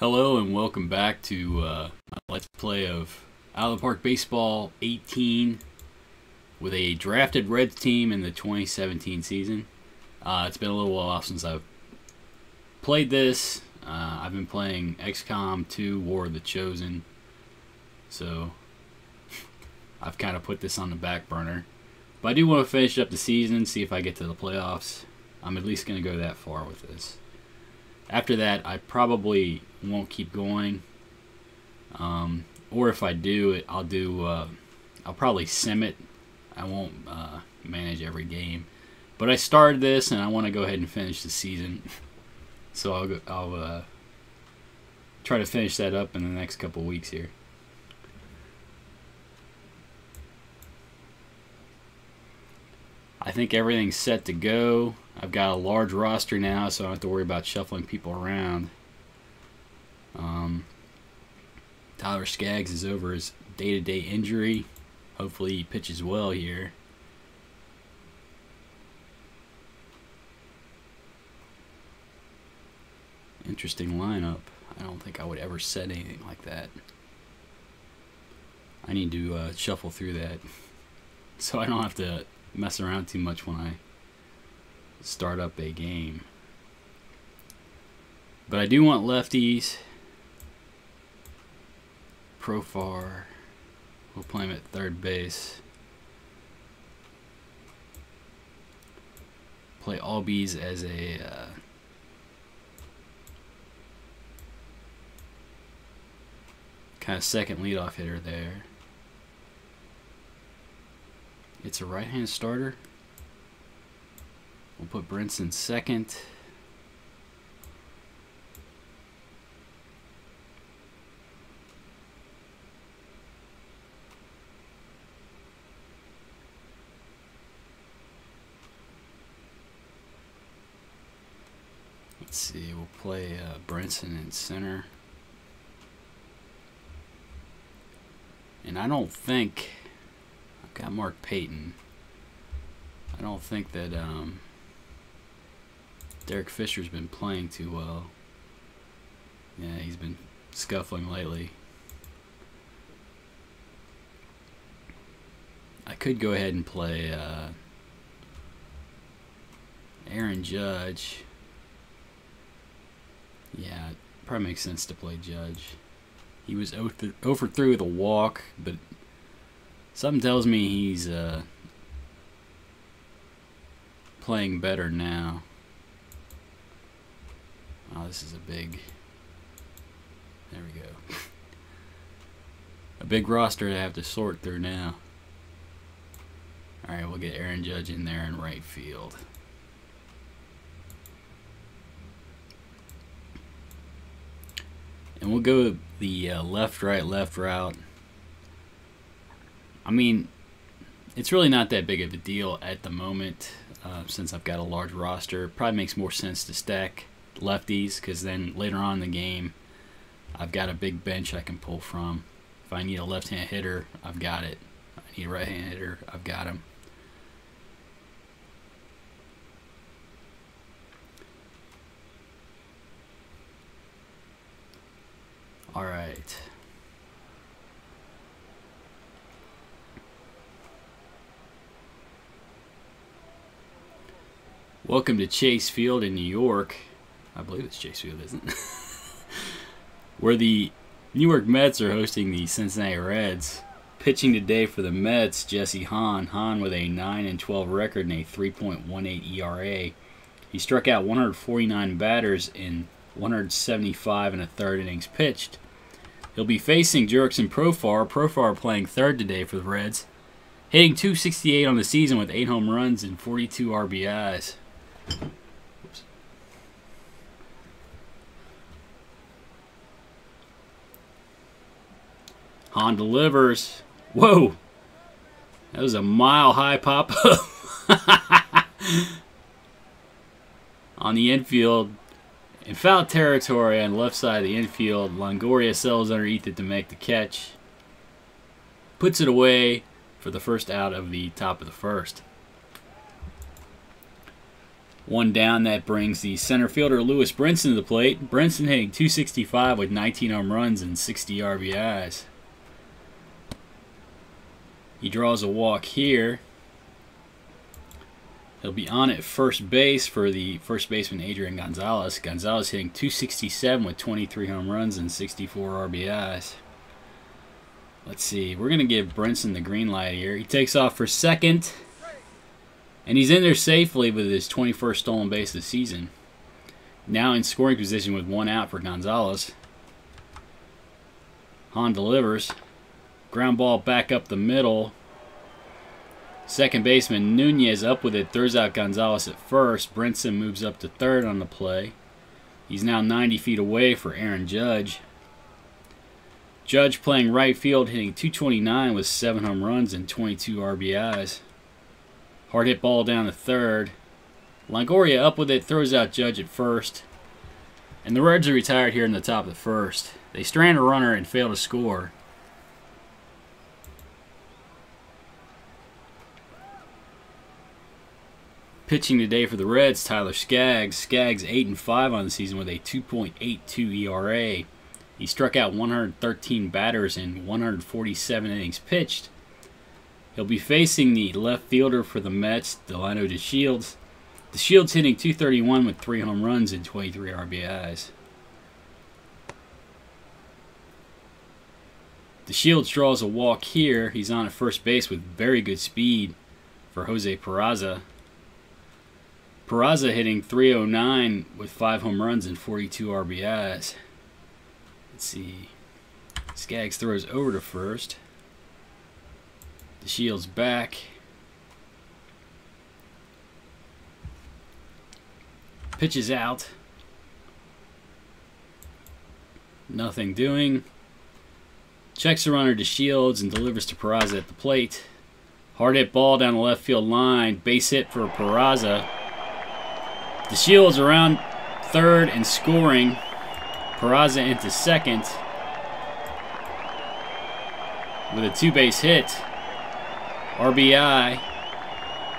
Hello and welcome back to my Let's Play of Out of the Park Baseball 18 with a drafted Reds team in the 2017 season. It's been a little while since I've played this. I've been playing XCOM 2 War of the Chosen, so I've kind of put this on the back burner. But I do want to finish up the season, see if I get to the playoffs. I'm at least going to go that far with this. After that, I probably won't keep going, or if I do it, I'll probably sim it. I won't manage every game, but I started this and I want to go ahead and finish the season, so I'll try to finish that up in the next couple weeks here. I think everything's set to go. I've got a large roster now, so I don't have to worry about shuffling people around. Tyler Skaggs is over his day-to-day injury. Hopefully he pitches well here. Interesting lineup. I don't think I would ever set anything like that. I need to shuffle through that so I don't have to mess around too much when I start up a game. But I do want lefties. Profar, we'll play him at third base. Play Albies as a kind of second leadoff hitter there. It's a right-hand starter. We'll put Brinson second. Let's see, we'll play Brinson in center. And I don't think, I've got Mark Payton. I don't think that Derek Fisher's been playing too well. Yeah, he's been scuffling lately. I could go ahead and play Aaron Judge. Yeah, it probably makes sense to play Judge. He was 0 for 3 with a walk, but something tells me he's playing better now. Oh, this is a big... There we go. A big roster to have to sort through now. Alright, we'll get Aaron Judge in there in right field. And we'll go the left route. I mean, it's really not that big of a deal at the moment since I've got a large roster. It probably makes more sense to stack lefties because then later on in the game, I've got a big bench I can pull from. If I need a left-hand hitter, I've got it. If I need a right-hand hitter, I've got him. All right. Welcome to Chase Field in New York. I believe it's Chase Field, isn't it? Where the New York Mets are hosting the Cincinnati Reds. Pitching today for the Mets, Jesse Hahn. Hahn with a 9-12 record and a 3.18 ERA. He struck out 149 batters in 175 and a third innings pitched. He'll be facing Jurickson Profar. Profar playing third today for the Reds. Hitting .268 on the season with 8 home runs and 42 RBIs. Oops. Hahn delivers. Whoa! That was a mile-high pop-up. On the infield. In foul territory on the left side of the infield, Longoria sells underneath it to make the catch. Puts it away for the first out of the top of the first. One down, that brings the center fielder Lewis Brinson to the plate. Brinson hitting .265 with 19 home runs and 60 RBIs. He draws a walk here. He'll be on at first base for the first baseman Adrian Gonzalez. Gonzalez hitting .267 with 23 home runs and 64 RBIs. Let's see. We're going to give Brinson the green light here. He takes off for second. And he's in there safely with his 21st stolen base of the season. Now in scoring position with one out for Gonzalez. Hahn delivers. Ground ball back up the middle. Second baseman Nunez up with it. Throws out Gonzalez at first. Brinson moves up to third on the play. He's now 90 feet away for Aaron Judge. Judge playing right field, hitting .229 with 7 home runs and 22 RBIs. Hard hit ball down to third. Longoria up with it, throws out Judge at first. And the Reds are retired here in the top of the first. They strand a runner and fail to score. Pitching today for the Reds, Tyler Skaggs. Skaggs 8-5 on the season with a 2.82 ERA. He struck out 113 batters in 147 innings pitched. He'll be facing the left fielder for the Mets, Delino DeShields. DeShields hitting .231 with 3 home runs and 23 RBIs. DeShields draws a walk here. He's on at first base with very good speed for Jose Peraza. Peraza hitting .309 with 5 home runs and 42 RBIs. Let's see. Skaggs throws over to first. DeShields back. Pitches out. Nothing doing. Checks the runner DeShields and delivers to Peraza at the plate. Hard hit ball down the left field line. Base hit for Peraza. DeShields around third and scoring. Peraza into second with a 2-base hit. RBI.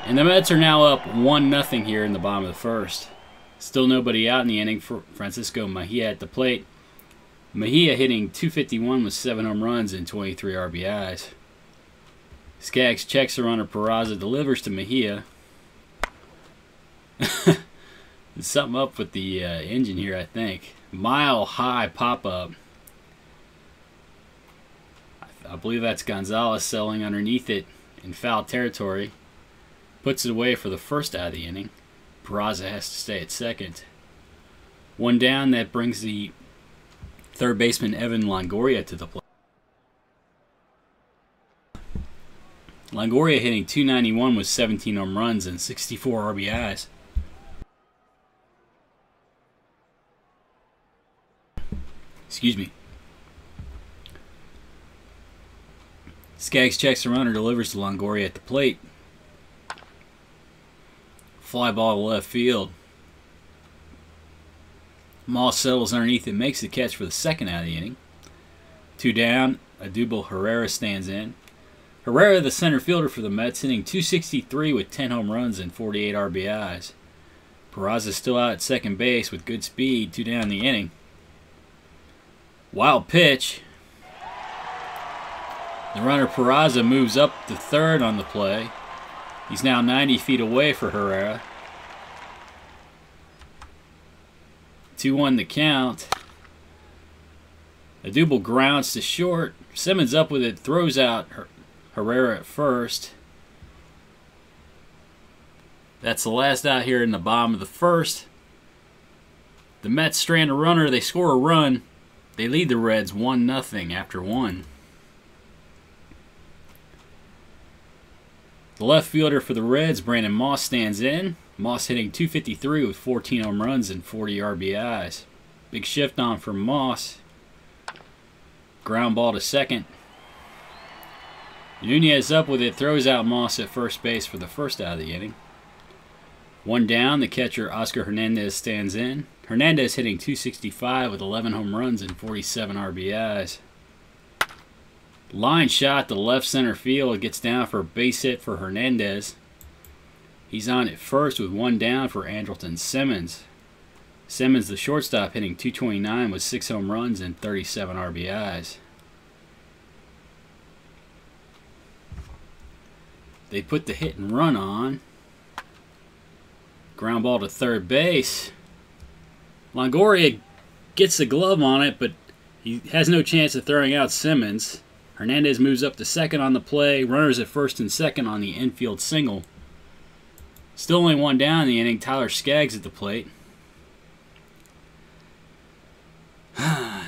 And the Mets are now up 1-0 here in the bottom of the first. Still nobody out in the inning for Francisco Mejia at the plate. Mejia hitting .251 with 7 home runs and 23 RBIs. Skaggs checks the runner. Peraza delivers to Mejia. There's something up with the engine here, I think. Mile high pop-up. I believe that's Gonzalez selling underneath it in foul territory. Puts it away for the first out of the inning. Peraza has to stay at second. One down, that brings the third baseman Evan Longoria to the plate. Longoria hitting .291 with 17 home runs and 64 RBIs. Excuse me. Skaggs checks the runner, delivers to Longoria at the plate. Fly ball to left field. Moss settles underneath it, makes the catch for the second out of the inning. 2 down, Odubel Herrera stands in. Herrera, the center fielder for the Mets, hitting .263 with 10 home runs and 48 RBIs. Peraza still out at second base with good speed, 2 down in the inning. Wild pitch. The runner Peraza moves up to third on the play. He's now 90 feet away for Herrera. 2-1 the count. Odubel grounds to short. Simmons up with it, throws out Herrera at first. That's the last out here in the bottom of the first. The Mets strand a runner. They score a run. They lead the Reds 1-0 after 1. The left fielder for the Reds, Brandon Moss, stands in. Moss hitting .253 with 14 home runs and 40 RBIs. Big shift on for Moss. Ground ball to second. Nunez up with it, throws out Moss at first base for the first out of the inning. One down, the catcher Oscar Hernandez stands in. Hernandez hitting .265 with 11 home runs and 47 RBIs. Line shot to left center field. It gets down for a base hit for Hernandez. He's on at first with one down for Andrelton Simmons. Simmons, the shortstop, hitting .229 with 6 home runs and 37 RBIs. They put the hit and run on. Ground ball to third base. Longoria gets the glove on it, but he has no chance of throwing out Simmons. Hernandez moves up to second on the play. Runners at first and second on the infield single. Still only one down in the inning. Tyler Skaggs at the plate.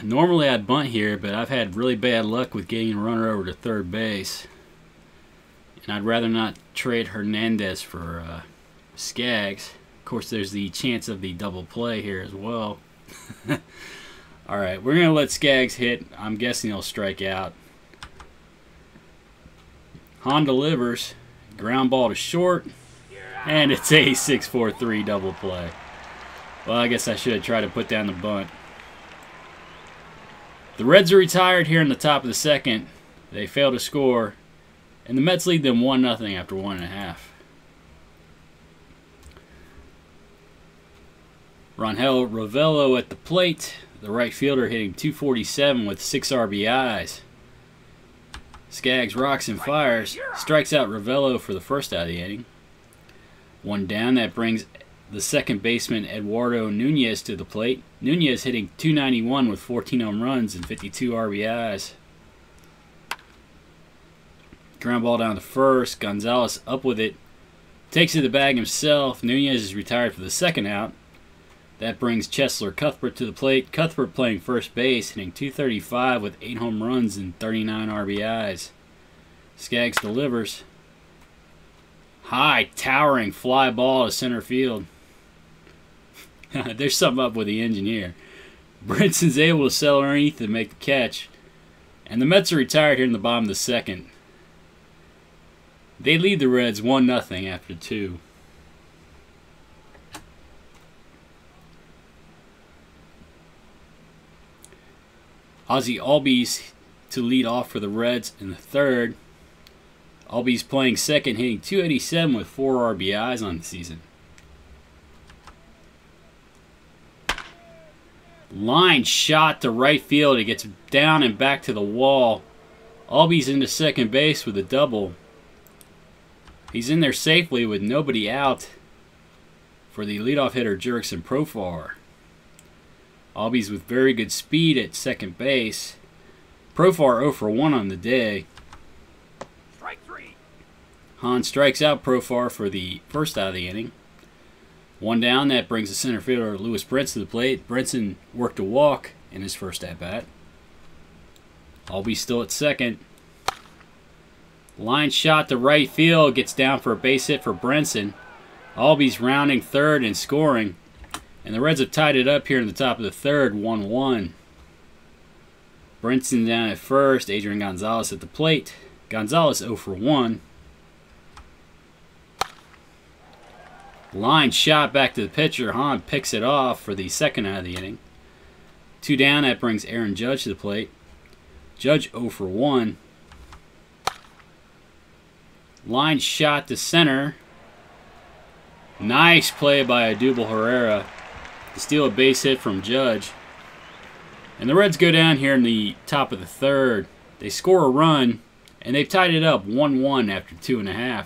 Normally I'd bunt here, but I've had really bad luck with getting a runner over to third base. And I'd rather not trade Hernandez for Skaggs. Of course, there's the chance of the double play here as well. Alright, we're going to let Skaggs hit. I'm guessing he'll strike out. Hahn delivers. Ground ball to short. And it's a 6-4-3 double play. Well, I guess I should have tried to put down the bunt. The Reds are retired here in the top of the second. They fail to score. And the Mets lead them 1-0 after 1.5. Rangel Ravelo at the plate. The right fielder hitting .247 with 6 RBIs. Skaggs rocks and fires. Strikes out Ravelo for the first out of the inning. One down. That brings the second baseman Eduardo Nunez to the plate. Nunez hitting .291 with 14 home runs and 52 RBIs. Ground ball down to first. Gonzalez up with it. Takes to the bag himself. Nunez is retired for the second out. That brings Cheslor Cuthbert to the plate. Cuthbert playing first base, hitting .235 with 8 home runs and 39 RBIs. Skaggs delivers. High, towering fly ball to center field. There's something up with the engineer. Brinson's able to sail underneath and make the catch. And the Mets are retired here in the bottom of the second. They lead the Reds 1-0 after 2. Ozzie Albies to lead off for the Reds in the third. Albies playing second, hitting .287 with 4 RBIs on the season. Line shot to right field. It gets down and back to the wall. Albies into second base with a double. He's in there safely with nobody out for the leadoff hitter, Jurickson Profar. Albies with very good speed at second base. Profar 0 for 1 on the day. Strike 3. Hahn strikes out Profar for the first out of the inning. One down. That brings the center fielder Lewis Brinson to the plate. Brinson worked a walk in his first at-bat. Albies still at second. Line shot to right field. Gets down for a base hit for Brinson. Albies rounding third and scoring. And the Reds have tied it up here in the top of the third, 1-1. Brinson down at first. Adrian Gonzalez at the plate. Gonzalez 0 for 1. Line shot back to the pitcher. Hahn picks it off for the second out of the inning. 2 down. That brings Aaron Judge to the plate. Judge 0 for 1. Line shot to center. Nice play by Odubel Herrera to steal a base hit from Judge. And the Reds go down here in the top of the third. They score a run, and they've tied it up 1-1 after 2.5.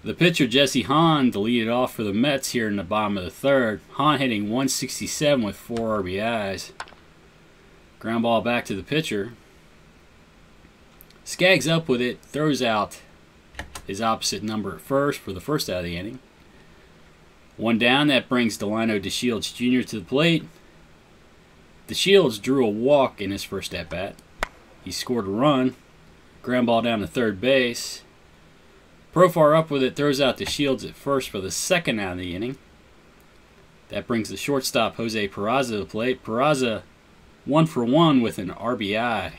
The pitcher, Jesse Hahn, to lead it off for the Mets here in the bottom of the third. Hahn hitting .167 with 4 RBIs. Ground ball back to the pitcher. Skaggs up with it, throws out his opposite number at first for the first out of the inning. One down. That brings Delino DeShields Jr. to the plate. DeShields drew a walk in his first at-bat. He scored a run. Ground ball down to third base. Profar up with it, throws out DeShields at first for the second out of the inning. That brings the shortstop Jose Peraza to the plate. Peraza 1 for 1 with an RBI.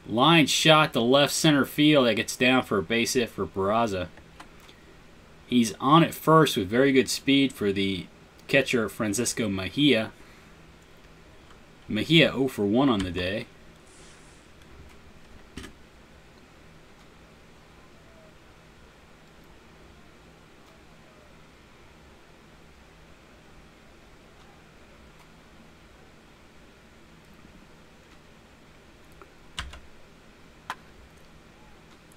Line shot to left center field. That gets down for a base hit for Peraza. He's on at first with very good speed for the catcher Francisco Mejia. Mejia 0 for 1 on the day.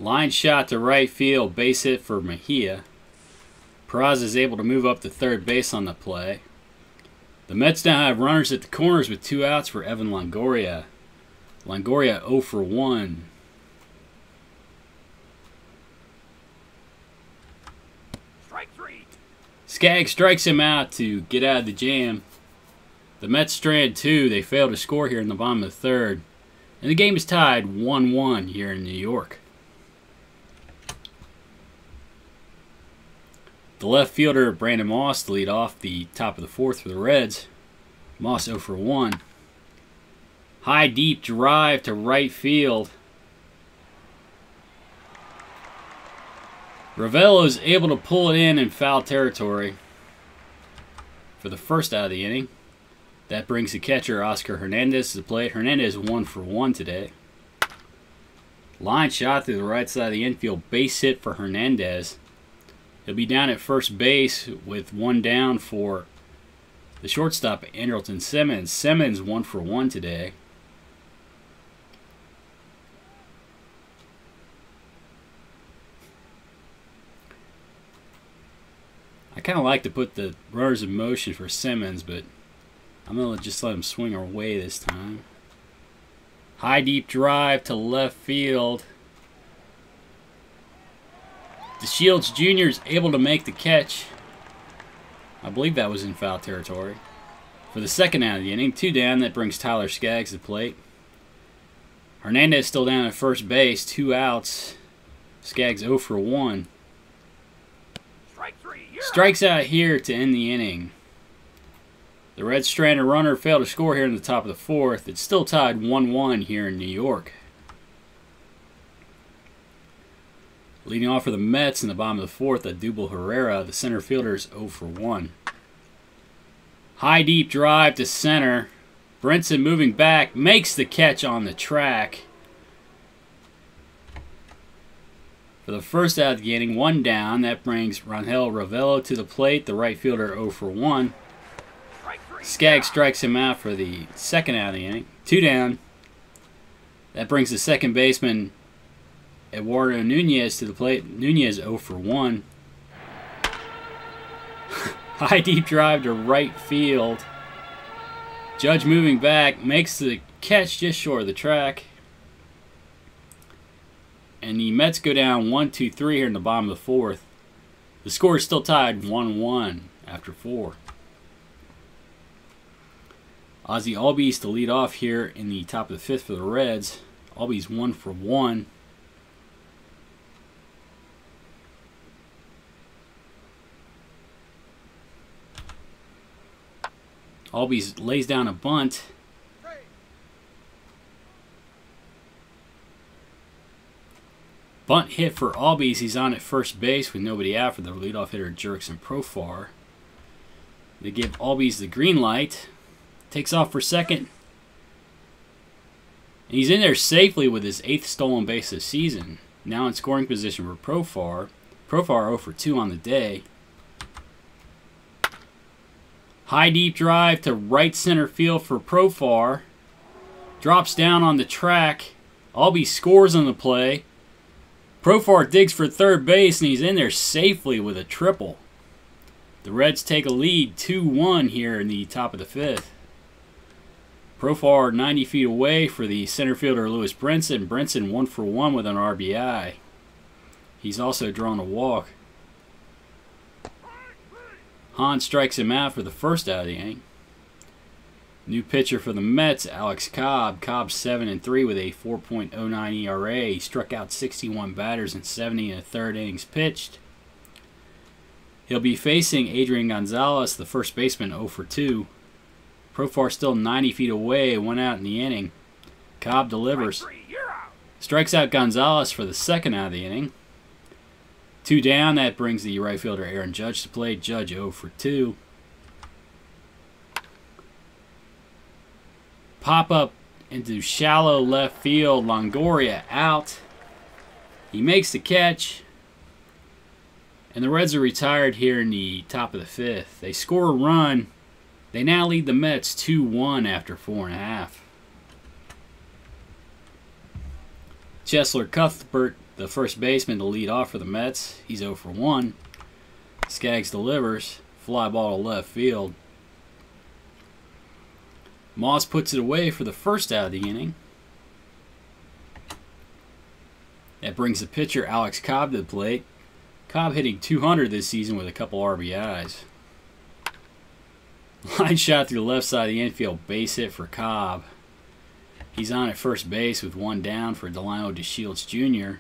Line shot to right field, base hit for Mejia. Peraza is able to move up to third base on the play. The Mets now have runners at the corners with 2 outs for Evan Longoria. Longoria 0 for 1. Strike 3. Skaggs strikes him out to get out of the jam. The Mets strand 2. They fail to score here in the bottom of the third. And the game is tied 1-1 here in New York. The left fielder, Brandon Moss, to lead off the top of the fourth for the Reds. Moss 0 for 1. High deep drive to right field. Ravello is able to pull it in foul territory for the first out of the inning. That brings the catcher, Oscar Hernandez, to the plate. Hernandez 1 for 1 today. Line shot through the right side of the infield. Base hit for Hernandez. He'll be down at first base with 1 down for the shortstop, Andrelton Simmons. Simmons 1 for 1 today. I kind of like to put the runners in motion for Simmons, but I'm going to just let him swing away this time. High deep drive to left field. DeShields Jr. is able to make the catch. I believe that was in foul territory. For the second out of the inning, 2 down. That brings Tyler Skaggs to the plate. Hernandez still down at first base, 2 outs. Skaggs 0 for 1. Strike 3. Strikes out here to end the inning. The Reds stranded runner failed to score here in the top of the fourth. It's still tied 1-1 here in New York. Leading off for the Mets in the bottom of the fourth, Adubel Herrera. The center fielder is 0 for 1. High deep drive to center. Brinson moving back, makes the catch on the track. For the first out of the inning, 1 down. That brings Rangel Ravello to the plate. The right fielder 0 for 1. Skaggs strikes him out for the second out of the inning. 2 down. That brings the second baseman, Eduardo Nunez, to the plate. Nunez 0 for 1. High deep drive to right field. Judge moving back, makes the catch just short of the track. And the Mets go down 1-2-3 here in the bottom of the fourth. The score is still tied 1-1 after 4. Ozzie Albies to lead off here in the top of the fifth for the Reds. Albies 1 for 1. Albies lays down a bunt. Bunt hit for Albies. He's on at first base with nobody out for the leadoff hitter, Jurickson Profar. They give Albies the green light. Takes off for second. And he's in there safely with his 8th stolen base this season. Now in scoring position for Profar. Profar 0 for 2 on the day. High deep drive to right center field for Profar. Drops down on the track. Albies scores on the play. Profar digs for third base, and he's in there safely with a triple. The Reds take a lead 2-1 here in the top of the fifth. Profar 90 feet away for the center fielder Lewis Brinson. Brinson 1 for 1 with an RBI. He's also drawn a walk. Hahn strikes him out for the first out of the inning. New pitcher for the Mets, Alex Cobb. Cobb 7-3 with a 4.09 ERA. He struck out 61 batters in 70 1/3 innings pitched. He'll be facing Adrian Gonzalez, the first baseman, 0 for 2. Profar still 90 feet away, 1 out in the inning. Cobb delivers. Strikes out Gonzalez for the second out of the inning. 2 down, that brings the right fielder Aaron Judge to play. Judge 0 for 2. Pop up into shallow left field. Longoria out. He makes the catch. And the Reds are retired here in the top of the fifth. They score a run. They now lead the Mets 2-1 after 4.5. Cheslor the first baseman to lead off for the Mets. He's 0 for 1. Skaggs delivers. Fly ball to left field. Moss puts it away for the first out of the inning. That brings the pitcher Alex Cobb to the plate. Cobb hitting .200 this season with a couple RBIs. Line shot through the left side of the infield. Base hit for Cobb. He's on at first base with one down for Delino DeShields Jr.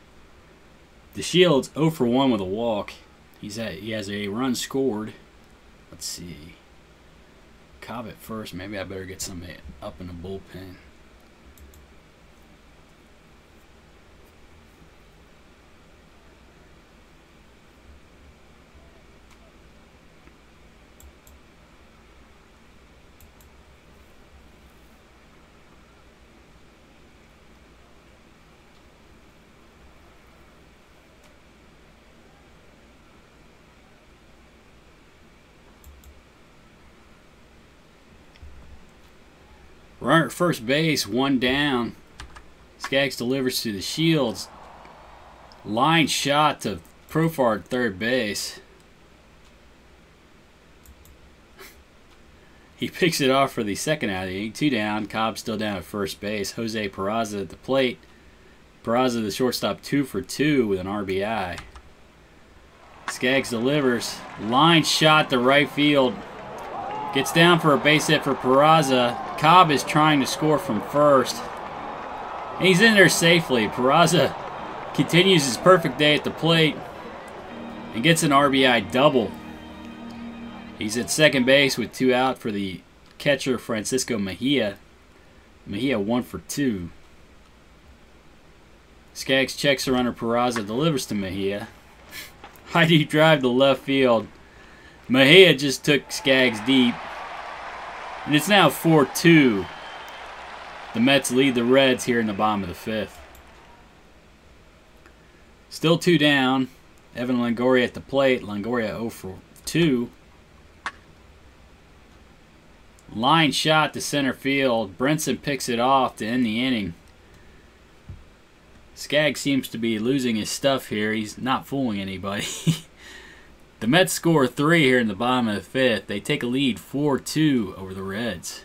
DeShields 0 for 1 with a walk. He has a run scored. Let's see. Cobb at first. Maybe I better get somebody up in the bullpen. Runner at first base, one down. Skaggs delivers to DeShields. Line shot to Profar at third base. He picks it off for the second out of the inning. 2 down. Cobb still down at first base. Jose Peraza at the plate. Peraza, the shortstop, 2 for 2 with an RBI. Skaggs delivers. Line shot to right field. Gets down for a base hit for Peraza. Cobb is trying to score from first. And he's in there safely. Peraza continues his perfect day at the plate and gets an RBI double. He's at second base with 2 out for the catcher Francisco Mejia. Mejia 1 for 2. Skaggs checks the runner. Peraza delivers to Mejia. High deep drive to left field. Mejia just took Skaggs deep. And it's now 4-2. The Mets lead the Reds here in the bottom of the 5th. Still 2 down. Evan Longoria at the plate. Longoria 0 for 2. Line shot to center field. Brinson picks it off to end the inning. Skaggs seems to be losing his stuff here. He's not fooling anybody. The Mets score 3 here in the bottom of the 5th. They take a lead 4-2 over the Reds.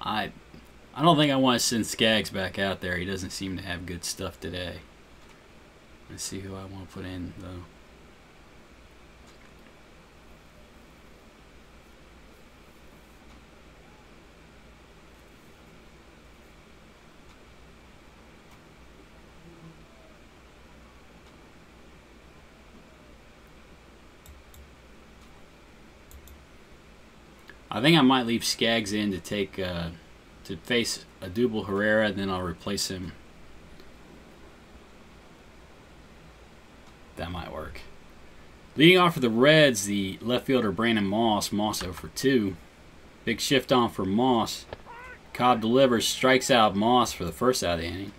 I don't think I want to send Skaggs back out there. He doesn't seem to have good stuff today. Let's see who I want to put in, though. I think I might leave Skaggs in to take to face Odubel Herrera, and then I'll replace him. That might work. Leading off for the Reds, the left fielder Brandon Moss. Moss 0 for 2. Big shift on for Moss. Cobb delivers, strikes out Moss for the first out of the inning.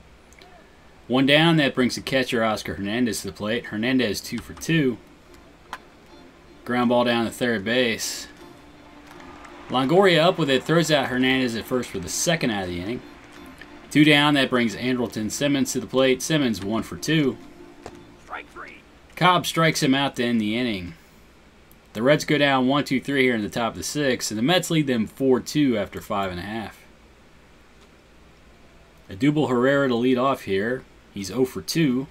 1 down, that brings the catcher Oscar Hernandez to the plate. Hernandez 2 for 2. Ground ball down to third base. Longoria up with it, throws out Hernandez at first for the second out of the inning. 2 down, that brings Andrelton Simmons to the plate. Simmons 1 for 2. Strike 3. Cobb strikes him out to end the inning. The Reds go down 1-2-3 here in the top of the 6th, and the Mets lead them 4-2 after 5.5. Odubel Herrera to lead off here. He's 0 for 2.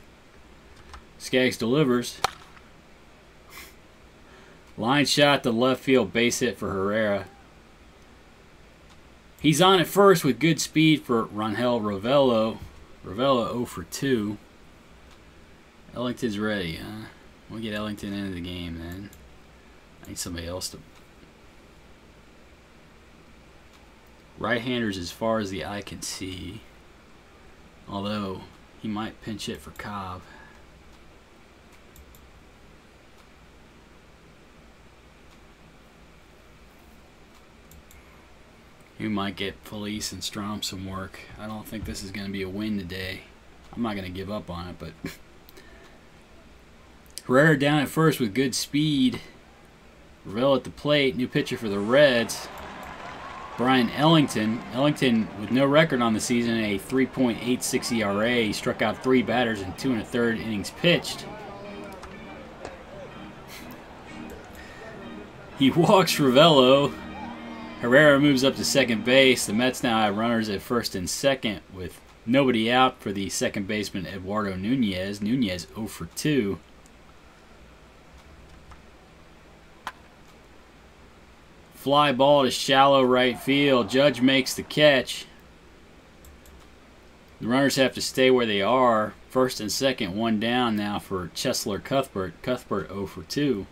Skaggs delivers. Line shot to left field, base hit for Herrera. He's on at first with good speed for Rangel Ravelo. Ravelo 0 for 2. Ellington's ready, huh? We'll get Ellington into the game then. I need somebody else to... Right-handers as far as the eye can see. Although, he might pinch hit for Cobb. We might get Felice and Strom some work. I don't think this is going to be a win today. I'm not going to give up on it, but Herrera down at first with good speed. Ravel at the plate. New pitcher for the Reds, Brian Ellington. Ellington with no record on the season, a 3.86 ERA. He struck out 3 batters in 2 1/3 innings pitched. He walks Ravello. Herrera moves up to second base. The Mets now have runners at first and second with nobody out for the second baseman Eduardo Nunez. Nunez 0 for 2. Fly ball to shallow right field. Judge makes the catch. The runners have to stay where they are. First and second, 1 down now for Cheslor Cuthbert. Cuthbert 0 for 2.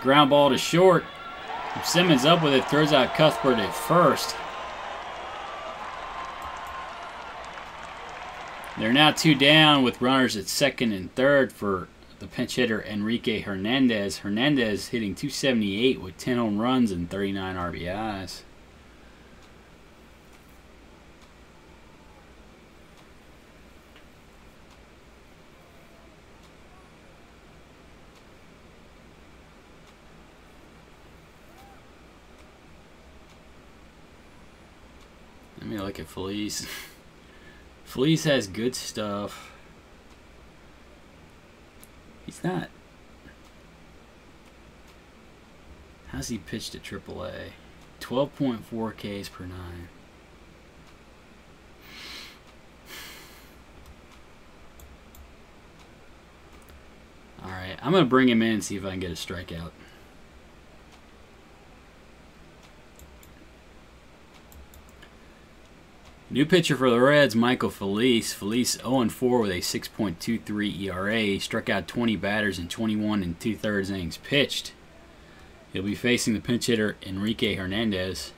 Ground ball to short. Simmons up with it, throws out Cuthbert at first. They're now 2 down with runners at second and third for the pinch hitter Enrique Hernandez. Hernandez hitting .278 with 10 home runs and 39 RBIs. Let me look at Felice. Felice has good stuff. He's not. How's he pitched at AAA? 12.4 Ks per 9. Alright, I'm going to bring him in and see if I can get a strikeout. New pitcher for the Reds, Michael Felice. Felice 0-4 with a 6.23 ERA. He struck out 20 batters in 21 2/3 innings pitched. He'll be facing the pinch hitter Enrique Hernandez.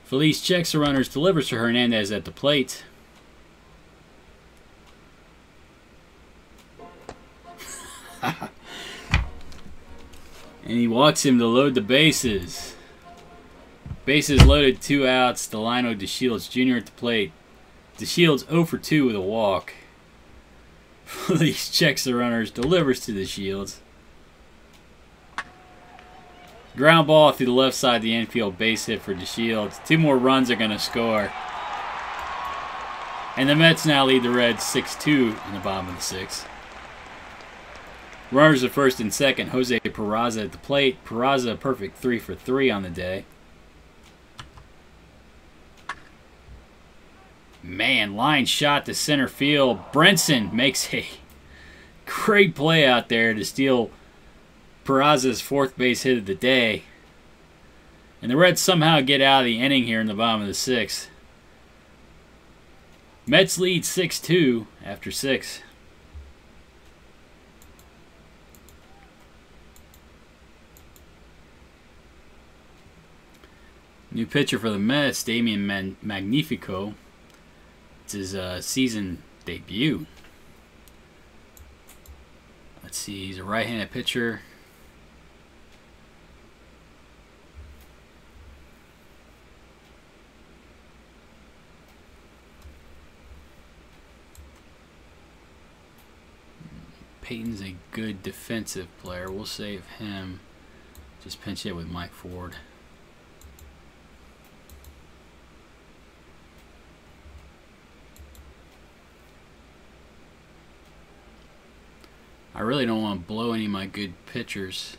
Felice checks the runners, delivers to Hernandez at the plate. And he walks him to load the bases. Bases loaded, 2 outs. Delino DeShields Jr. at the plate. DeShields 0 for 2 with a walk. Felice checks the runners, delivers to DeShields. Ground ball through the left side of the infield, base hit for DeShields. 2 more runs are going to score. And the Mets now lead the Reds 6-2 in the bottom of the 6th. Runners at first and second. Jose Peraza at the plate. Peraza a perfect 3 for 3 on the day. Man, line shot to center field. Brinson makes a great play out there to steal Peraza's 4th base hit of the day. And the Reds somehow get out of the inning here in the bottom of the 6th. Mets lead 6-2 after 6. New pitcher for the Mets, Damian Magnifico. It's his season debut. Let's see, he's a right-handed pitcher. Peyton's a good defensive player. We'll save him. Just pinch hit with Mike Ford. I really don't want to blow any of my good pitchers.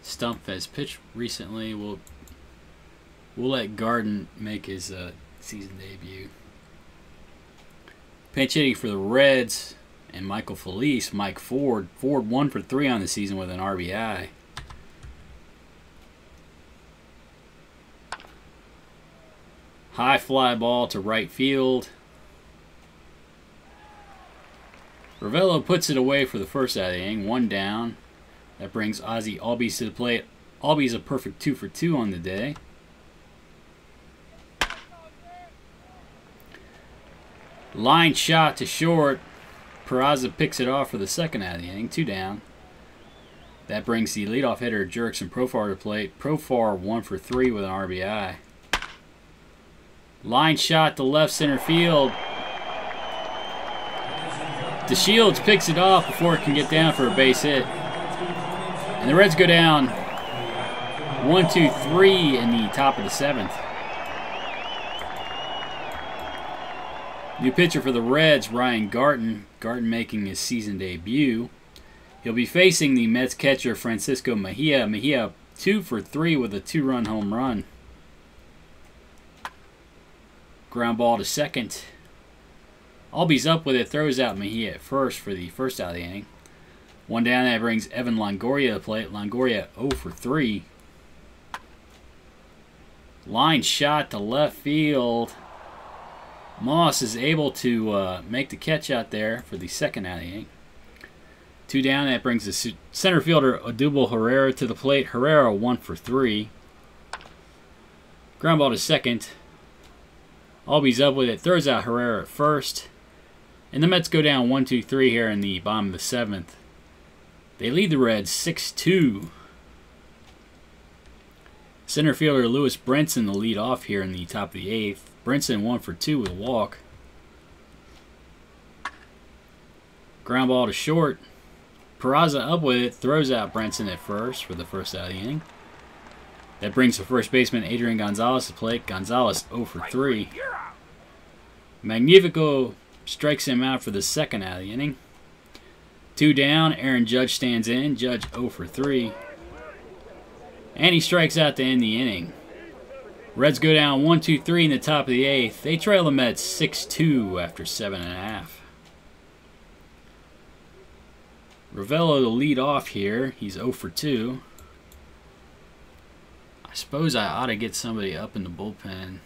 Stump has pitched recently. We'll let Garden make his season debut. Pinch hitting for the Reds and Michael Felice, Mike Ford. Ford 1 for 3 on the season with an RBI. High fly ball to right field. Ravello puts it away for the first out of the inning. 1 down. That brings Ozzie Albies to the plate. Albies a perfect 2 for 2 on the day. Line shot to short. Peraza picks it off for the second out of the inning. 2 down. That brings the leadoff hitter Jurickson Profar to plate. Profar 1 for 3 with an RBI. Line shot to left center field. DeShields picks it off before it can get down for a base hit. And the Reds go down 1-2-3 in the top of the 7th. New pitcher for the Reds, Ryan Garten. Garten making his season debut. He'll be facing the Mets catcher Francisco Mejia. Mejia 2 for 3 with a 2-run home run. Ground ball to second. Albies up with it, throws out Mejia at first for the first out of the inning. 1 down, that brings Evan Longoria to plate. Longoria 0 for 3. Line shot to left field. Moss is able to make the catch out there for the second out of the inning. 2 down, that brings the center fielder Odubel Herrera to the plate. Herrera 1 for 3. Ground ball to second. Albies up with it, throws out Herrera at first. And the Mets go down 1-2-3 here in the bottom of the 7th. They lead the Reds 6-2. Center fielder Lewis Brinson the lead off here in the top of the 8th. Brinson 1 for 2 with a walk. Ground ball to short. Peraza up with it, throws out Brinson at first for the first out of the inning. That brings the first baseman Adrian Gonzalez to plate. Gonzalez 0 for 3. Magnifico strikes him out for the second out of the inning. 2 down, Aaron Judge stands in. Judge 0 for 3. And he strikes out to end the inning. Reds go down 1-2-3 in the top of the 8th. They trail the Mets 6-2 after 7.5. Ravello to lead off here. He's 0 for 2. I suppose I ought to get somebody up in the bullpen,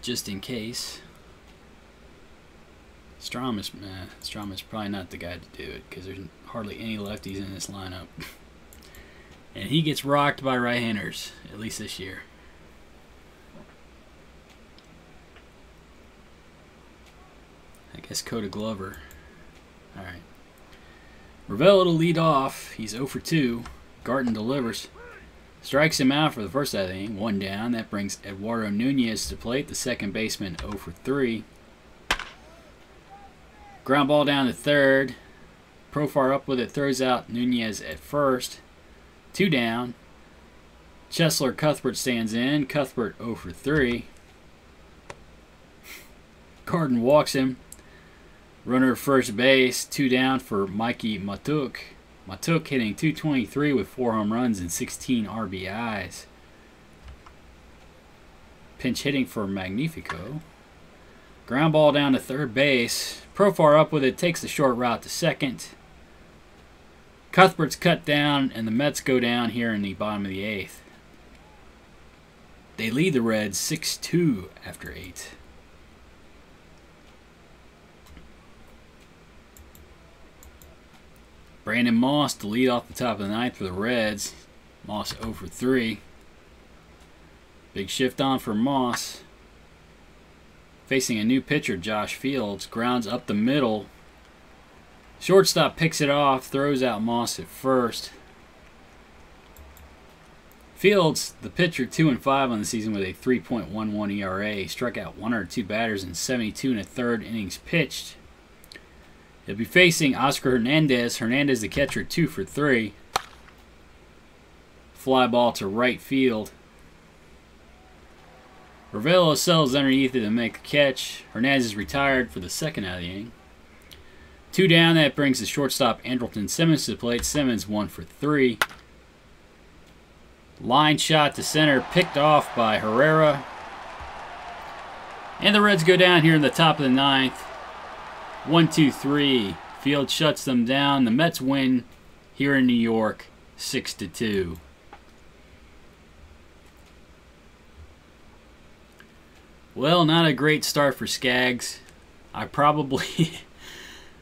just in case. Strom is probably not the guy to do it because there's hardly any lefties in this lineup. And he gets rocked by right-handers, at least this year. I guess Coda Glover. Alright. Ravello to lead off. He's 0 for 2. Garten delivers. Strikes him out for the first out of the inning. 1 down. That brings Eduardo Nunez to plate. The second baseman 0 for 3. Ground ball down to third. Profar up with it. Throws out Nunez at first. 2 down. Chesler Cuthbert stands in. Cuthbert 0 for 3. Garten walks him. Runner at first base. 2 down for Mikey Matuk. Matuk hitting .223 with 4 home runs and 16 RBIs. Pinch hitting for Magnifico. Ground ball down to third base. Profar up with it. Takes the short route to second. Cuthbert's cut down, and the Mets go down here in the bottom of the 8th. They lead the Reds 6-2 after 8. Brandon Moss to lead off the top of the 9th for the Reds. Moss 0 for 3. Big shift on for Moss. Facing a new pitcher, Josh Fields. Grounds up the middle. Shortstop picks it off, throws out Moss at first. Fields, the pitcher, 2-5 on the season with a 3.11 ERA. He struck out 102 batters in 72 1/3 innings pitched. He'll be facing Oscar Hernandez. Hernandez, the catcher, 2 for 3. Fly ball to right field. Ravello sells underneath it to make the catch. Hernandez is retired for the second out of the inning. 2 down, that brings the shortstop Andrelton Simmons to the plate. Simmons 1 for 3. Line shot to center, picked off by Herrera. And the Reds go down here in the top of the 9th. 1-2-3. Field shuts them down. The Mets win here in New York 6-2. Well, not a great start for Skaggs. I probably...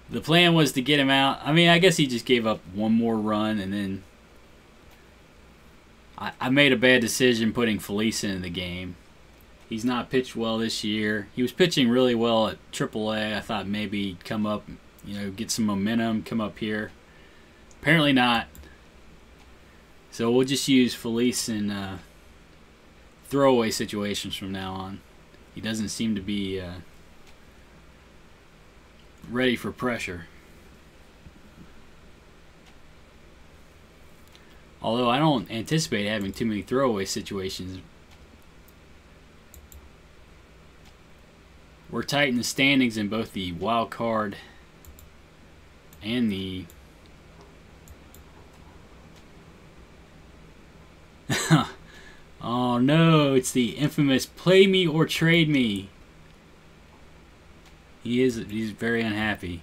the plan was to get him out. I mean, I guess he just gave up one more run, and then I made a bad decision putting Felice in the game. He's not pitched well this year. He was pitching really well at AAA. I thought maybe he'd come up, get some momentum, come up here. Apparently not. So we'll just use Felice in throwaway situations from now on. He doesn't seem to be ready for pressure. Although I don't anticipate having too many throwaway situations. We're tight in the standings in both the wild card and the oh no, it's the infamous play me or trade me. He's very unhappy.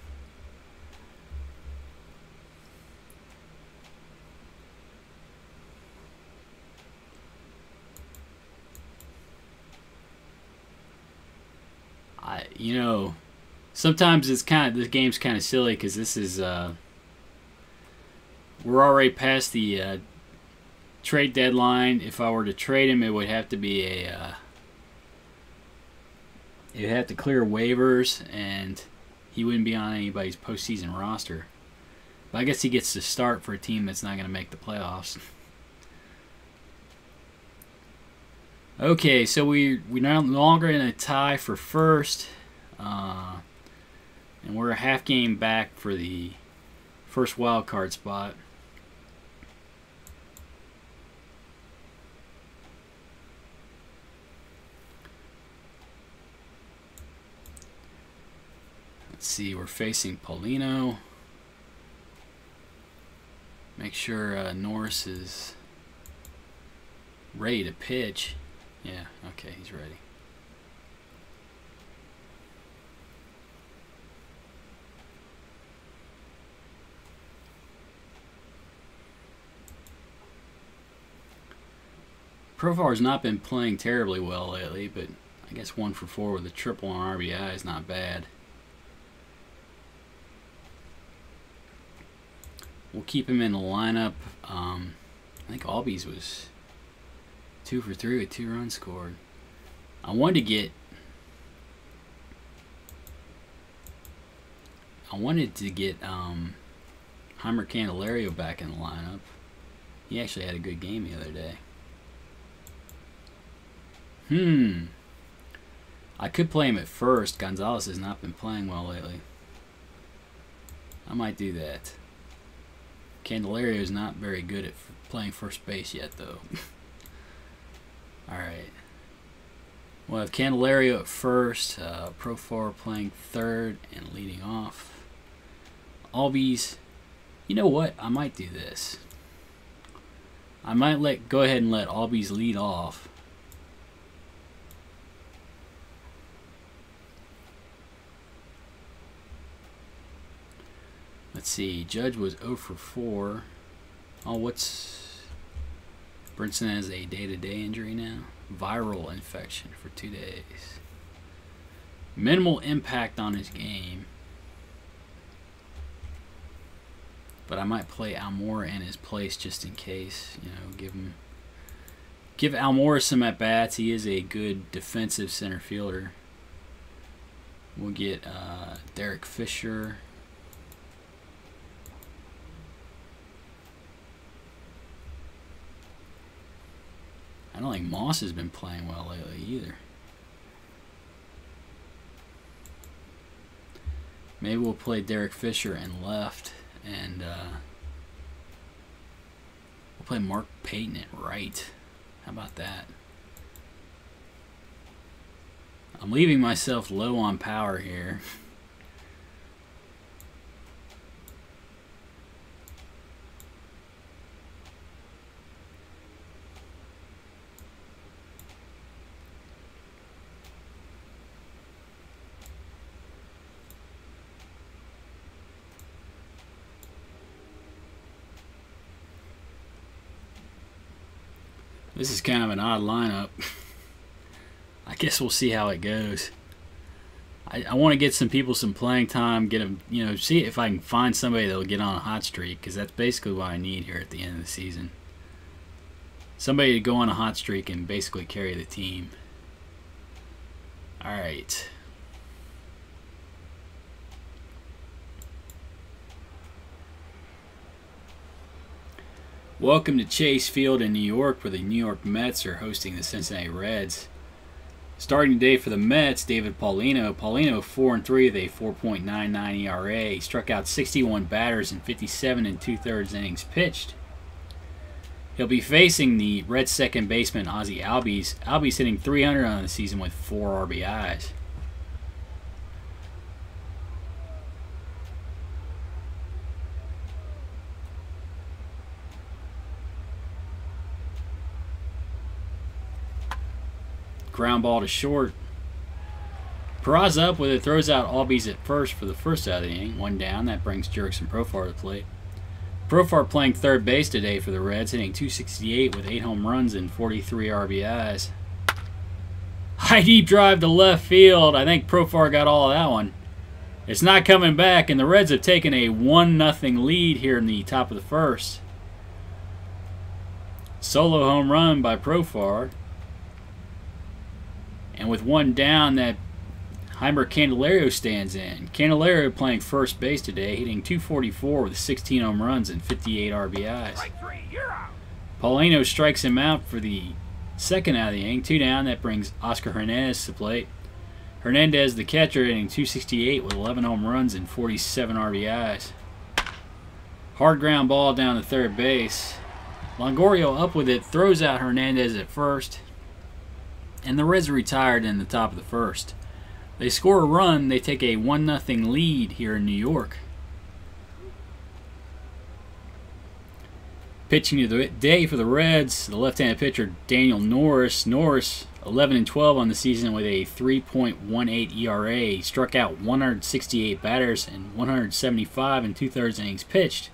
Sometimes this game's kind of silly because this is we're already past the trade deadline. If I were to trade him, it would have to be it'd have to clear waivers, and he wouldn't be on anybody's postseason roster. But I guess he gets to start for a team that's not going to make the playoffs. Okay, so we're no longer in a tie for first. And we're a half game back for the first wild card spot. Let's see, we're facing Paulino. Make sure Norris is ready to pitch. Yeah, okay, he's ready. Profar's not been playing terribly well lately, but I guess 1 for 4 with a triple on RBI is not bad. We'll keep him in the lineup. I think Albies was 2 for 3 with 2 runs scored. I wanted to get Heimer Candelario back in the lineup. He actually had a good game the other day. I could play him at first. Gonzalez has not been playing well lately. I might do that. Candelario is not very good at playing first base yet, though. Alright. We'll have Candelario at first. Profar playing third and leading off. Albies. You know what? I might do this. I might go ahead and let Albies lead off. Let's see, Judge was 0 for 4. Oh, Brinson has a day-to-day injury now. Viral infection for 2 days. Minimal impact on his game. But I might play Almora in his place just in case. Give Almora some at-bats. He is a good defensive center fielder. We'll get Derek Fisher. I don't think Moss has been playing well lately either. Maybe we'll play Derek Fisher in left, and we'll play Mark Payton at right. How about that? I'm leaving myself low on power here. This is kind of an odd lineup. I guess we'll see how it goes. I want to get some people some playing time, get them, see if I can find somebody that'll get on a hot streak, because that's basically what I need here at the end of the season. Somebody to go on a hot streak and basically carry the team. All right. Welcome to Chase Field in New York, where the New York Mets are hosting the Cincinnati Reds. Starting today for the Mets, David Paulino. Paulino 4-3 with a 4.99 ERA. He struck out 61 batters in 57 2/3 innings pitched. He'll be facing the Reds second baseman Ozzie Albies. Albies hitting .300 on the season with 4 RBIs. Ground ball to short. Peraza up with it, throws out Albies at first for the first out of the inning. 1 down, that brings Jurickson Profar to the plate. Profar playing third base today for the Reds, hitting .268 with 8 home runs and 43 RBIs. High deep drive to left field. I think Profar got all of that one. It's not coming back, and the Reds have taken a 1-0 lead here in the top of the first. Solo home run by Profar. And with 1 down, that Heimer Candelario stands in. Candelario playing first base today, hitting .244 with 16 home runs and 58 RBIs. Strike 3, you're out. Paulino strikes him out for the second out of the inning. 2 down, that brings Oscar Hernandez to the plate. Hernandez, the catcher, hitting .268 with 11 home runs and 47 RBIs. Hard ground ball down to third base. Longoria up with it, throws out Hernandez at first. And the Reds are retired in the top of the first. They score a run, they take a 1-0 lead here in New York. Pitching of the day for the Reds, the left-handed pitcher Daniel Norris. Norris, 11-12 on the season with a 3.18 ERA. He struck out 168 batters and 175 2/3 innings pitched.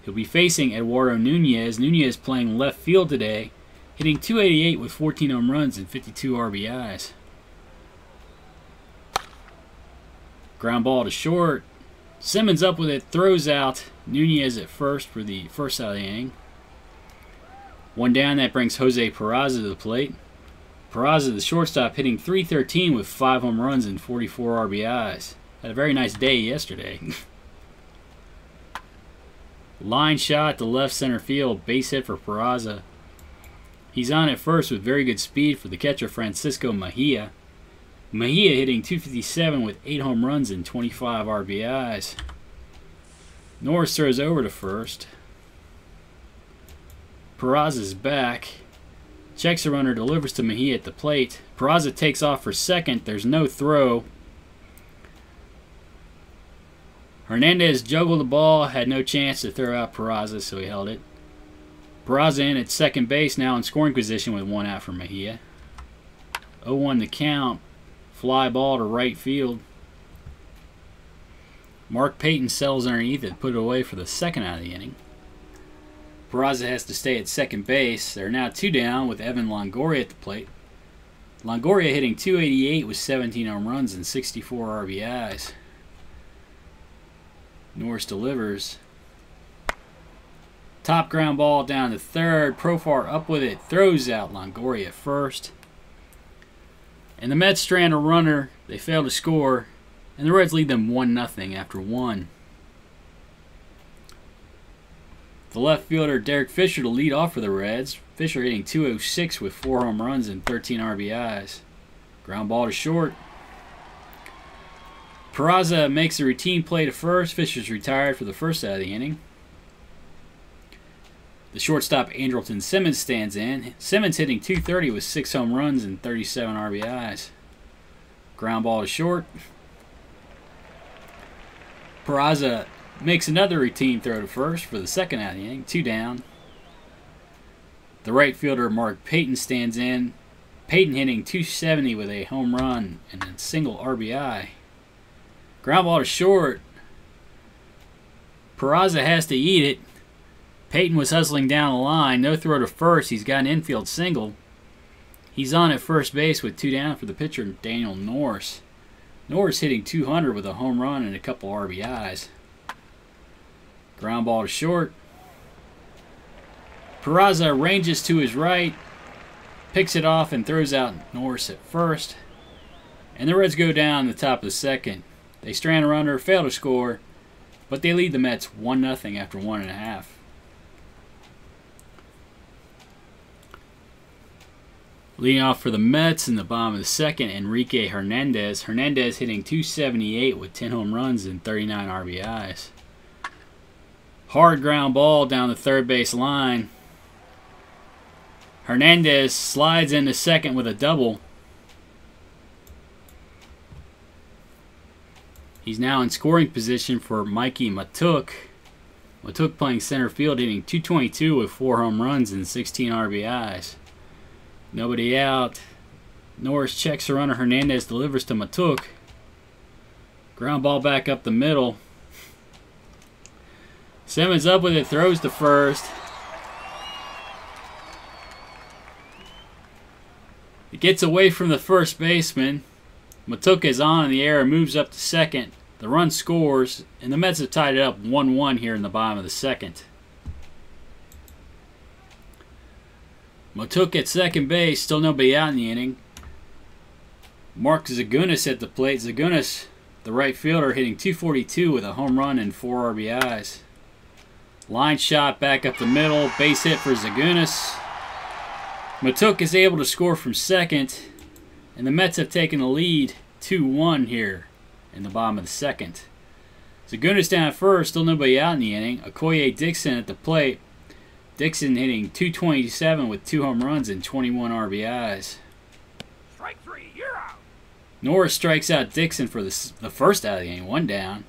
He'll be facing Eduardo Nunez. Nunez playing left field today, hitting .288 with 14 home runs and 52 RBIs. Ground ball to short. Simmons up with it, throws out Nunez at first for the first out of the inning. 1 down, that brings Jose Peraza to the plate. Peraza, the shortstop, hitting .313 with 5 home runs and 44 RBIs. Had a very nice day yesterday. Line shot to left center field, base hit for Peraza. He's on at first with very good speed for the catcher Francisco Mejia. Mejia hitting .257 with 8 home runs and 25 RBIs. Norris throws over to first. Peraza's back. Checks the runner, delivers to Mejia at the plate. Peraza takes off for second. There's no throw. Hernandez juggled the ball, had no chance to throw out Peraza, so he held it. Peraza in at second base, now in scoring position with 1 out for Mejia. 0-1 the count. Fly ball to right field. Mark Payton settles underneath it, put it away for the second out of the inning. Peraza has to stay at second base. They're now 2 down with Evan Longoria at the plate. Longoria hitting .288 with 17 home runs and 64 RBIs. Norris delivers. Top ground ball down to third. Profar up with it, throws out Longoria at first. And the Mets strand a runner. They fail to score. And the Reds lead them 1-0 after 1. The left fielder Derek Fisher to lead off for the Reds. Fisher hitting .206 with 4 home runs and 13 RBIs. Ground ball to short. Peraza makes a routine play to first. Fisher's retired for the first out of the inning. The shortstop Andrelton Simmons stands in. Simmons hitting .230 with 6 home runs and 37 RBIs. Ground ball to short. Peraza makes another routine throw to first for the second out of the inning. 2 down. The right fielder Mark Payton stands in. Payton hitting .270 with a home run and a single RBI. Ground ball to short. Peraza has to eat it. Payton was hustling down the line. No throw to first. He's got an infield single. He's on at first base with 2 down for the pitcher, Daniel Norris. Norris hitting .200 with a home run and a couple RBIs. Ground ball to short. Peraza ranges to his right, picks it off and throws out Norris at first. and the Reds go down the top of the second. They strand a runner, fail to score, but they lead the Mets 1-0 after 1.5. Leading off for the Mets in the bottom of the second, Enrique Hernandez. Hernandez hitting .278 with 10 home runs and 39 RBIs. Hard ground ball down the third base line. Hernandez slides into second with a double. He's now in scoring position for Mikie Mahtook. Mahtook playing center field, hitting .222 with 4 home runs and 16 RBIs. Nobody out. Norris checks the runner. Hernandez delivers to Mahtook. Ground ball back up the middle. Simmons up with it, throws to first. It gets away from the first baseman. Mahtook is on in the air and moves up to second. The run scores, and the Mets have tied it up 1-1 here in the bottom of the second. Mahtook at second base, still nobody out in the inning. Mark Zagunis at the plate. Zagunis, the right fielder, hitting .242 with a home run and 4 RBIs. Line shot back up the middle, base hit for Zagunis. Mahtook is able to score from second, and the Mets have taken the lead 2-1 here in the bottom of the second. Zagunis down at first, still nobody out in the inning. Okoye Dixon at the plate. Dixon hitting .227 with 2 home runs and 21 RBIs. Strike 3, you're out. Norris strikes out Dixon for the first out of the inning, 1 down.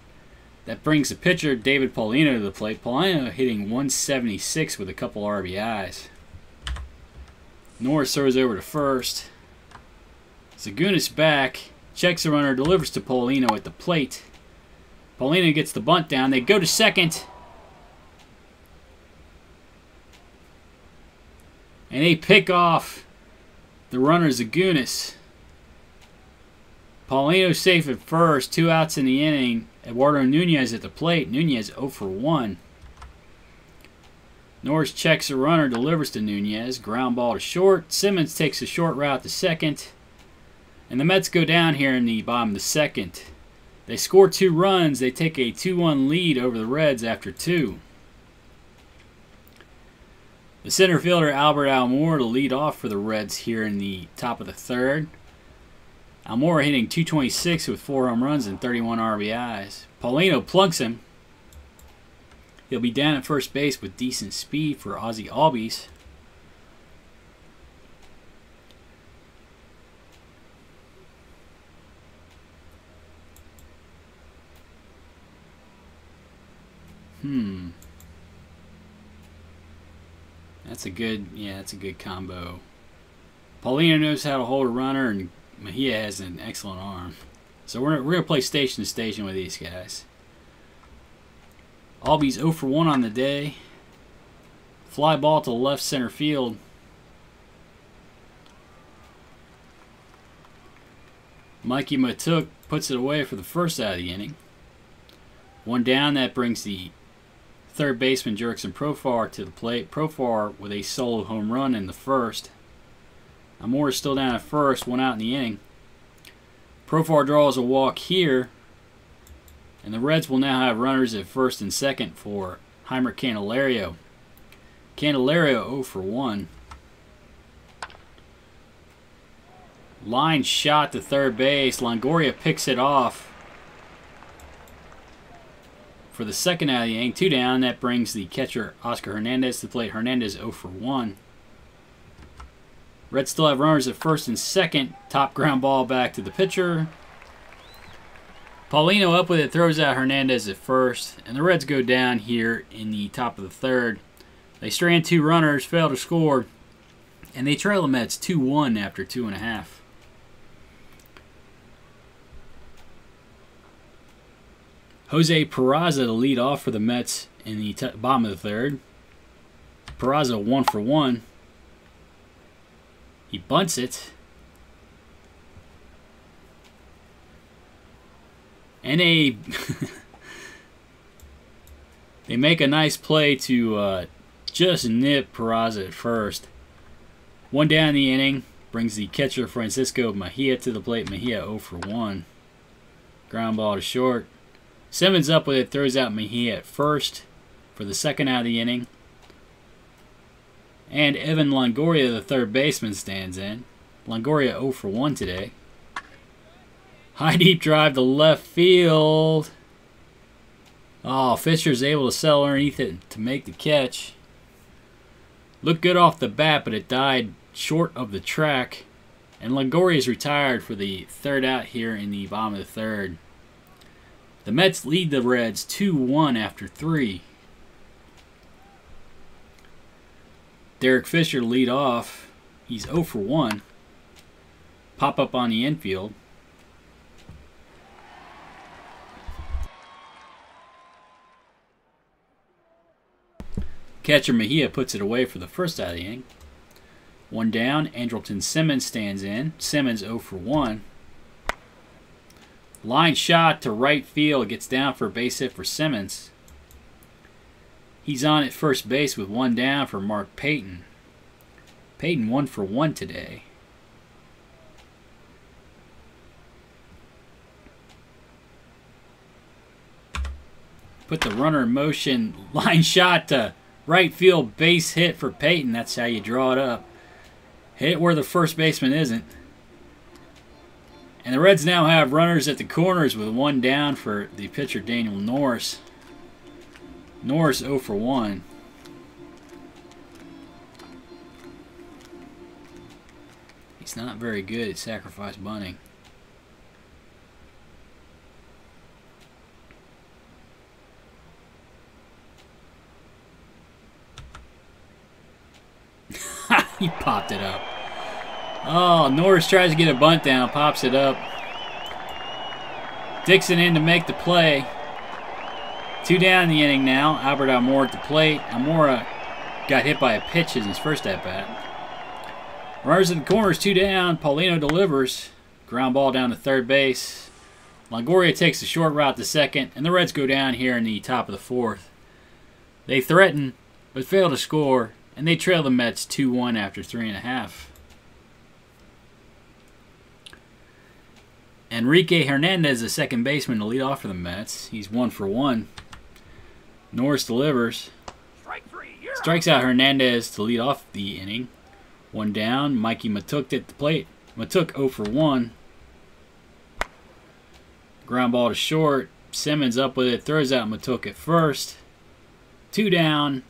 That brings the pitcher David Paulino to the plate. Paulino hitting .176 with a couple RBIs. Norris throws over to first. Zagunis back, checks the runner, delivers to Paulino at the plate. Paulino gets the bunt down. They go to second. And they pick off the runner Zagunis. Paulino safe at first. 2 outs in the inning. Eduardo Nunez at the plate. Nunez 0 for 1. Norris checks the runner, delivers to Nunez. Ground ball to short. Simmons takes a short route to second. And the Mets go down here in the bottom of the second. They score 2 runs. They take a 2-1 lead over the Reds after 2. The center fielder, Albert Almora, to lead off for the Reds here in the top of the third. Almora hitting .226 with 4 home runs and 31 RBIs. Paulino plugs him. He'll be down at first base with decent speed for Ozzie Albies. That's a good combo. Paulino knows how to hold a runner, and Mejia has an excellent arm. So we're going to play station to station with these guys. Albies 0 for 1 on the day. Fly ball to left center field. Mikie Mahtook puts it away for the first out of the inning. 1 down, that brings the third baseman Jurickson Profar to the plate. Profar with a solo home run in the first. Almora is still down at first, 1 out in the inning. Profar draws a walk here. And the Reds will now have runners at first and second for Heimer Candelario. Candelario 0 for 1. Line shot to third base. Longoria picks it off for the second out of the inning. 2 down. That brings the catcher Oscar Hernandez to the plate. Hernandez 0 for 1. Reds still have runners at first and second. Top ground ball back to the pitcher. Paulino up with it, throws out Hernandez at first, and the Reds go down here in the top of the third. They strand 2 runners, fail to score, and they trail the Mets 2-1 after 2.5. Jose Peraza to lead off for the Mets in the bottom of the third. Peraza 1 for 1. He bunts it. And they make a nice play to just nip Peraza at first. 1 down in the inning. Brings the catcher Francisco Mejia to the plate. Mejia 0 for 1. Ground ball to short. Simmons up with it. Throws out Mejia at first for the second out of the inning. And Evan Longoria, the third baseman, stands in. Longoria 0 for 1 today. High deep drive to left field. Oh, Fisher's able to settle underneath it to make the catch. Looked good off the bat, but it died short of the track. And Longoria is retired for the third out here in the bottom of the third. The Mets lead the Reds 2-1 after 3. Derek Fisher lead off. He's 0 for 1. Pop up on the infield. Catcher Mejia puts it away for the first out of the inning. 1 down. Andrelton Simmons stands in. Simmons 0 for 1. Line shot to right field. Gets down for a base hit for Simmons. He's on at first base with 1 down for Mark Payton. Payton 1 for 1 today. Put the runner in motion. Line shot to right field, base hit for Payton. That's how you draw it up. Hit where the first baseman isn't. And the Reds now have runners at the corners with 1 down for the pitcher Daniel Norris. Norris 0 for 1. He's not very good at sacrifice bunting. He popped it up. Oh, Norris tries to get a bunt down, pops it up. Dixon in to make the play. 2 down in the inning now. Albert Almora at the plate. Almora got hit by a pitch in his first at-bat. Runners in the corners, 2 down. Paulino delivers. Ground ball down to third base. Longoria takes the short route to second, and the Reds go down here in the top of the 4th. They threaten, but fail to score, and they trail the Mets 2-1 after 3.5. Enrique Hernandez, the second baseman, to lead off for the Mets. He's 1 for 1. Norris delivers. Strike 3. You're Strikes out Hernandez to lead off the inning. 1 down. Mikey Matuk at the plate. Matuk 0 for 1. Ground ball to short. Simmons up with it. Throws out Matuk at first. 2 down.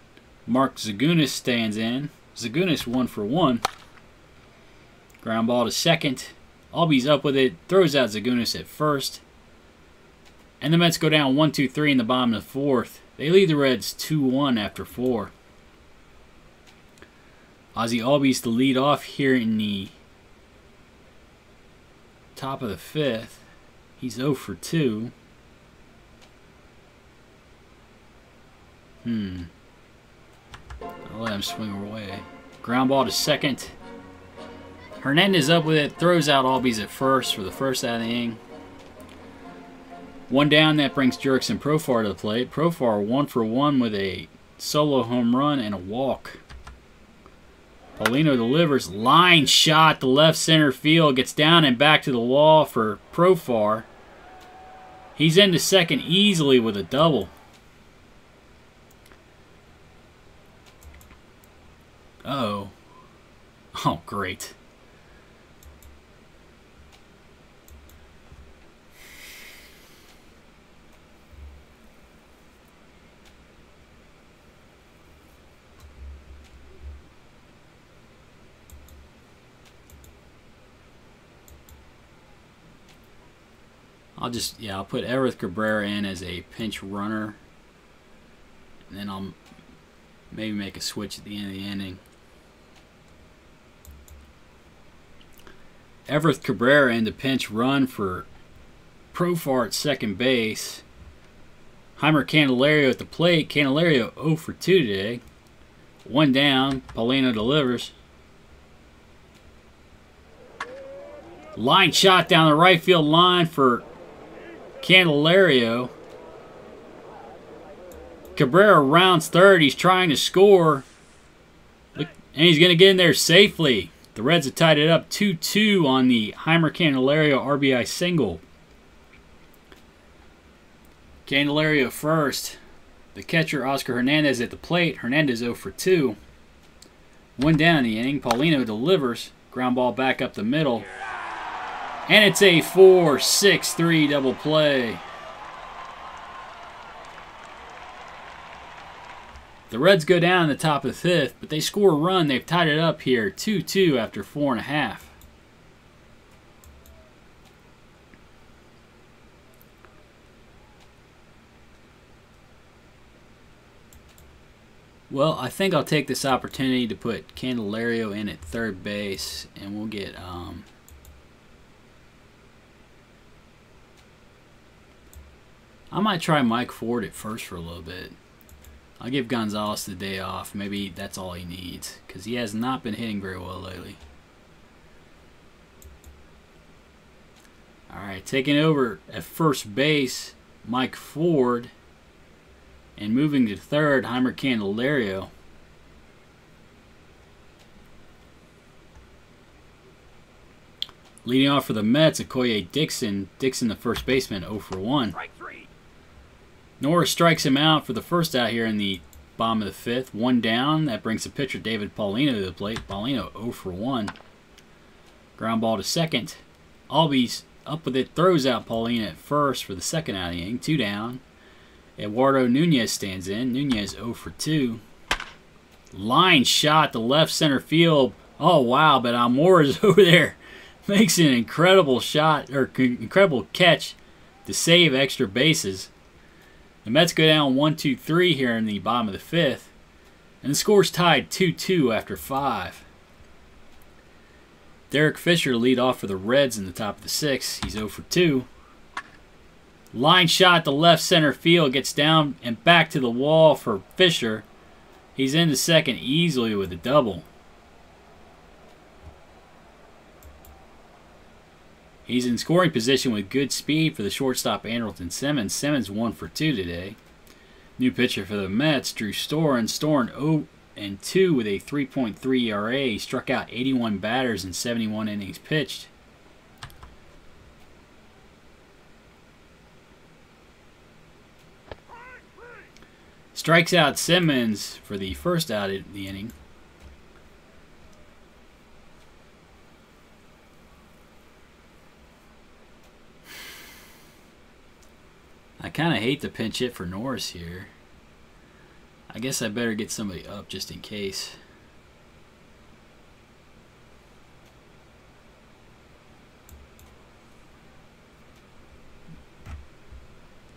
Mark Zagunis stands in. Zagunis 1 for 1. Ground ball to second. Albies up with it. Throws out Zagunis at first. And the Mets go down 1-2-3 in the bottom of the 4th. They lead the Reds 2-1 after 4. Ozzie Albies to lead off here in the top of the 5th. He's 0 for 2. I'll let him swing away. Ground ball to second. Hernandez up with it. Throws out Albies at first for the first out of the inning. 1 down. That brings Jurickson Profar to the plate. Profar 1 for 1 with a solo home run and a walk. Paulino delivers. Line shot to left center field. Gets down and back to the wall for Profar. He's into second easily with a double. Uh-oh. Oh, great. I'll put Everett Cabrera in as a pinch runner. And then I'll maybe make a switch at the end of the inning. Everett Cabrera in the pinch run for Profar at second base. Heimer Candelario at the plate. Candelario 0 for 2 today. 1 down. Paulino delivers. Line shot down the right field line for Candelario. Cabrera rounds third. He's trying to score. And he's going to get in there safely. The Reds have tied it up 2-2 on the Heimer Candelario RBI single. Candelario first. The catcher, Oscar Hernandez, at the plate. Hernandez 0 for 2. One down in the inning. Paulino delivers. Ground ball back up the middle. And it's a 4-6-3 double play. The Reds go down in the top of the 5th, but they score a run. They've tied it up here 2-2 after 4.5. Well, I think I'll take this opportunity to put Candelario in at third base, and we'll get I might try Mike Ford at first for a little bit. I'll give Gonzalez the day off. Maybe that's all he needs, because he has not been hitting very well lately. Alright, taking over at first base, Mike Ford. And moving to third, Heimer Candelario. Leading off for the Mets, Okoye Dixon. Dixon, the first baseman, 0 for 1. Strike 3. Norris strikes him out for the first out here in the bottom of the 5th. One down. That brings the pitcher David Paulino to the plate. Paulino 0 for 1. Ground ball to second. Albies up with it. Throws out Paulino at first for the second out of the inning. 2 down. Eduardo Nunez stands in. Nunez 0 for 2. Line shot to left center field. Oh, wow. But Almora is over there. Makes an incredible shot, or incredible catch to save extra bases. The Mets go down 1-2-3 here in the bottom of the 5th. And the score's tied 2-2 after 5. Derek Fisher lead off for the Reds in the top of the 6th. He's 0 for 2. Line shot to left center field. Gets down and back to the wall for Fisher. He's into second easily with a double. He's in scoring position with good speed for the shortstop Andrelton Simmons. Simmons 1 for 2 today. New pitcher for the Mets, Drew Storen. Storen 0-2 with a 3.3 ERA. He struck out 81 batters in 71 innings pitched. Strikes out Simmons for the first out of the inning. I kind of hate to pinch hit for Norris here. I guess I better get somebody up just in case.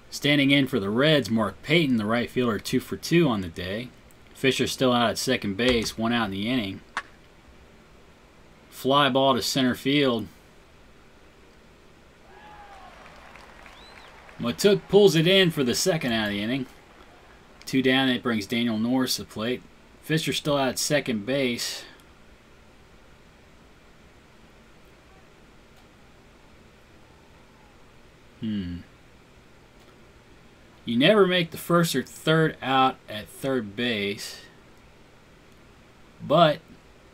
Standing in for the Reds, Mark Payton, the right fielder, 2 for 2 on the day. Fisher still out at second base, 1 out in the inning. Fly ball to center field. Matuk pulls it in for the second out of the inning. 2 down, it brings Daniel Norris to the plate. Fisher still out at second base. You never make the first or third out at third base. But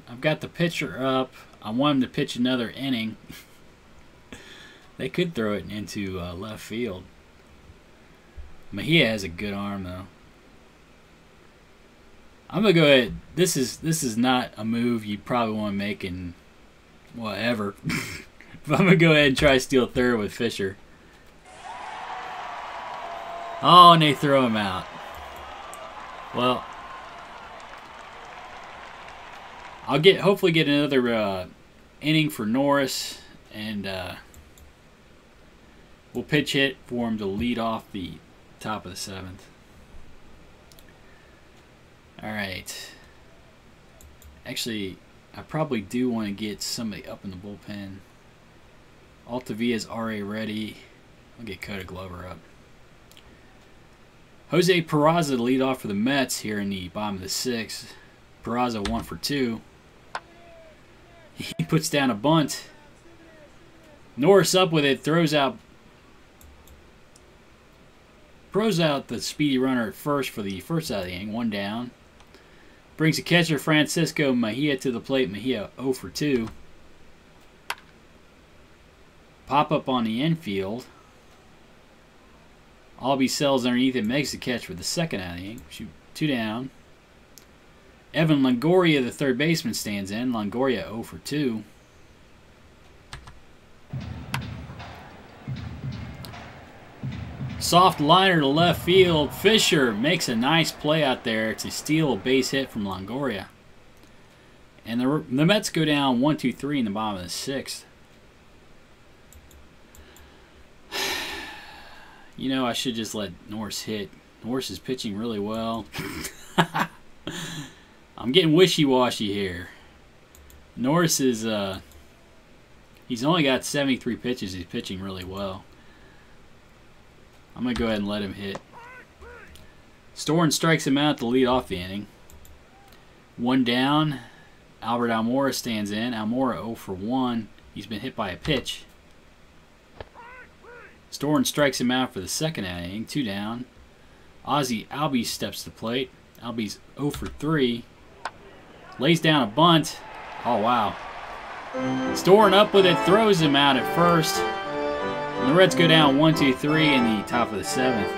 I've got the pitcher up. I want him to pitch another inning. They could throw it into left field. Mejia has a good arm, though. I'm going to go ahead. This is not a move you probably want to make in whatever. But I'm going to go ahead and try to steal third with Fisher. Oh, and they throw him out. Well, I'll hopefully get another inning for Norris, and we'll pitch hit for him to lead off the top of the 7th. All right. Actually, I probably do want to get somebody up in the bullpen. Altavia's already ready. I'll get Coda Glover up. Jose Peraza to lead off for the Mets here in the bottom of the 6th. Peraza 1 for 2. He puts down a bunt. Norris up with it, throws out the speedy runner at first for the first out of the inning. 1 down. Brings the catcher Francisco Mejia to the plate. Mejia 0 for 2. Pop up on the infield. Albie sells underneath and makes the catch for the second out of the inning. Shoot, 2 down. Evan Longoria, the third baseman, stands in. Longoria 0 for 2. Soft liner to left field. Fisher makes a nice play out there to steal a base hit from Longoria. And the Mets go down 1-2-3 in the bottom of the 6th. You know, I should just let Norris hit. Norris is pitching really well. I'm getting wishy-washy here. Norris is, he's only got 73 pitches. He's pitching really well. I'm going to go ahead and let him hit. Storen strikes him out to lead off the inning. 1 down. Albert Almora stands in. Almora 0 for 1. He's been hit by a pitch. Storen strikes him out for the second inning. 2 down. Ozzie Albies steps to the plate. Albies 0 for 3. Lays down a bunt. Oh, wow. Storen up with it. Throws him out at first. And the Reds go down 1-2-3 in the top of the 7th.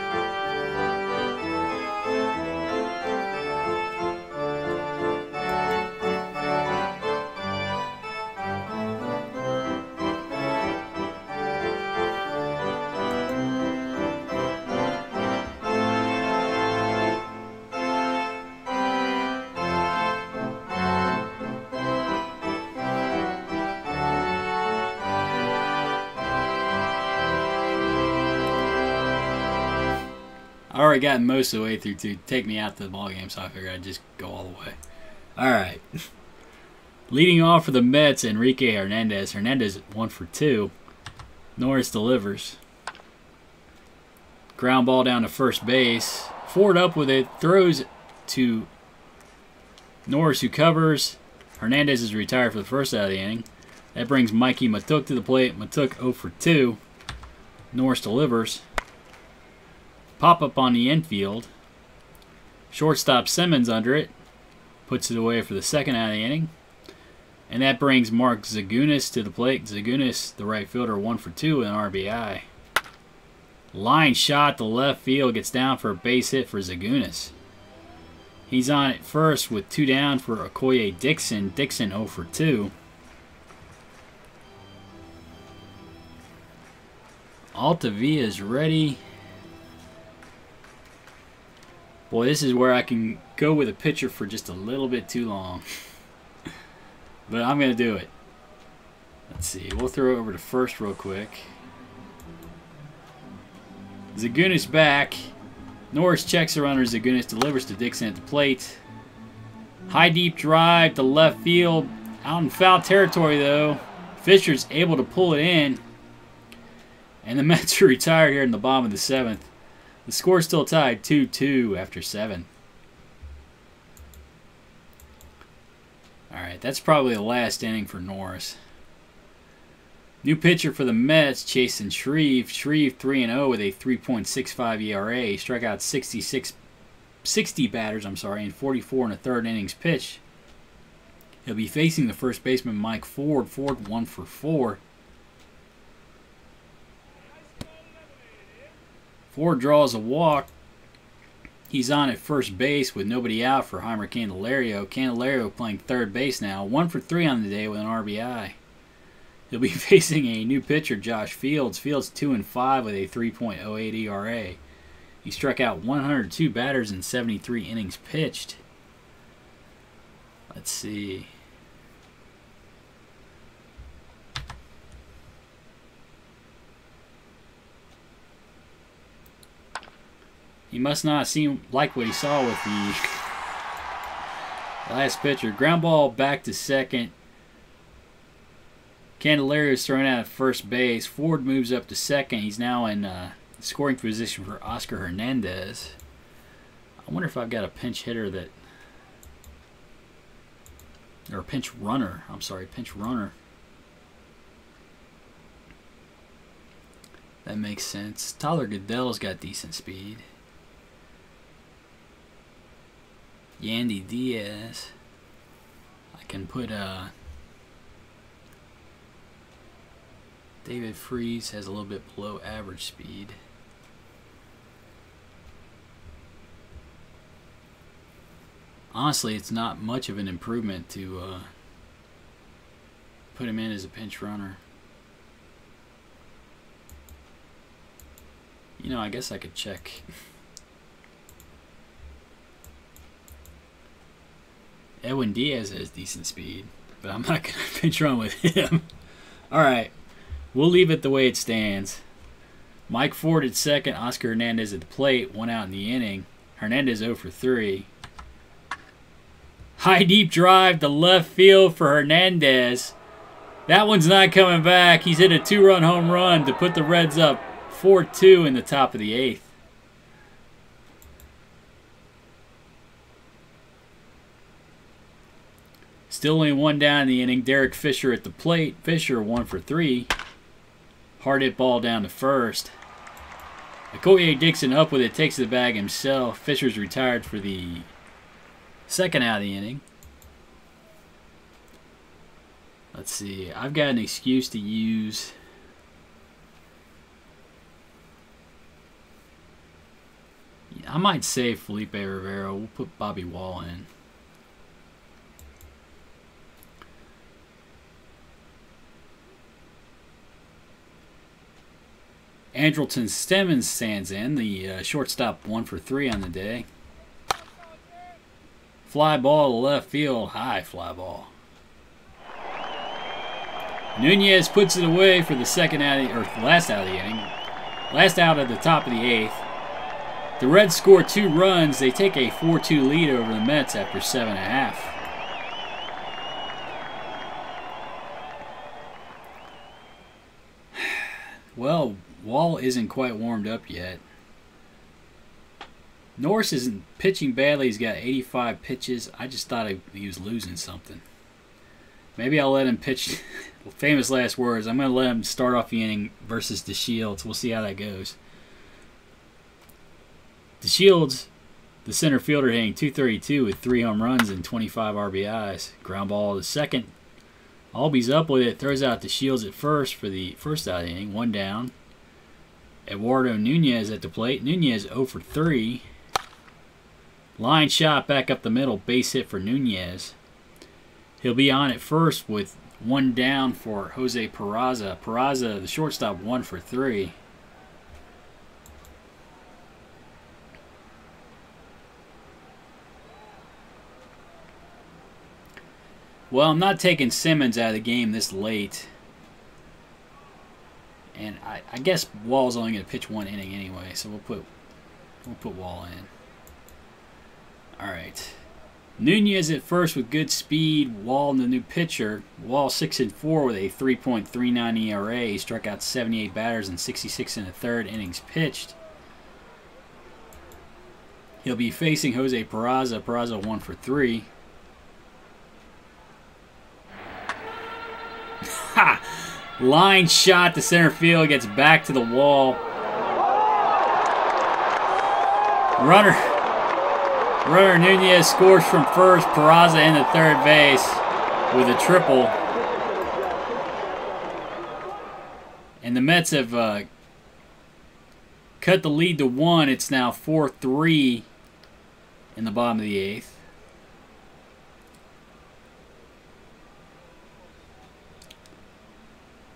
I already got most of the way through to take me out to the ballgame, so I figured I'd just go all the way. Alright. Leading off for the Mets, Enrique Hernandez. Hernandez 1 for 2. Norris delivers. Ground ball down to first base. Ford up with it. Throws to Norris, who covers. Hernandez is retired for the first out of the inning. That brings Mikey Matuk to the plate. Matuk 0 for 2. Norris delivers. Pop up on the infield. Shortstop Simmons under it. Puts it away for the second out of the inning. And that brings Mark Zagunis to the plate. Zagunis, the right fielder, 1 for 2 with an RBI. Line shot to left field. Gets down for a base hit for Zagunis. He's on it first with 2 down for Okoye Dixon. Dixon 0 for 2. Altavilla is ready. Boy, this is where I can go with a pitcher for just a little bit too long. But I'm going to do it. Let's see. We'll throw it over to first real quick. Zagunis back. Norris checks the runner. Zagunis delivers to Dixon at the plate. High deep drive to left field. Out in foul territory, though. Fisher's able to pull it in. And the Mets are retired here in the bottom of the 7th. The score's still tied 2-2 after 7. Alright, that's probably the last inning for Norris. New pitcher for the Mets, Chasen Shreve. Shreve 3-0 with a 3.65 ERA. He struck out 60 batters, in 44 and a third innings pitched. He'll be facing the first baseman Mike Ford. Ford 1 for 4. Ford draws a walk. He's on at first base with nobody out for Heimer Candelario. Candelario playing third base now. 1 for 3 on the day with an RBI. He'll be facing a new pitcher, Josh Fields. Fields 2-5 with a 3.08 ERA. He struck out 102 batters in 73 innings pitched. Let's see. He must not seem like what he saw with the last pitcher. Ground ball back to second. Candelario is thrown out at first base. Ford moves up to second. He's now in scoring position for Oscar Hernandez. I wonder if I've got a pinch hitter that... Or a pinch runner. I'm sorry, pinch runner. That makes sense. Tyler Goodell's got decent speed. Yandy Diaz. I can put David Freese has a little bit below average speed. Honestly, it's not much of an improvement to put him in as a pinch runner. You know, I guess I could check. Edwin Diaz has decent speed, but I'm not going to pinch run with him. All right, we'll leave it the way it stands. Mike Ford at second, Oscar Hernandez at the plate, 1 out in the inning. Hernandez 0 for 3. High deep drive to left field for Hernandez. That one's not coming back. He's hit a 2-run home run to put the Reds up 4-2 in the top of the 8th. Still only 1 down in the inning. Derek Fisher at the plate. Fisher 1 for 3. Hard hit ball down to first. Okoye Dixon up with it, takes the bag himself. Fisher's retired for the 2nd out of the inning. Let's see. I've got an excuse to use. I might save Felipe Rivera. We'll put Bobby Wall in. Andrelton Simmons stands in. The shortstop 1 for 3 on the day. Fly ball to left field. High fly ball. Nunez puts it away for the last out of the inning. Last out of the top of the 8th. The Reds score 2 runs. They take a 4-2 lead over the Mets after 7.5. Well, Wall isn't quite warmed up yet. Norris isn't pitching badly. He's got 85 pitches. I just thought he was losing something. Maybe I'll let him pitch. Famous last words. I'm going to let him start off the inning versus DeShields. We'll see how that goes. DeShields, the center fielder, hitting .232 with 3 home runs and 25 RBIs. Ground ball to second. Albies up with it. Throws out DeShields at first for the first out of the inning. 1 down. Eduardo Nunez at the plate. Nunez 0 for 3. Line shot back up the middle. Base hit for Nunez. He'll be on at first with 1 down for Jose Peraza. Peraza, the shortstop, 1 for 3. Well, I'm not taking Simmons out of the game this late. And I guess Wall's only going to pitch 1 inning anyway, so we'll put Wall in. All right. Nunez at first with good speed. Wall, the new pitcher. Wall 6-4 with a 3.39 ERA. He struck out 78 batters in 66 1/3 innings pitched. He'll be facing Jose Peraza. Peraza 1 for 3. Ha! Line shot to center field. Gets back to the wall. Runner Nunez scores from first. Peraza into third base with a triple. And the Mets have cut the lead to 1. It's now 4-3 in the bottom of the 8th.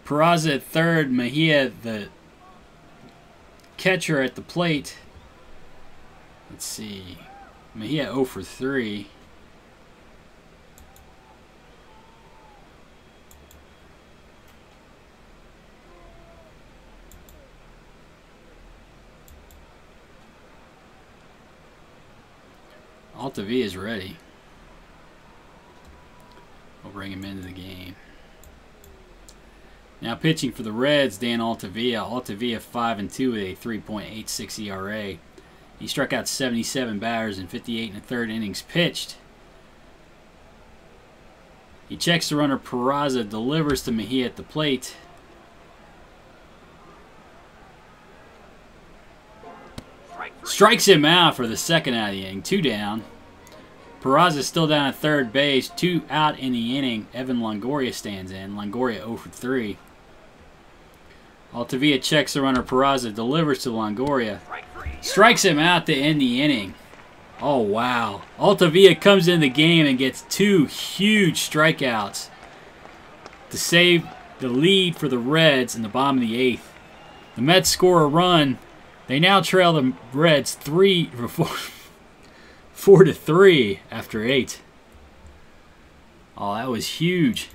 Peraza at third. Mejia, the catcher, at the plate. Let's see. Mejia 0 for 3. Altavilla is ready. We'll bring him into the game. Now pitching for the Reds, Dan Altavilla. Altavilla 5-2 with a 3.86 ERA. He struck out 77 batters in 58 1/3 innings pitched. He checks the runner Peraza, delivers to Mejia at the plate. Strikes him out for the 2nd out of the inning. 2 down. Peraza's still down at third base. 2 out in the inning. Evan Longoria stands in. Longoria 0 for 3. Altavilla checks the runner. Peraza delivers to Longoria. Strikes him out to end the inning. Oh, wow. Altavilla comes in the game and gets 2 huge strikeouts to save the lead for the Reds in the bottom of the 8th. The Mets score a run. They now trail the Reds 4-3 after 8. Oh, that was huge.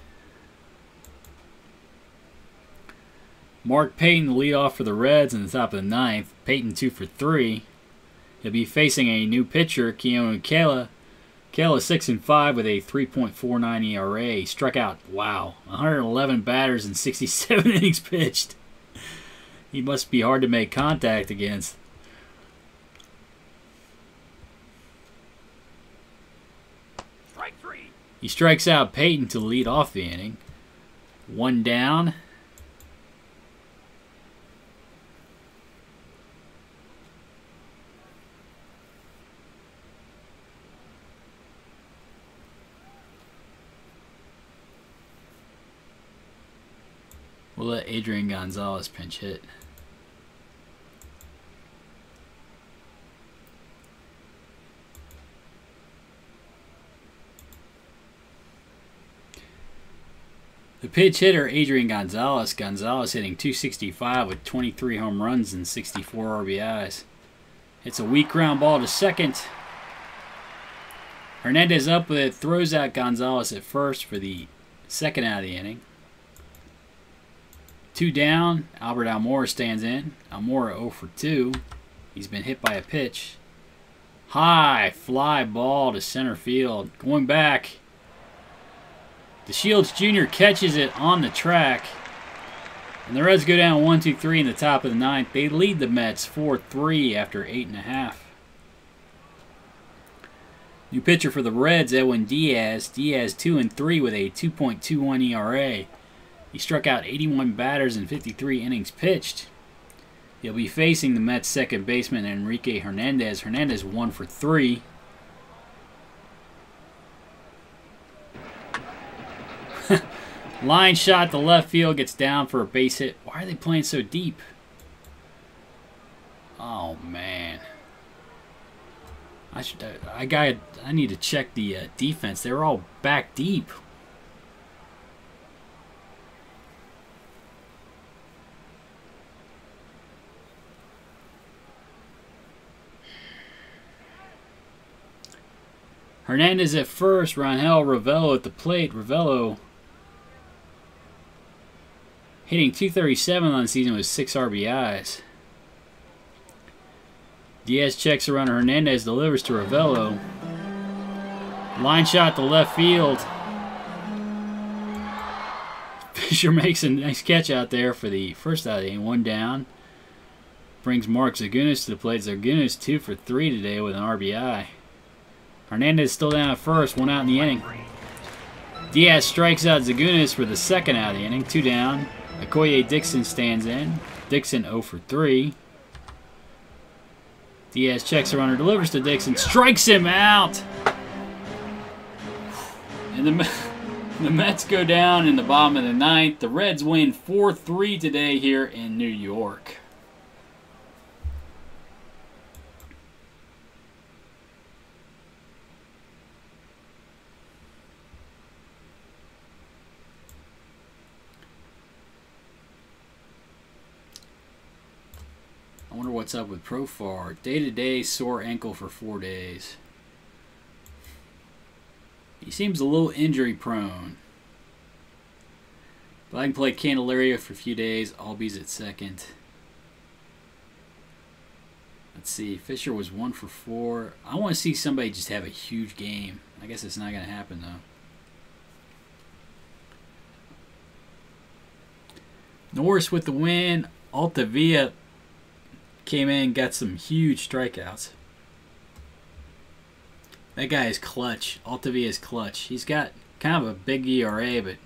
Mark Payton the lead off for the Reds in the top of the 9th. Payton 2 for 3. He'll be facing a new pitcher, Keone Kela. Kela 6-5 with a 3.49 ERA. He struck out, wow, 111 batters and 67 innings pitched. He must be hard to make contact against. Strike 3. He strikes out Payton to lead off the inning. 1 down. We'll let Adrian Gonzalez pinch hit. The pinch hitter, Adrian Gonzalez. Gonzalez hitting .265 with 23 home runs and 64 RBIs. It's a weak ground ball to second. Hernandez up with it, throws out Gonzalez at first for the second out of the inning. 2 down. Albert Almora stands in. Almora 0 for 2. He's been hit by a pitch. High fly ball to center field. Going back. DeShields Jr. catches it on the track. And the Reds go down 1-2-3 in the top of the 9th. They lead the Mets 4-3 after 8.5. New pitcher for the Reds, Edwin Diaz. Diaz 2-3 with a 2.21 ERA. He struck out 81 batters in 53 innings pitched. He'll be facing the Mets second baseman Enrique Hernandez. Hernandez 1 for 3. Line shot to left field, gets down for a base hit. Why are they playing so deep? Oh man. I need to check the defense. They were all back deep. Hernandez at first, Rangel Ravello at the plate. Ravello hitting .237 on the season with 6 RBIs. Diaz checks around. Hernandez delivers to Ravello. Line shot to left field. Fisher makes a nice catch out there for the first out of the inning. 1 down. Brings Mark Zagunis to the plate. Zagunis 2 for 3 today with an RBI. Hernandez still down at first, 1 out in the inning. Diaz strikes out Zagunis for the second out of the inning, 2 down. Okoye Dixon stands in. Dixon 0 for 3. Diaz checks the runner, delivers to Dixon, strikes him out. And the Mets go down in the bottom of the 9th. The Reds win 4-3 today here in New York. I wonder what's up with Profar. Day-to-day sore ankle for 4 days. He seems a little injury prone. But I can play Candelaria for a few days. Albies at second. Let's see. Fisher was 1 for 4. I want to see somebody just have a huge game. I guess it's not going to happen, though. Norris with the win. Altavilla came in, got some huge strikeouts. That guy is clutch. Altavilla is clutch. He's got kind of a big ERA, but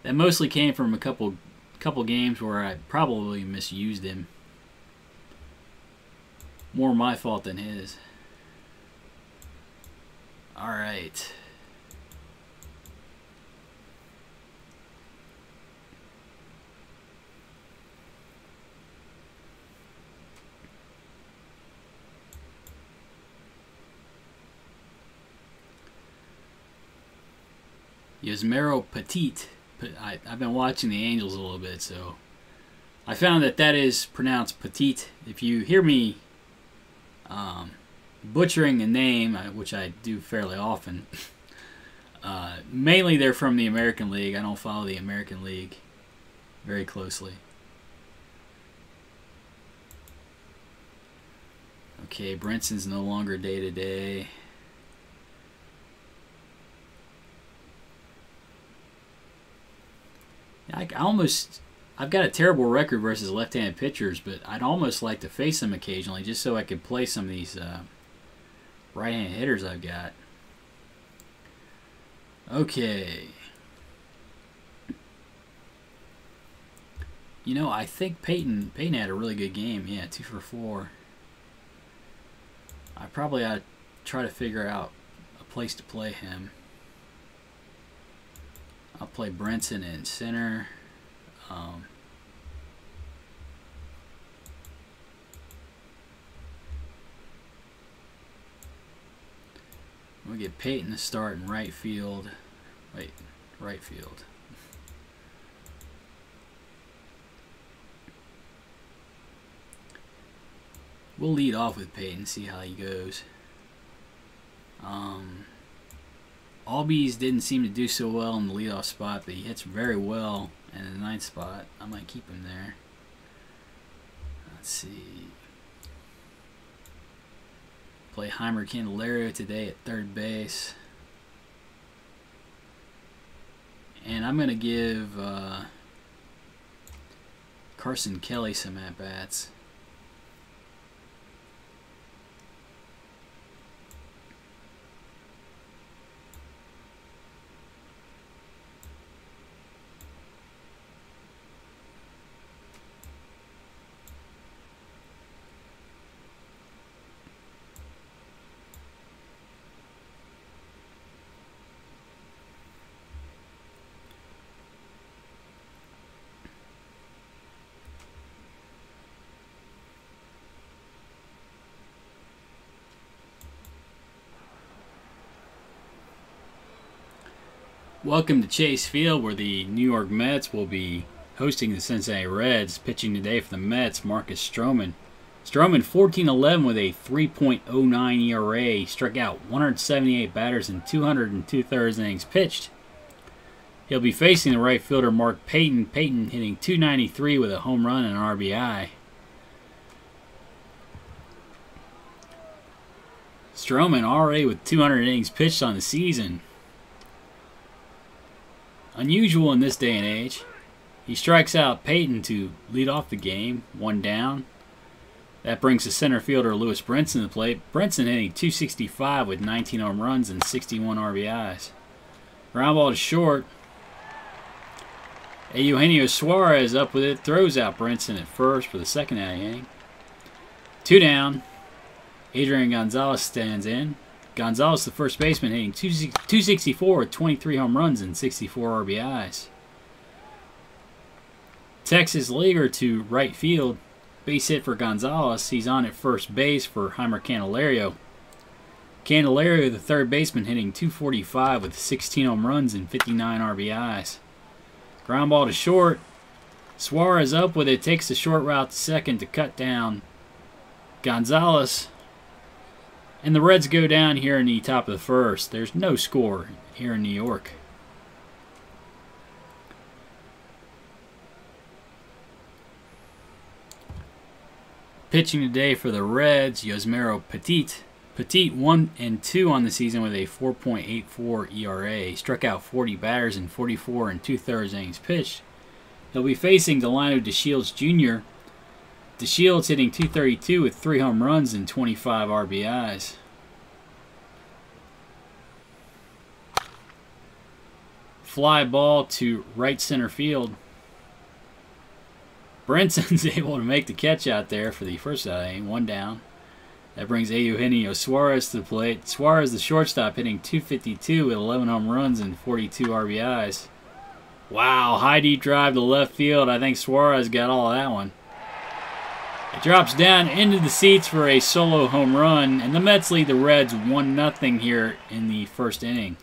that mostly came from a couple games where I probably misused him. More my fault than his. All right. Yusmeiro Petit. I've been watching the Angels a little bit, so I found that is pronounced Petite. If you hear me butchering a name, which I do fairly often, mainly they're from the American League. I don't follow the American League very closely. Okay, Brinson's no longer day-to-day. I've got a terrible record versus left-handed pitchers, but I'd almost like to face them occasionally just so I could play some of these right-handed hitters I've got. Okay. You know, I think Peyton had a really good game. Yeah, 2 for 4. I probably ought to try to figure out a place to play him. I'll play Brinson in center. We'll get Peyton to start in right field. Wait, right field. We'll lead off with Peyton, see how he goes. Albies didn't seem to do so well in the leadoff spot, but he hits very well in the 9th spot. I might keep him there. Let's see. Play Heimer Candelario today at 3rd base. And I'm going to give Carson Kelly some at-bats. Welcome to Chase Field, where the New York Mets will be hosting the Cincinnati Reds. Pitching today for the Mets, Marcus Stroman. Stroman 14-11 with a 3.09 ERA. He struck out 178 batters in 202 thirds innings pitched. He'll be facing the right fielder Mark Peyton. Peyton hitting .293 with a home run and an RBI. Stroman already with 200 innings pitched on the season. Unusual in this day and age. He strikes out Peyton to lead off the game, 1 down. That brings the center fielder Lewis Brinson to the plate. Brinson hitting .265 with 19 home runs and 61 RBIs. Ground ball to short. Eugenio Suarez up with it, throws out Brinson at first for the 2nd inning. 2 down. Adrian Gonzalez stands in. Gonzalez, the first baseman, hitting .264 with 23 home runs and 64 RBIs. Texas Leaguer to right field. Base hit for Gonzalez. He's on at first base for Heimer Candelario. Candelario, the 3rd baseman, hitting .245 with 16 home runs and 59 RBIs. Ground ball to short. Suarez up with it. Takes the short route to second to cut down Gonzalez. And the Reds go down here in the top of the 1st. There's no score here in New York. Pitching today for the Reds, Yusmeiro Petit. Petit 1-2 on the season with a 4.84 ERA. He struck out 40 batters in 44 2/3 innings pitched. He'll be facing Delino DeShields Jr. DeShields hitting .232 with 3 home runs and 25 RBIs. Fly ball to right center field. Brinson's able to make the catch out there for the first inning, 1 down. That brings Eugenio Suarez to the plate. Suarez, the shortstop, hitting .252 with 11 home runs and 42 RBIs. Wow, high deep drive to left field. I think Suarez got all of that one. It drops down into the seats for a solo home run, and the Mets lead the Reds 1-0 here in the first inning.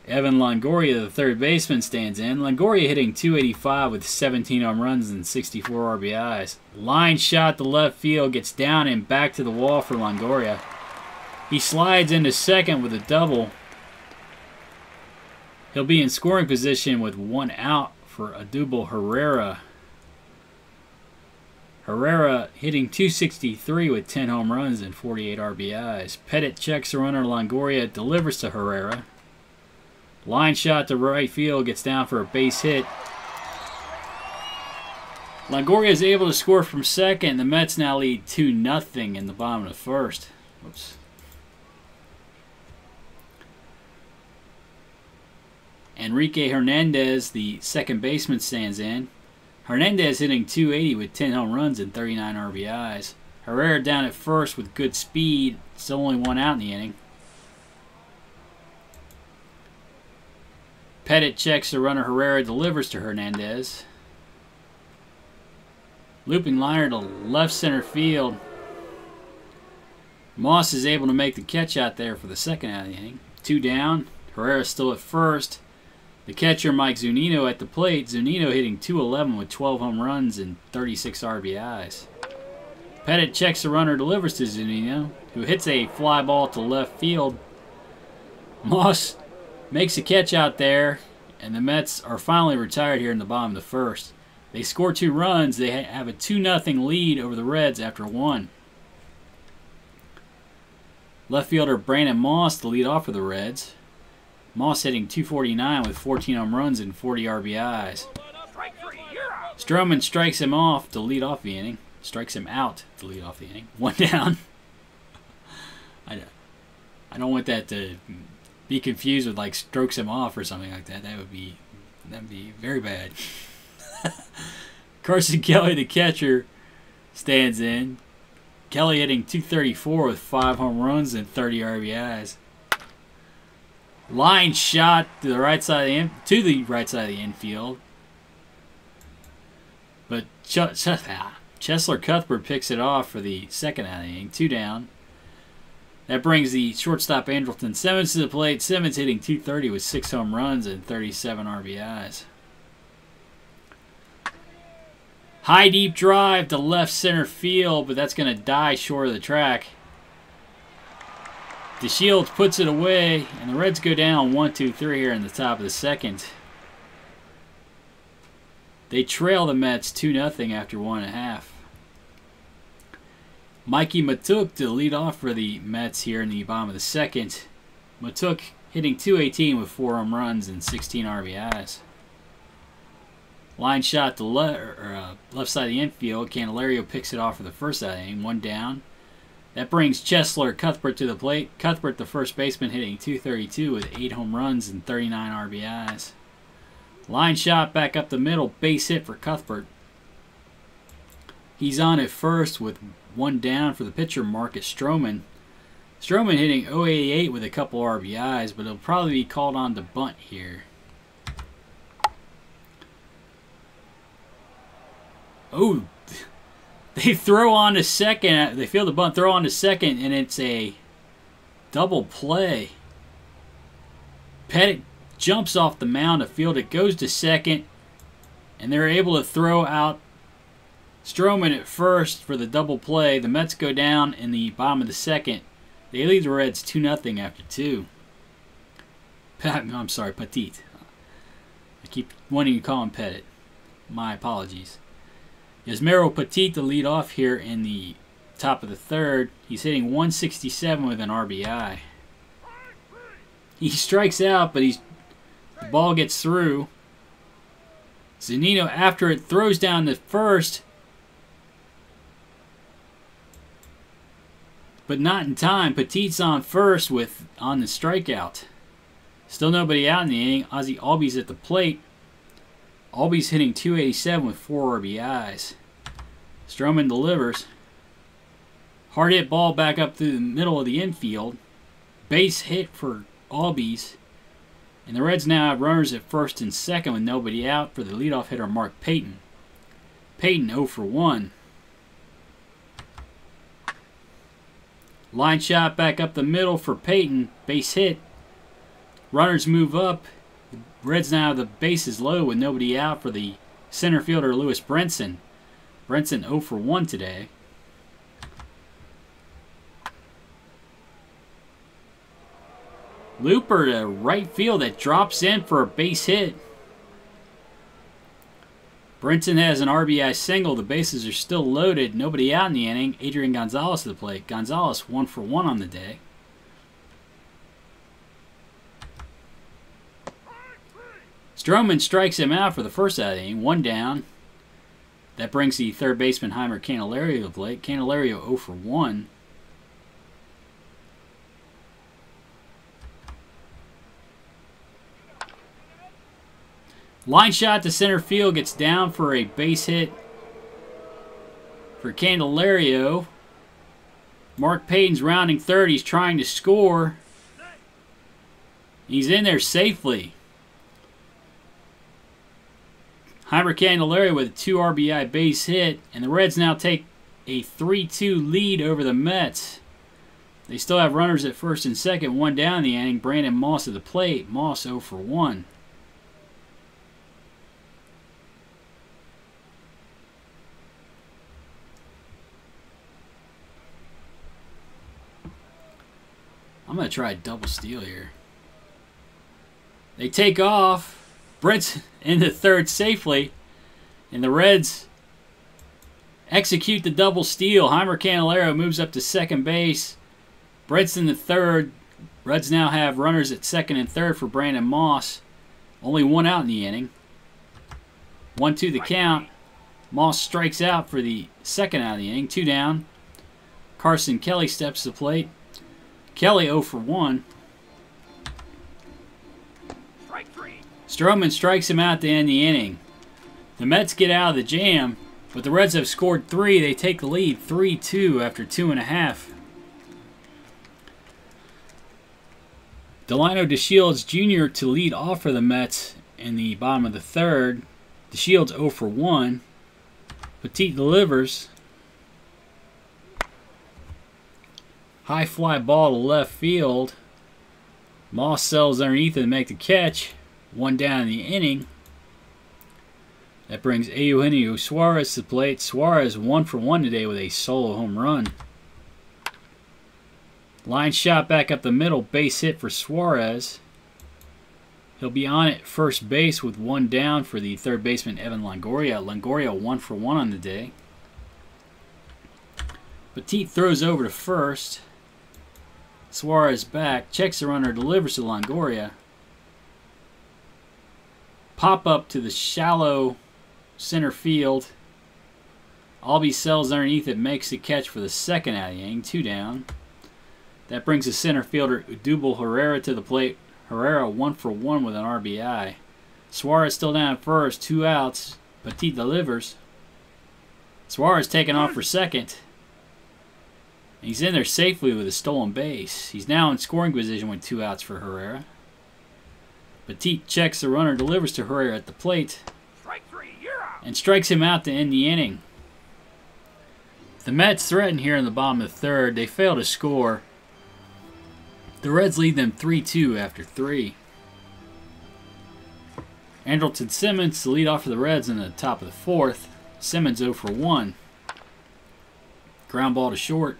Evan Longoria, the third baseman, stands in. Longoria hitting .285 with 17 home runs and 64 RBIs. Line shot to left field, gets down and back to the wall for Longoria. He slides into second with a double. He'll be in scoring position with 1 out for Odubel Herrera. Herrera hitting .263 with 10 home runs and 48 RBIs. Pettit checks the runner. Longoria delivers to Herrera. Line shot to right field, gets down for a base hit. Longoria is able to score from second. The Mets now lead 2-0 in the bottom of the first. Whoops. Enrique Hernandez, the second baseman, stands in. Hernandez hitting .280 with 10 home runs and 39 RBIs. Herrera down at first with good speed. Still only 1 out in the inning. Pettit checks the runner. Herrera delivers to Hernandez. Looping liner to left center field. Moss is able to make the catch out there for the second out of the inning. 2 down. Herrera still at first. The catcher, Mike Zunino, at the plate. Zunino hitting .211 with 12 home runs and 36 RBIs. Pettit checks the runner, delivers to Zunino, who hits a fly ball to left field. Moss makes a catch out there, and the Mets are finally retired here in the bottom of the first. They score 2 runs. They have a 2-0 lead over the Reds after 1. Left fielder Brandon Moss to lead off for the Reds. Moss hitting .249 with 14 home runs and 40 RBIs. Stroman strikes him off to lead off the inning. Strikes him out to lead off the inning. 1 down. I don't want that to be confused with like strokes him off or something like that. That'd be very bad. Carson Kelly, the catcher, stands in. Kelly hitting .234 with 5 home runs and 30 RBIs. Line shot to the right side of the infield, but Cheslor Cuthbert picks it off for the second out of the inning. 2 down. That brings the shortstop Andrelton Simmons to the plate. Simmons hitting .230 with 6 home runs and 37 RBIs. High deep drive to left center field, but that's going to die short of the track. DeShields puts it away, and the Reds go down 1-2-3 here in the top of the second. They trail the Mets 2-0 after 1.5. Mikey Matuk to lead off for the Mets here in the bottom of the second. Matuk hitting .218 with 4 home runs and 16 RBIs. Line shot to left side of the infield. Candelario picks it off for the first out of the inning. 1 down. That brings Cheslor Cuthbert to the plate. Cuthbert, the first baseman, hitting .232 with 8 home runs and 39 RBIs. Line shot back up the middle. Base hit for Cuthbert. He's on at first with 1 down for the pitcher, Marcus Stroman. Stroman hitting .088 with a couple RBIs, but he'll probably be called on to bunt here. Oh, they throw on to second. They field the bunt, throw on to second, and it's a double play. Pettit jumps off the mound to field it, goes to second, and they're able to throw out Stroman at first for the double play. The Mets go down in the bottom of the second. They lead the Reds 2-0 after 2. I'm sorry, Petit. I keep wanting to call him Pettit. My apologies. Yasmero Petit to lead off here in the top of the third. He's hitting .167 with an RBI. He strikes out, but the ball gets through. Zunino, after it, throws down the first, but not in time. Petit's on first on the strikeout. Still nobody out in the inning. Ozzie Albies at the plate. Albies hitting .287 with 4 RBIs. Stroman delivers. Hard hit ball back up through the middle of the infield. Base hit for Albies. And the Reds now have runners at first and second with nobody out for the leadoff hitter Mark Payton. Payton 0 for 1. Line shot back up the middle for Payton. Base hit. Runners move up. The Reds now have the bases low with nobody out for the center fielder Lewis Brinson. Brinson 0 for 1 today. Looper to right field that drops in for a base hit. Brinson has an RBI single. The bases are still loaded. Nobody out in the inning. Adrian Gonzalez to the plate. Gonzalez 1 for 1 on the day. Stroman strikes him out for the first out of the inning. 1 down. That brings the third baseman Heimer Candelario to the plate. Candelario 0 for 1. Line shot to center field, gets down for a base hit for Candelario. Mark Payton's rounding third. He's trying to score. He's in there safely. Heimer Candelario with a 2 RBI base hit, and the Reds now take a 3-2 lead over the Mets. They still have runners at first and second, 1 down in the inning. Brandon Moss at the plate. Moss 0 for 1. I'm going to try a double steal here. They take off. Brent's into third safely. And the Reds execute the double steal. Heimer Candelario moves up to second base. Brent's in the third. Reds now have runners at second and third for Brandon Moss. Only 1 out in the inning. 1-2 the count. Moss strikes out for the second out of the inning. 2 down. Carson Kelly steps to the plate. Kelly 0 for 1. Strike 3. Stroman strikes him out to end the inning. The Mets get out of the jam, but the Reds have scored 3. They take the lead 3-2 after 2.5. Delino DeShields Jr. to lead off for the Mets in the bottom of the third. DeShields 0 for 1. Petit delivers. High fly ball to left field. Moss sells underneath it to make the catch. 1 down in the inning. That brings Eugenio Suarez to the plate. Suarez 1 for 1 today with a solo home run. Line shot back up the middle. Base hit for Suarez. He'll be on at first base with 1 down for the third baseman Evan Longoria. Longoria 1 for 1 on the day. Petit throws over to first. Suarez back, checks the runner, delivers to Longoria. Pop up to the shallow center field. Albies sells underneath it, makes the catch for the second out of the inning. 2 down. That brings the center fielder Udubel Herrera to the plate. Herrera 1 for 1 with an RBI. Suarez still down at first, 2 outs. Petit delivers. Suarez taken off for second. He's in there safely with a stolen base. He's now in scoring position with 2 outs for Herrera. Petit checks the runner, delivers to Herrera at the plate, Strike 3. You're out. and strikes him out to end the inning. The Mets threaten here in the bottom of the third. They fail to score. The Reds lead them 3-2 after 3. Andrelton Simmons to lead off for the Reds in the top of the fourth. Simmons 0 for 1. Ground ball to short.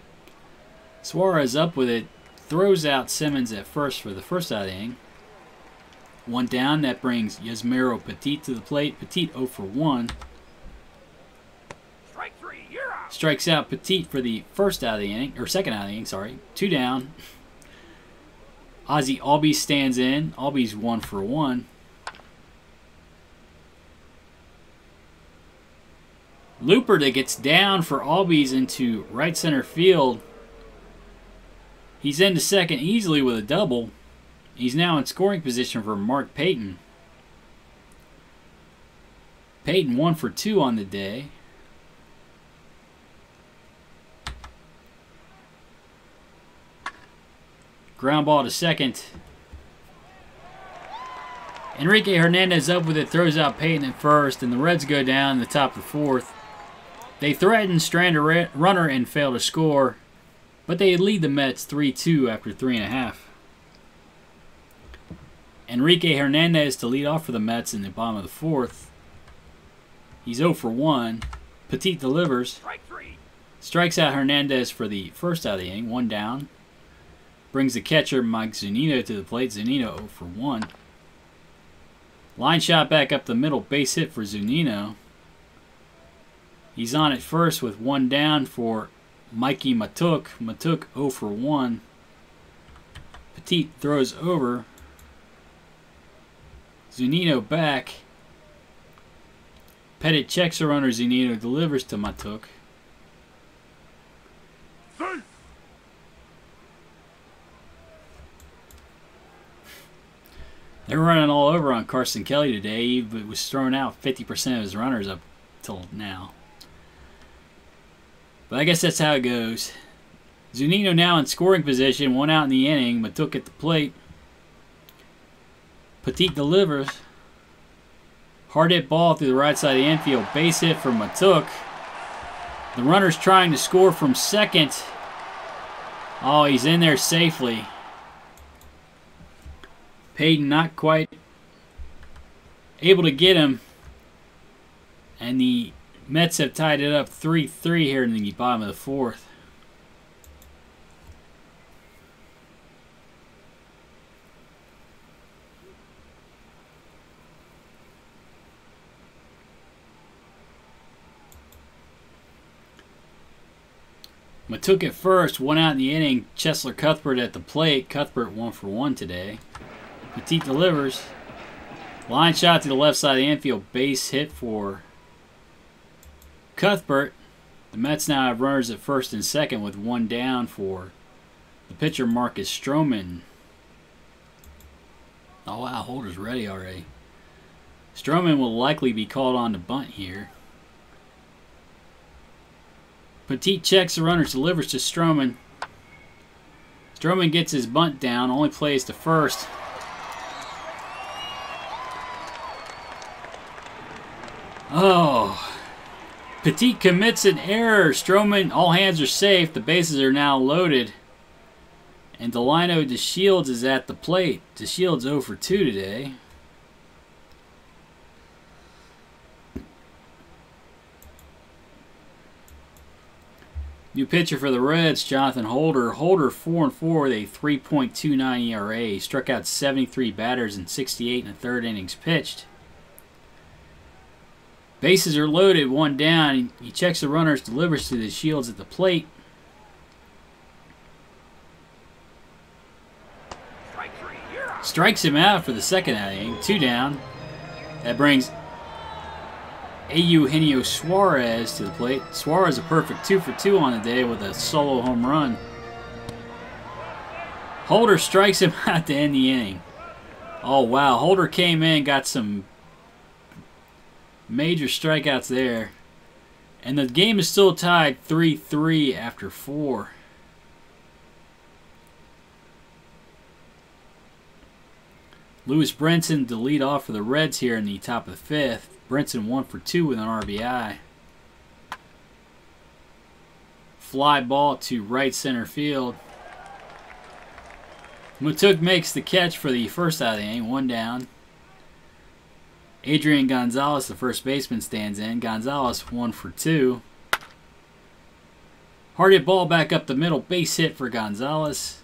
Suarez up with it, throws out Simmons at first for the first out of the inning. 1 down, that brings Yasmero Petit to the plate. Petit 0 for 1. Strike 3. You're out. Strikes out Petit for the first out of the inning, or second out of the inning, sorry. 2 down. Ozzie Albies stands in. Albies 1 for 1. Looper that gets down for Albies into right center field. He's into second easily with a double. He's now in scoring position for Mark Payton. Payton 1 for 2 on the day. Ground ball to second. Enrique Hernandez up with it, throws out Peyton at first, and the Reds go down in the top of the fourth. They threaten, strand a runner, and fail to score, but they lead the Mets 3-2 after 3.5. Enrique Hernandez to lead off for the Mets in the bottom of the fourth. He's 0 for 1. Petit delivers. Strike 3. Strikes out Hernandez for the first out of the inning, 1 down. Brings the catcher Mike Zunino to the plate. Zunino 0 for 1. Line shot back up the middle, base hit for Zunino. He's on at first with 1 down for Mikey Matuk. Matuk 0 for 1. Petit throws over. Zunino back. Pettit checks the runner. Zunino delivers to Matuk. Safe. They're running all over on Carson Kelly today. He was throwing out 50% of his runners up till now. But I guess that's how it goes. Zunino now in scoring position. 1 out in the inning. Matuk at the plate. Petit delivers. Hard hit ball through the right side of the infield. Base hit for Matuk. The runner's trying to score from second. Oh, he's in there safely. Peyton not quite able to get him. And the Mets have tied it up 3-3 here in the bottom of the fourth. Matuk at first, 1 out in the inning. Cheslor Cuthbert at the plate. Cuthbert 1 for 1 today. Petit delivers. Line shot to the left side of the infield. Base hit for Cuthbert. The Mets now have runners at first and second with 1 down for the pitcher Marcus Stroman. Oh wow, Holder's ready already. Stroman will likely be called on to bunt here. Petit checks the runner, delivers to Stroman. Stroman gets his bunt down, only plays to first. Oh, Petit commits an error. Stroman, all hands are safe. The bases are now loaded. And Delino DeShields is at the plate. DeShields 0 for 2 today. New pitcher for the Reds, Jonathan Holder. Holder 4-4 with a 3.29 ERA. He struck out 73 batters in 68 and a third innings pitched. Bases are loaded, 1 down. He checks the runners, delivers to DeShields at the plate. Strike 3. You're out. Strikes him out for the second inning, 2 down. That brings Eugenio Suarez to the plate. Suarez a perfect 2 for 2 on the day with a solo home run. Holder strikes him out to end the inning. Oh wow, Holder came in, got some major strikeouts there. And the game is still tied 3-3 after 4. Lewis Brinson to lead off for the Reds here in the top of the 5th. Brinson 1 for 2 with an RBI. Fly ball to right center field. Matuk makes the catch for the first out of the inning, 1 down. Adrian Gonzalez, the first baseman, stands in. Gonzalez 1 for 2. Hard hit ball back up the middle, base hit for Gonzalez.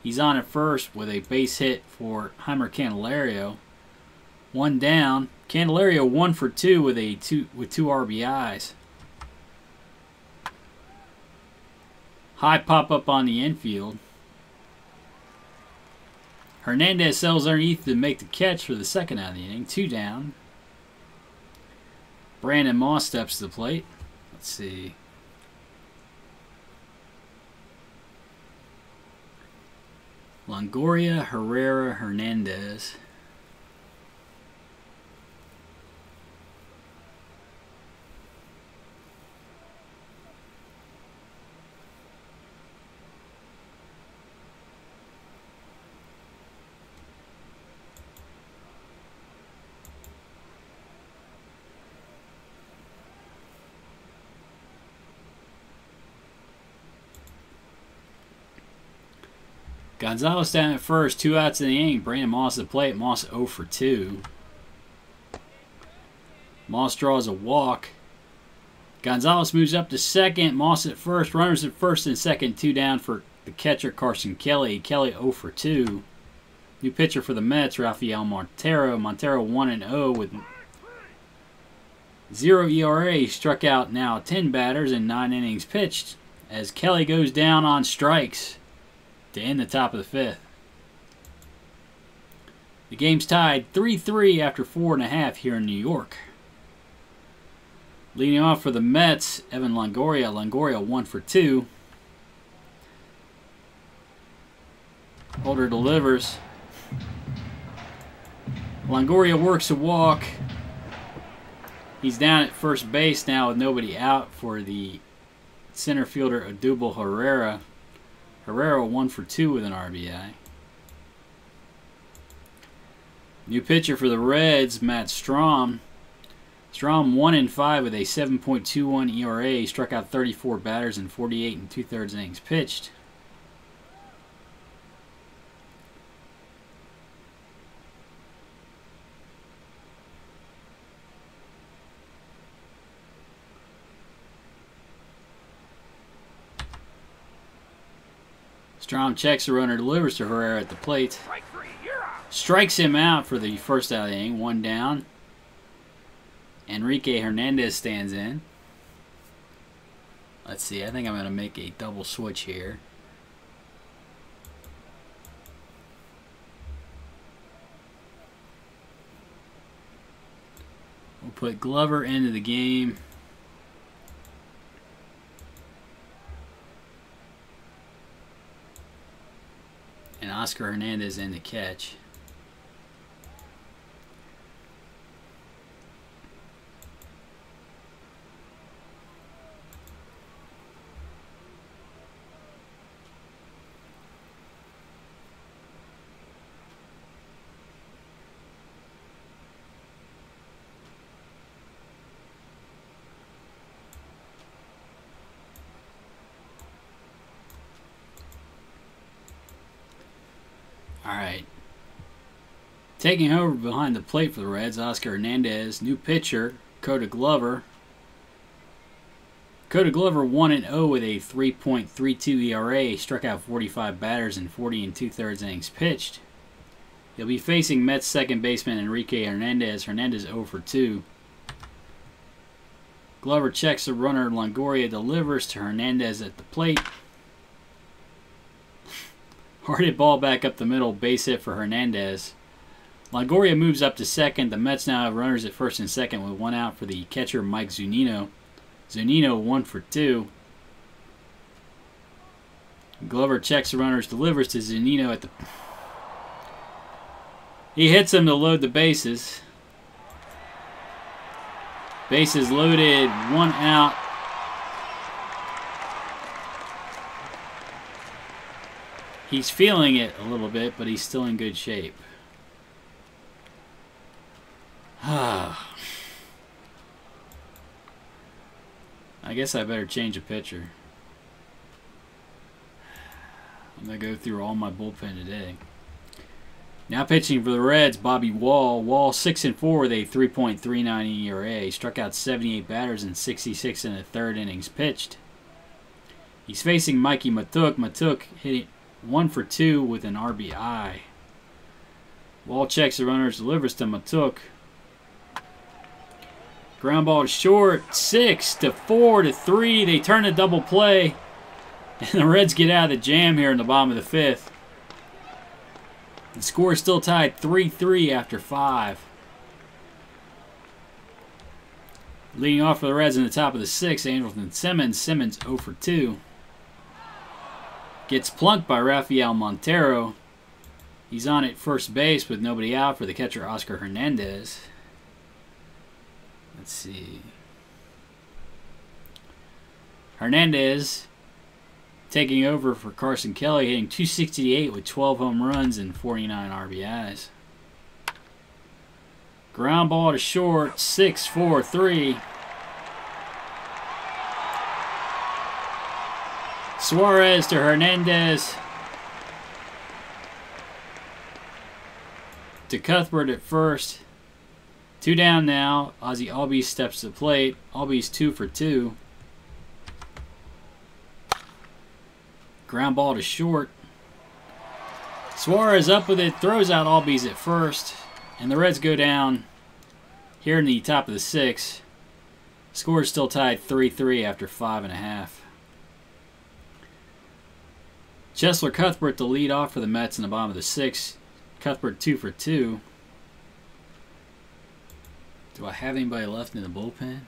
He's on at first with a base hit for Heimer Candelario. 1 down. Candelario 1 for 2 with 2 RBIs. High pop up on the infield. Hernandez sells underneath to make the catch for the second out of the inning. 2 down. Brandon Moss steps to the plate. Let's see. Longoria, Herrera, Hernandez. Gonzalez down at first, 2 outs in the inning. Brandon Moss at the plate. Moss 0 for 2. Moss draws a walk. Gonzalez moves up to second. Moss at first. Runners at first and second. 2 down for the catcher, Carson Kelly. Kelly 0 for 2. New pitcher for the Mets, Rafael Montero. Montero 1-0 with 0 ERA. He struck out now 10 batters in 9 innings pitched as Kelly goes down on strikes to end the top of the 5th. The game's tied 3-3 after 4.5 here in New York. Leading off for the Mets, Evan Longoria. Longoria 1 for 2. Holder delivers. Longoria works a walk. He's down at first base now with nobody out for the center fielder Odubel Herrera. Herrera 1 for 2 with an RBI. New pitcher for the Reds, Matt Strahm. Strahm 1-5 with a 7.21 ERA. He struck out 34 batters in 48 2/3 innings pitched. Strahm checks the runner, delivers to Herrera at the plate. Strike 3, you're out. Strikes him out for the first out of the inning, 1 down. Enrique Hernandez stands in. Let's see, I think I'm going to make a double switch here. We'll put Glover into the game. And Oscar Hernandez in the catch. Alright. Taking over behind the plate for the Reds, Oscar Hernandez. New pitcher, Koda Glover. Koda Glover 1-0 with a 3.32 ERA. He struck out 45 batters in 40 2/3 innings pitched. He'll be facing Mets second baseman Enrique Hernandez. Hernandez 0 for 2. Glover checks the runner. Longoria delivers to Hernandez at the plate. Hard hit ball back up the middle, base hit for Hernandez. Longoria moves up to second. The Mets now have runners at first and second with 1 out for the catcher, Mike Zunino. Zunino 1 for 2. Glover checks the runners, delivers to Zunino at the... He hits him to load the bases. Bases loaded, 1 out. He's feeling it a little bit, but he's still in good shape. I guess I better change a pitcher. I'm going to go through all my bullpen today. Now pitching for the Reds, Bobby Wall. Wall 6-4 with a 3.39 ERA. He struck out 78 batters in 66 1/3 innings pitched. He's facing Mikey Matuk. Matuk hit 1 for 2 with an RBI. Wall checks the runners, delivers to Matuk. Ground ball to short, 6-4-3. They turn a double play, and the Reds get out of the jam here in the bottom of the 5th. The score is still tied 3-3 after 5. Leading off for the Reds in the top of the 6th, Andrelton Simmons. Simmons 0 for 2. Gets plunked by Rafael Montero. He's on at first base with nobody out for the catcher, Oscar Hernandez. Let's see. Hernandez taking over for Carson Kelly, hitting .268 with 12 home runs and 49 RBIs. Ground ball to short, 6-4-3. Suarez to Hernandez. to Cuthbert at first. 2 down now. Ozzie Albies steps to the plate. Albies 2 for 2. Ground ball to short. Suarez up with it. Throws out Albies at first. And the Reds go down here in the top of the 6th. Score is still tied 3-3 after 5.5. Chesler Cuthbert to lead off for the Mets in the bottom of the 6th. Cuthbert 2 for 2. Do I have anybody left in the bullpen?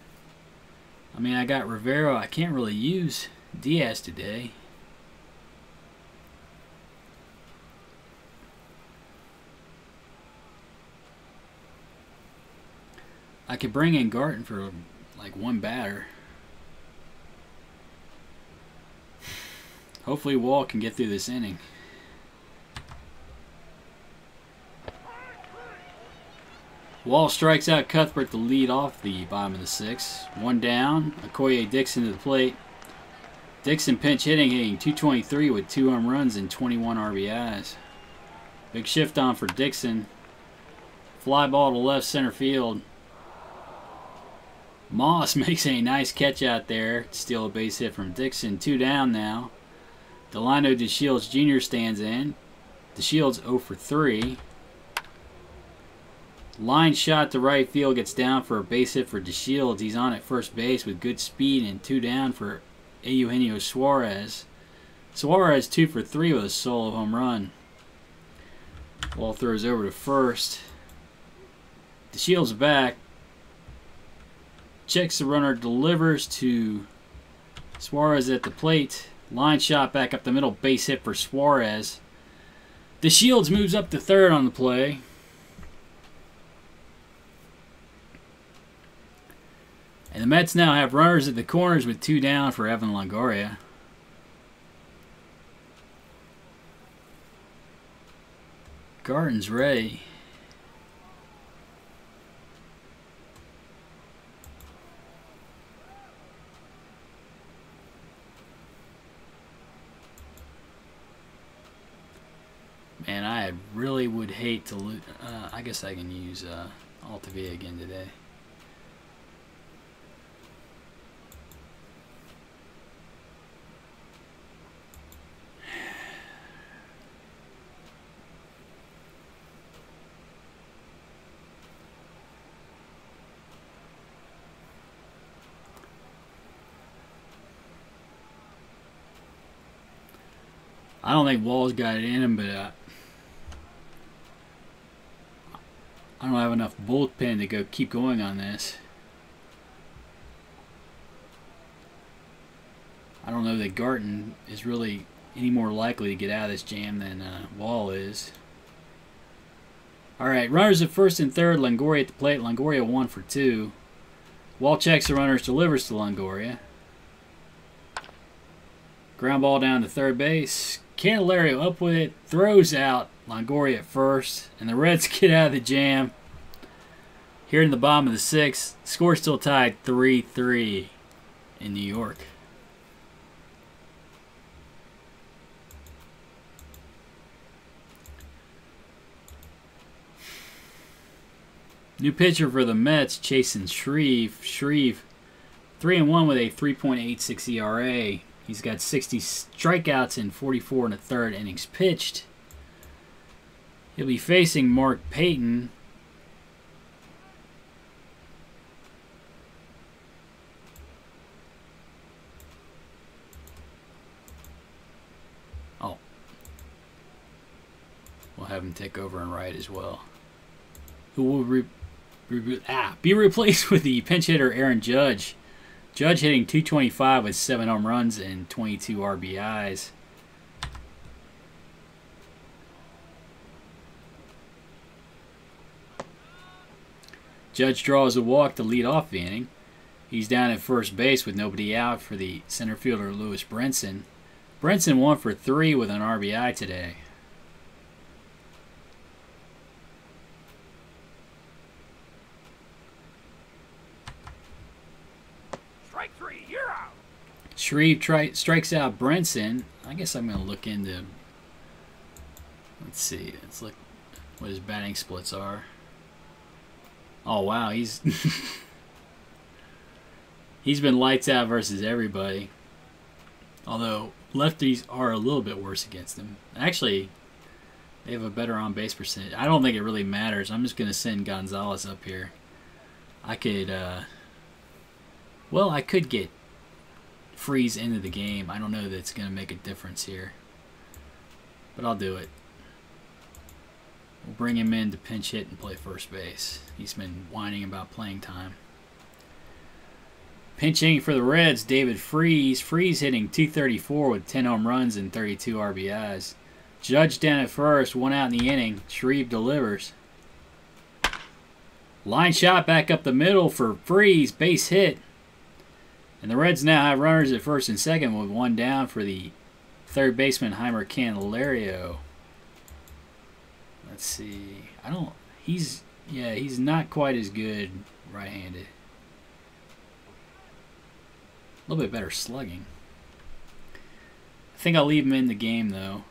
I mean, I got Rivero. I can't really use Diaz today. I could bring in Garton for like 1 batter. Hopefully Wall can get through this inning. Wall strikes out Cuthbert to lead off the bottom of the 6th. 1 down. Okoye Dixon to the plate. Dixon pinch hitting 223 with 2 home runs and 21 RBIs. Big shift on for Dixon. Fly ball to left center field. Moss makes a nice catch out there. Steal a base hit from Dixon. 2 down now. Delino DeShields Jr. stands in. DeShields 0 for 3. Line shot to right field, gets down for a base hit for DeShields. He's on at first base with good speed, and 2 down for Eugenio Suarez. Suarez 2 for 3 with a solo home run. Ball throws over to first. DeShields back. Checks the runner, delivers to Suarez at the plate. Line shot back up the middle, base hit for Suarez. DeShields moves up to third on the play. And the Mets now have runners at the corners with 2 down for Evan Longoria. Garton's ready. Man, I really would hate to lose. I guess I can use Altavia again today. I don't think Wall's got it in him, but I don't have enough bullpen to keep going on this. I don't know that Garton is really any more likely to get out of this jam than Wall is. All right, runners at first and third. Longoria at the plate. Longoria 1 for 2. Wall checks the runners, delivers to Longoria. Ground ball down to third base. Candelario up with it, throws out Longoria at first, and the Reds get out of the jam. Here in the bottom of the 6th, score still tied 3-3 in New York. New pitcher for the Mets, Chasen Shreve. Shreve, 3-1 with a 3.86 ERA. He's got 60 strikeouts in 44 1/3 innings pitched. He'll be facing Mark Payton. Oh. We'll have him take over and right as well. Who will be replaced with the pinch hitter Aaron Judge. Judge hitting 225 with 7 home runs and 22 RBIs. Judge draws a walk to lead off the inning. He's down at first base with nobody out for the center fielder Lewis Brinson. Brinson 1 for 3 with an RBI today. Strike 3, you're out. Shreve strikes out Brinson. I guess I'm going to look into... Let's see. Let's look. what his batting splits are. Oh wow, he's he's been lights out versus everybody. Although lefties are a little bit worse against him. Actually, they have a better on-base percentage. I don't think it really matters. I'm just going to send Gonzalez up here. I could, well, I could get Freeze into the game. I don't know that it's going to make a difference here. But I'll do it. We'll bring him in to pinch hit and play first base. He's been whining about playing time. Pinching for the Reds, David Freeze. Freeze hitting .234 with 10 home runs and 32 RBIs. Judge down at first, 1 out in the inning. Shreve delivers. Line shot back up the middle for Freeze, base hit. And the Reds now have runners at first and second with 1 down for the third baseman, Heimer Candelario. Let's see. He's not quite as good right-handed. A little bit better slugging. I think I'll leave him in the game, though.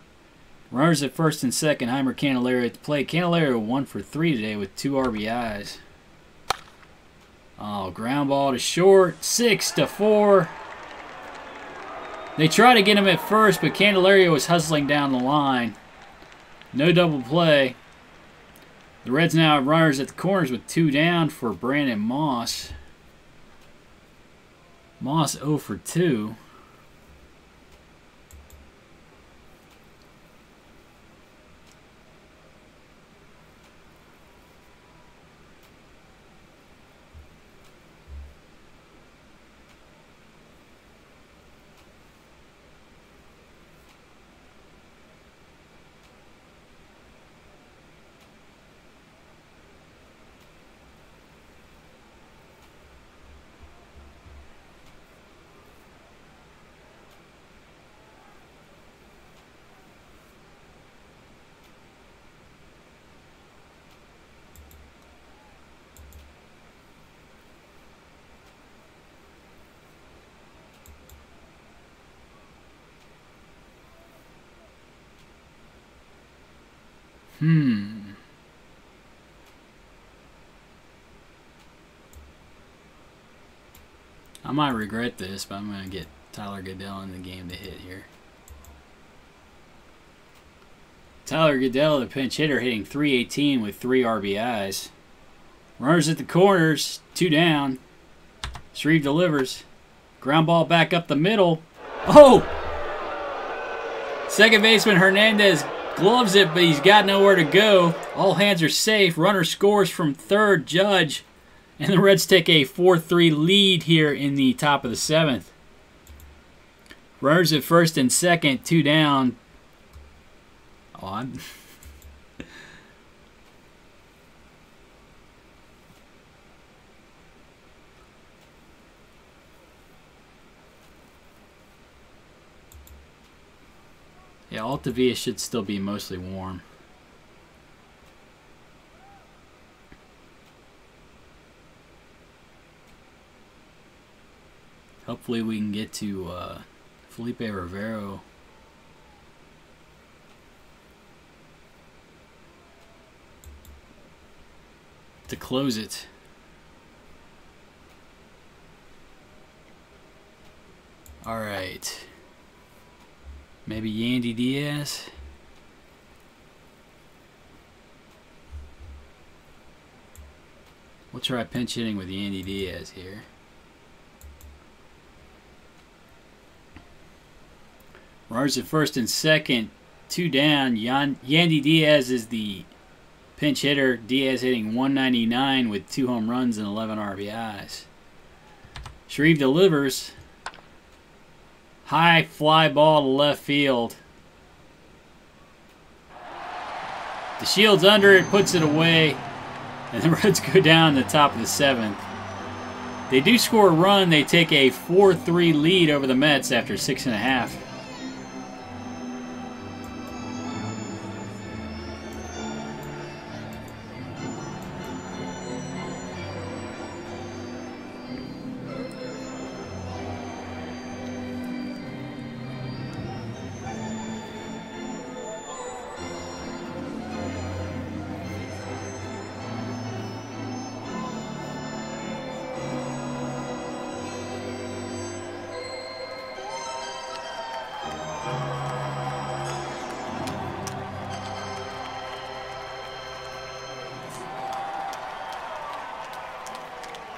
Runners at first and second. Heimer Candelario at the plate. Candelario 1 for 3 today with 2 RBIs. Oh, ground ball to short. 6-4. They try to get him at first, but Candelario was hustling down the line. No double play. The Reds now have runners at the corners with 2 down for Brandon Moss. Moss 0 for 2. I might regret this, but I'm going to get Tyler Goodell in the game to hit here. Tyler Goodell, the pinch hitter, hitting .318 with 3 RBIs. Runners at the corners, 2 down. Shreve delivers. Ground ball back up the middle. Oh! Second baseman Hernandez gloves it, but he's got nowhere to go. All hands are safe. Runner scores from third, Judge. And the Reds take a 4-3 lead here in the top of the 7th. Runners at first and second, 2 down. Oh, I'm... Yeah, Altavia should still be mostly warm. Hopefully we can get to Felipe Rivero. To close it. All right. Maybe Yandy Diaz. We'll try pinch hitting with Yandy Diaz here. Runners at first and second, 2 down. Yandy Diaz is the pinch hitter. Diaz hitting .199 with 2 home runs and 11 RBIs. Shreve delivers. High fly ball to left field. DeShields under it, puts it away. And the Reds go down the top of the 7th. They do score a run. They take a 4-3 lead over the Mets after 6.5.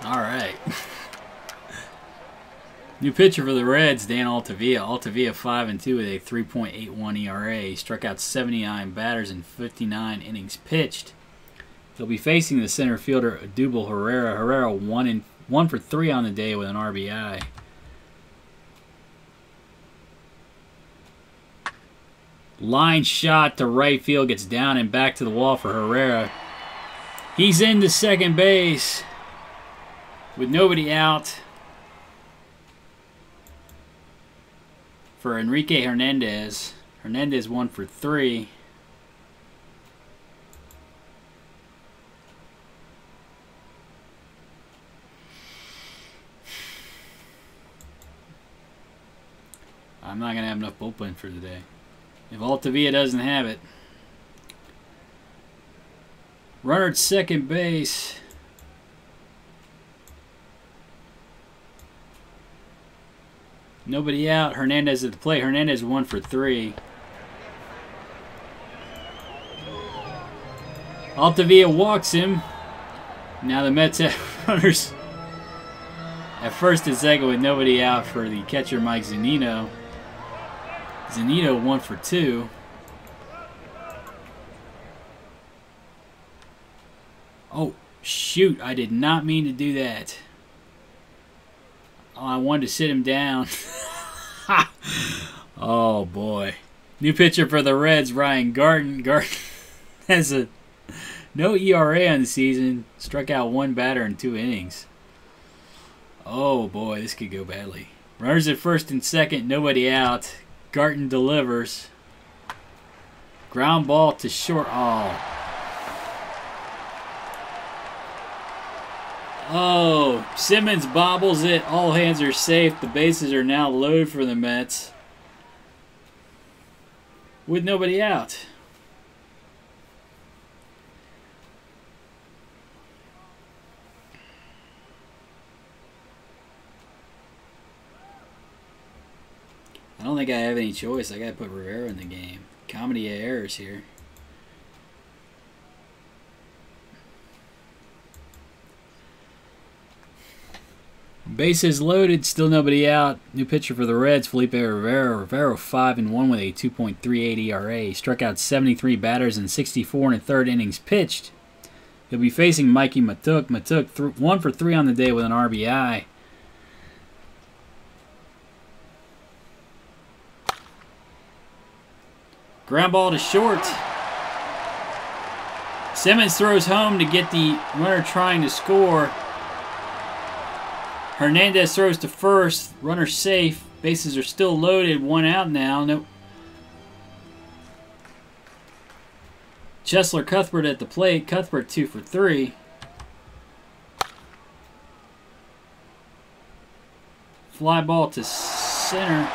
All right. New pitcher for the Reds, Dan Altavilla. Altavilla 5-2 with a 3.81 ERA. He struck out 79 batters in 59 innings pitched. He'll be facing the center fielder Odubel Herrera. Herrera 1 for 3 on the day with an RBI. Line shot to right field, gets down and back to the wall for Herrera. He's into second base with nobody out for Enrique Hernandez. Hernandez 1 for 3. I'm not going to have enough bullpen for today. If Altavilla doesn't have it. Runner at second base. Nobody out. Hernandez at the plate. Hernandez 1 for 3. Altavilla walks him. Now the Mets have runners at first and second with nobody out for the catcher Mike Zunino. Zunino 1 for 2. Oh, shoot. I did not mean to do that. Oh, I wanted to sit him down. Oh, boy. New pitcher for the Reds, Ryan Garten. Garten has no ERA on the season. Struck out 1 batter in 2 innings. Oh, boy. This could go badly. Runners at first and second. Nobody out. Garten delivers. Ground ball to short. Oh, Simmons bobbles it. All hands are safe. The bases are now loaded for the Mets with nobody out. I don't think I have any choice. I got to put Rivera in the game. Comedy of errors here. Bases loaded, still nobody out. New pitcher for the Reds, Felipe Rivera. Rivera 5-1 with a 2.38 ERA. He struck out 73 batters in 64 1/3 innings pitched. He'll be facing Mikey Matuk. Matuk 1 for 3 on the day with an RBI. Ground ball to short. Simmons throws home to get the runner trying to score. Hernandez throws to first. Runner safe. Bases are still loaded. 1 out now. Nope. Chesler Cuthbert at the plate. Cuthbert 2 for 3. Fly ball to center.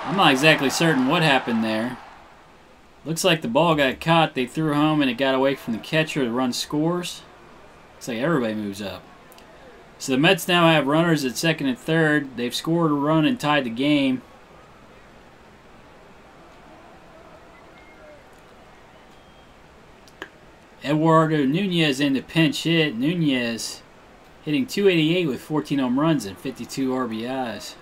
I'm not exactly certain what happened there. Looks like the ball got caught. They threw home and it got away from the catcher. The run scores. Looks like everybody moves up. So the Mets now have runners at second and third. They've scored a run and tied the game. Eduardo Nunez in the pinch hit. Nunez hitting .288 with 14 home runs and 52 RBIs.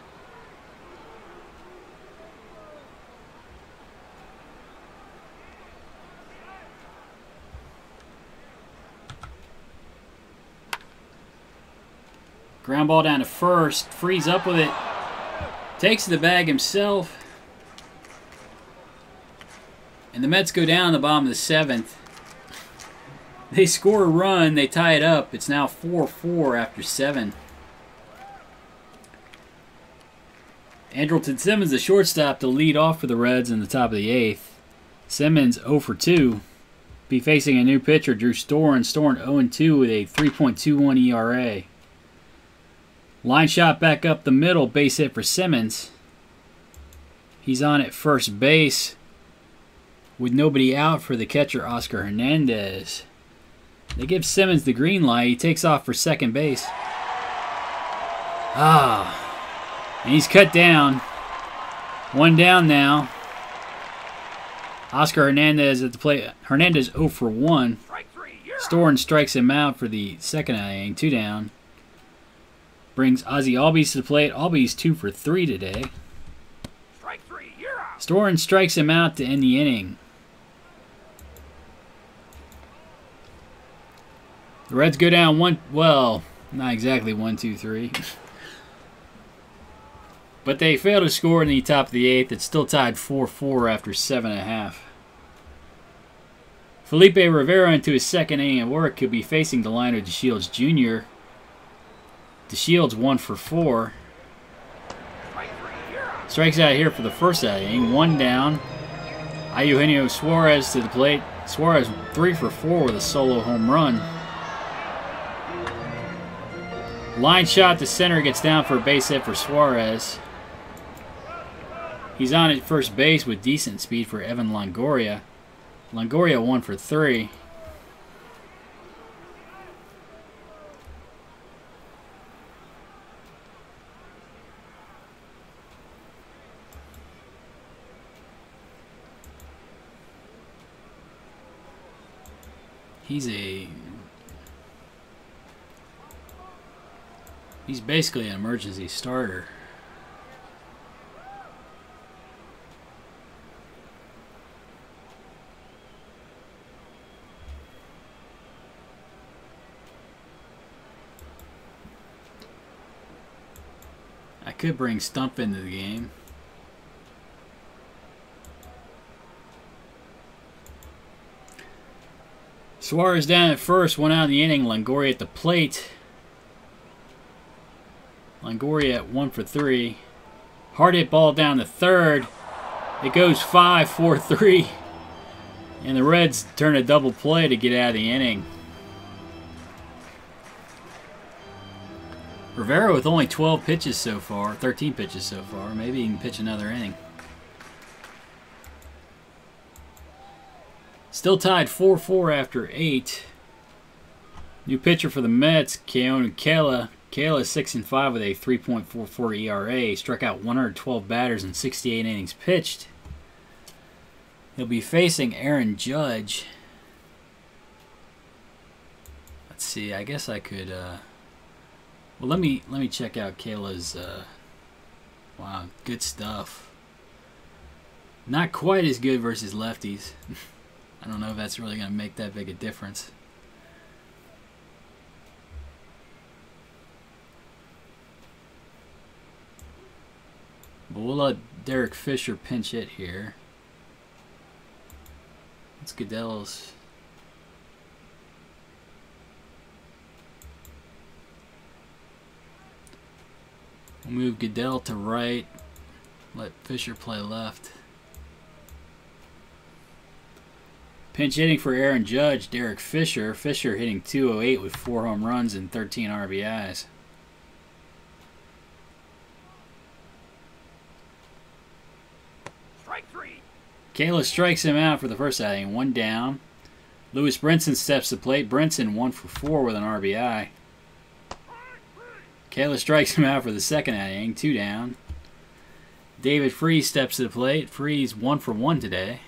Ground ball down to first. Frees up with it. Takes the bag himself. And the Mets go down the bottom of the 7th. They score a run. They tie it up. It's now 4-4 after 7. Andrelton Simmons, the shortstop, to lead off for the Reds in the top of the 8th. Simmons 0 for 2. Be facing a new pitcher, Drew Storen. Storen 0-2 with a 3.21 ERA. Line shot back up the middle. Base hit for Simmons. He's on at first base with nobody out for the catcher, Oscar Hernandez. They give Simmons the green light. He takes off for second base. And he's cut down. 1 down now. Oscar Hernandez at the plate. Hernandez 0 for 1. Strike 3. You're out. Storen strikes him out for the second inning. 2 down. Brings Ozzie Albies to the plate. Albies 2 for 3 today. Strike 3. You're out. Storen strikes him out to end the inning. The Reds go down 1. Well, not exactly 1, 2, 3. But they fail to score in the top of the 8th. It's still tied 4-4 after 7.5. Felipe Rivera into his second inning of work could be facing Delino DeShields Jr. DeShields 1 for 4. Strike 3. You're out. Strikes out here for the first inning. 1 down. Eugenio Suarez to the plate. Suarez 3 for 4 with a solo home run. Line shot to center, gets down for a base hit for Suarez. He's on at first base with decent speed for Evan Longoria. Longoria 1 for 3. He's basically an emergency starter. I could bring Stump into the game. Suarez down at first, 1 out in the inning. Longoria at the plate. Longoria at 1 for 3. Hard hit ball down to third. It goes 5-4-3. And the Reds turn a double play to get out of the inning. Rivera with only 12 pitches so far, 13 pitches so far. Maybe he can pitch another inning. Still tied 4-4 after 8. New pitcher for the Mets, Keone Kela. Kela is 6-5 with a 3.44 ERA. Struck out 112 batters in 68 innings pitched. He'll be facing Aaron Judge. Let's see. I guess I could. Well, let me check out Kayla's. Wow, good stuff. Not quite as good versus lefties. I don't know if that's really going to make that big a difference. But we'll let Derek Fisher pinch hit here. It's Goodell's. We'll move Goodell to right. Let Fisher play left. Pinch hitting for Aaron Judge, Derek Fisher. Fisher hitting .208 with 4 home runs and 13 RBIs. Strike 3. Kayla strikes him out for the first inning, 1 down. Lewis Brinson steps to the plate. Brinson 1 for 4 with an RBI. Kayla strikes him out for the second inning, 2 down. David Freese steps to the plate. Freese 1 for 1 today.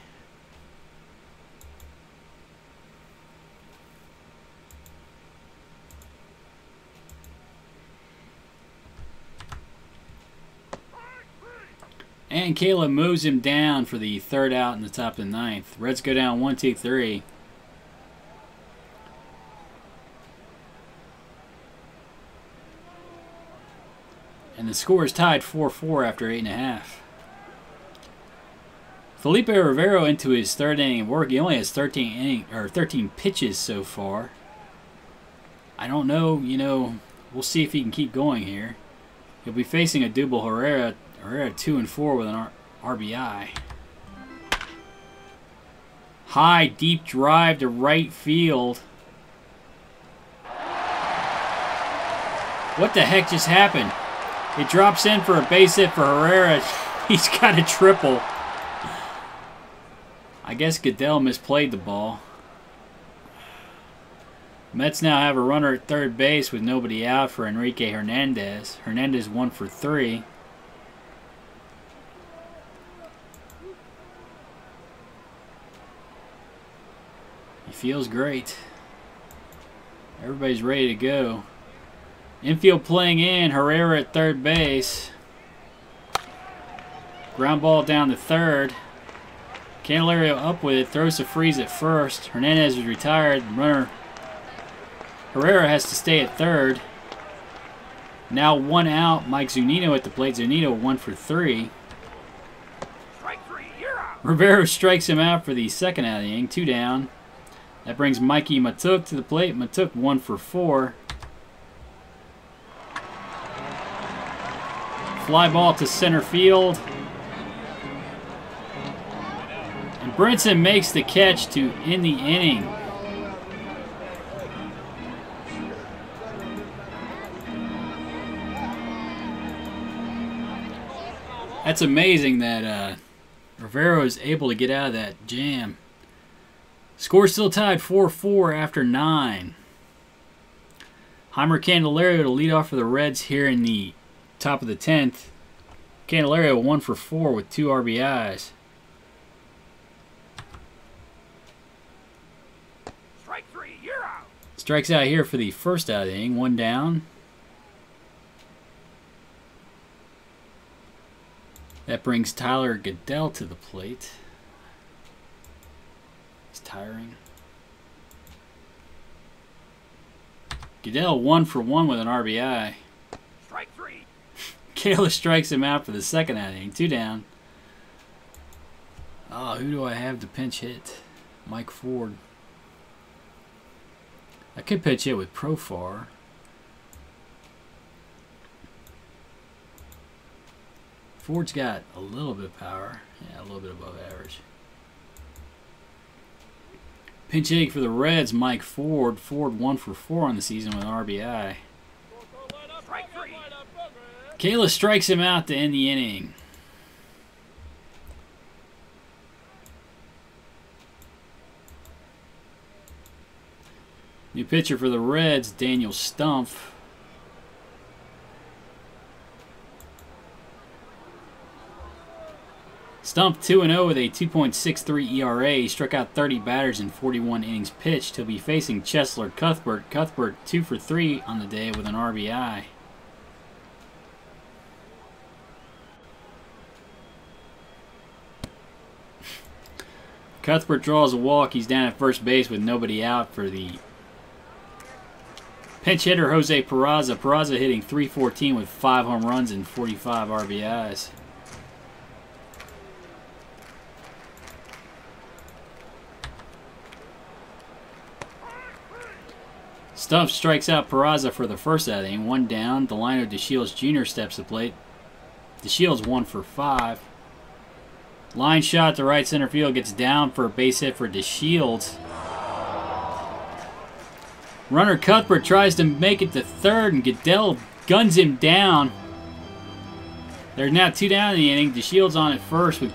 And Kayla moves him down for the third out in the top of the ninth. Reds go down 1, 2, 3. And the score is tied 4-4 after 8.5. Felipe Rivera into his third inning of work. He only has 13 pitches so far. I don't know, we'll see if he can keep going here. He'll be facing Odubel Herrera. Herrera 2-4 with an RBI. High, deep drive to right field. What the heck just happened? It drops in for a base hit for Herrera. He's got a triple. I guess Goodell misplayed the ball. Mets now have a runner at third base with nobody out for Enrique Hernandez. Hernandez 1 for 3. He feels great. Everybody's ready to go. Infield playing in. Herrera at third base. Ground ball down to third. Candelario up with it. Throws to Freeze at first. Hernandez is retired. Runner Herrera has to stay at third. Now 1 out. Mike Zunino at the plate. Zunino 1 for 3. Strike 3, you're out. Rivero strikes him out for the second out of the inning. 2 down. That brings Mikey Matuk to the plate. Matuk 1 for 4. Fly ball to center field. And Brinson makes the catch to end the inning. That's amazing that Rivero is able to get out of that jam. Score still tied 4-4 after 9. Heimer Candelario to lead off for the Reds here in the top of the 10th. Candelario 1 for 4 with 2 RBIs. Strike 3, you're out. Strikes out here for the first out of the inning. 1 down. That brings Tyler Goodell to the plate. He's tiring. Goodell 1 for 1 with an RBI. Strike 3. Kayla strikes him out for the second out of the inning. 2 down. Oh, who do I have to pinch hit? Mike Ford. I could pitch hit with Profar. Ford's got a little bit of power. Yeah, a little bit above average. Pinch hitting for the Reds, Mike Ford. Ford 1 for 4 on the season with an RBI. Strike 3. Kayla strikes him out to end the inning. New pitcher for the Reds, Daniel Stumpf. Stumpf 2-0 with a 2.63 ERA. He struck out 30 batters in 41 innings pitched. He'll be facing Cheslor Cuthbert. Cuthbert 2 for 3 on the day with an RBI. Cuthbert draws a walk. He's down at first base with nobody out for the pinch hitter, Jose Peraza. Peraza hitting .314 with 5 home runs and 45 RBIs. Stumpf strikes out Peraza for the first out of the inning. 1 down. Delino DeShields Jr. steps to the plate. DeShields 1 for 5. Line shot to right center field. Gets down for a base hit for DeShields. Runner Cuthbert tries to make it to third, and Goodell guns him down. There's now 2 down in the inning. DeShields on at first with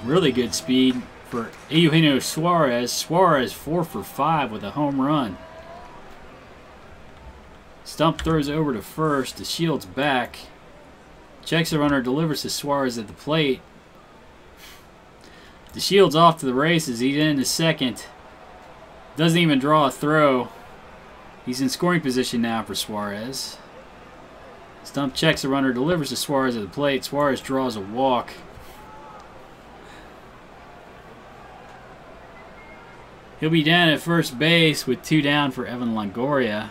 really good speed for Eugenio Suarez. Suarez 4 for 5 with a home run. Stumpf throws over to first. DeShields back. Checks the runner, delivers to Suarez at the plate. DeShields off to the races. He's in the second. Doesn't even draw a throw. He's in scoring position now for Suarez. Stumpf checks the runner, delivers to Suarez at the plate. Suarez draws a walk. He'll be down at first base with 2 down for Evan Longoria.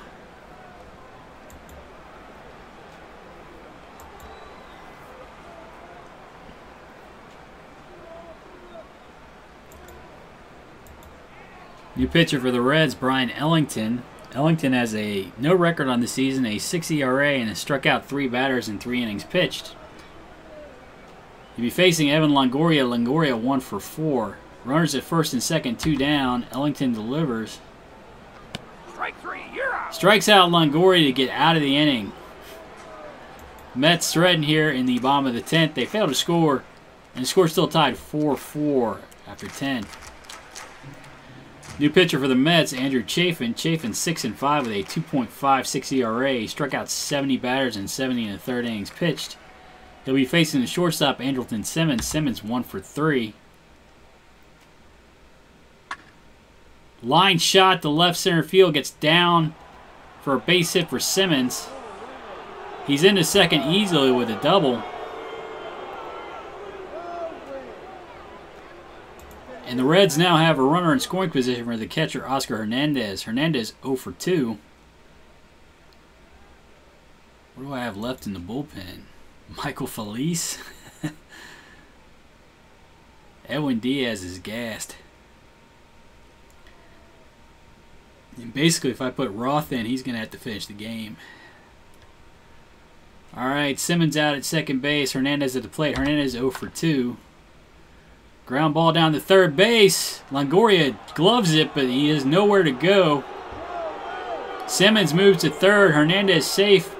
New pitcher for the Reds, Brian Ellington. Ellington has no record on the season, a 6 ERA, and has struck out 3 batters in 3 innings pitched. He'll be facing Evan Longoria. Longoria 1 for 4. Runners at first and second, 2 down. Ellington delivers. Strike 3, you're out. Strikes out Longoria to get out of the inning. Mets threaten here in the bottom of the 10th. They fail to score, and the score still tied 4-4 after 10. New pitcher for the Mets, Andrew Chafin. Chafin 6-5 with a 2.56 ERA. He struck out 70 batters in 70 and a third innings pitched. He'll be facing the shortstop, Andrelton Simmons. Simmons 1 for 3. Line shot to left center field. Gets down for a base hit for Simmons. He's into second easily with a double. And the Reds now have a runner in scoring position for the catcher, Oscar Hernandez. Hernandez 0 for 2. What do I have left in the bullpen? Michael Felice? Edwin Diaz is gassed. And basically, if I put Roth in, he's going to have to finish the game. All right, Simmons out at second base. Hernandez at the plate. Hernandez 0 for 2. Ground ball down to third base. Longoria gloves it, but he has nowhere to go. Simmons moves to third. Hernandez safe.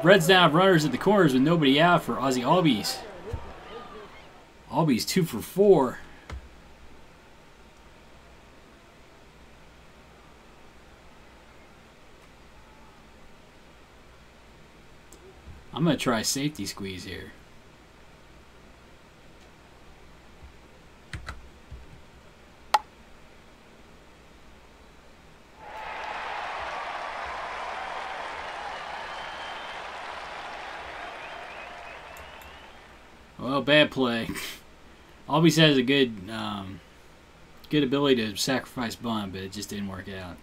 Reds now have runners at the corners with nobody out for Ozzie Albies. Albies 2 for 4. I'm going to try safety squeeze here. Well, bad play. Always has a good ability to sacrifice bunt, but it just didn't work out.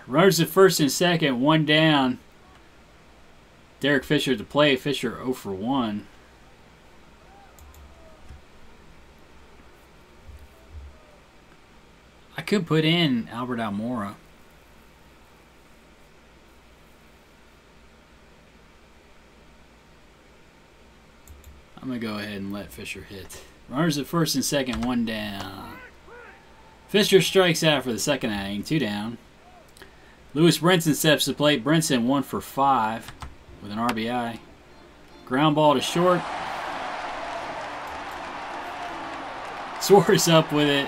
Runners at first and second, one down. Derek Fisher to play. Fisher 0 for 1. I could put in Albert Almora. I'm going to go ahead and let Fisher hit. Runners at first and second, one down. Fisher strikes out for the second inning, 2 down. Lewis Brinson steps to plate. Brinson 1 for 5 with an RBI. Ground ball to short. Suarez up with it.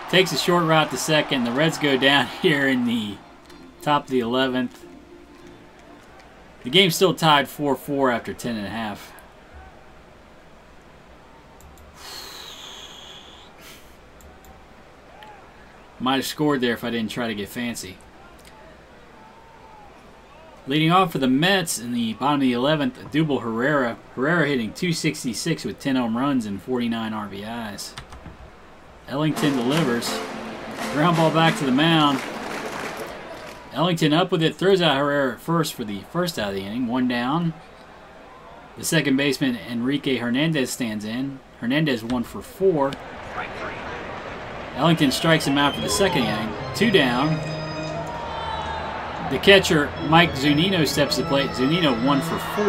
Takes a short route to second. The Reds go down here in the top of the 11th. The game's still tied 4-4 after 10.5. Might have scored there if I didn't try to get fancy. Leading off for the Mets in the bottom of the 11th, Adubel Herrera. Herrera hitting .266 with 10 home runs and 49 RBIs. Ellington delivers. Ground ball back to the mound. Ellington up with it, throws out Herrera at first for the first out of the inning, 1 down. The second baseman, Enrique Hernandez, stands in. Hernandez 1 for 4. Ellington strikes him out for the second inning, 2 down. The catcher, Mike Zunino, steps to the plate. Zunino 1 for 4.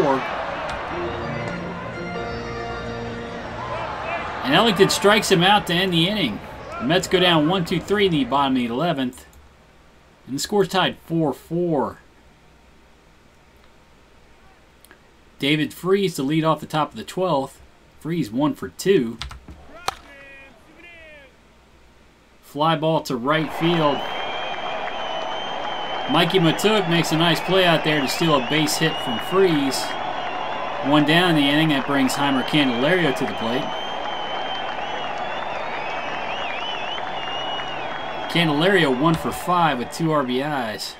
And Ellington strikes him out to end the inning. The Mets go down 1-2-3 in the bottom of the 11th. And the score's tied 4-4. David Freese to lead off the top of the 12th. Freese 1 for 2. Fly ball to right field. Mikey Matuk makes a nice play out there to steal a base hit from Freese. 1 down in the inning. That brings Heimer Candelario to the plate. Candelario 1 for 5 with 2 RBIs.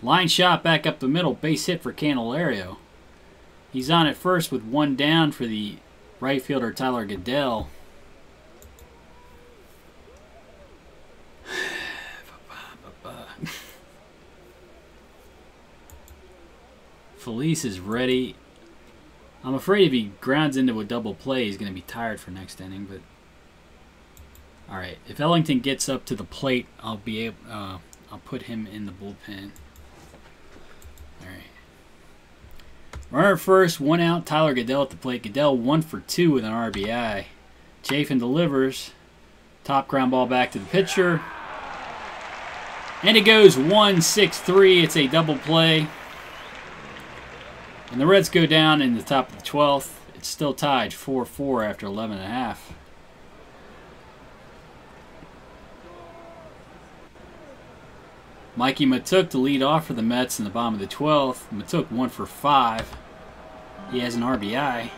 Line shot back up the middle. Base hit for Candelario. He's on at first with 1 down for the right fielder Tyler Goodell. Felice is ready. I'm afraid if he grounds into a double play, he's going to be tired for next inning. But all right, if Ellington gets up to the plate, I'll put him in the bullpen. All right. Runner first, 1 out. Tyler Goodell at the plate. Goodell 1 for 2 with an RBI. Chafin delivers. Top ground ball back to the pitcher. And it goes 1-6-3. It's a double play. And the Reds go down in the top of the 12th. It's still tied 4-4 after 11.5. Mikey Matuk to lead off for the Mets in the bottom of the 12th. Matuk 1 for 5. He has an RBI.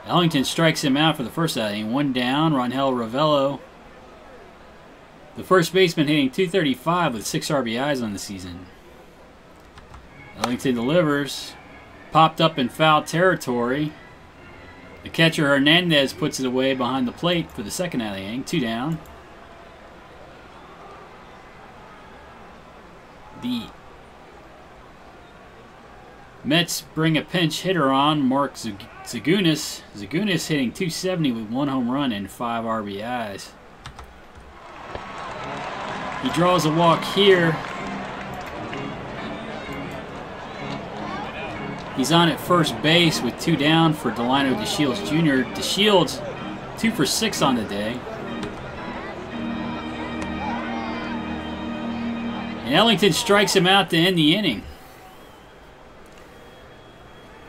Ellington strikes him out for the first inning. 1 down. Rangel Ravelo The first baseman hitting .235 with 6 RBIs on the season. Ellington delivers. Popped up in foul territory. The catcher Hernandez puts it away behind the plate for the second out of the inning. 2 down. The Mets bring a pinch hitter on, Mark Zagunis. Zagunis hitting .270 with 1 home run and 5 RBIs. He draws a walk here. He's on at first base with 2 down for Delino DeShields Jr. DeShields 2 for 6 on the day. And Ellington strikes him out to end the inning.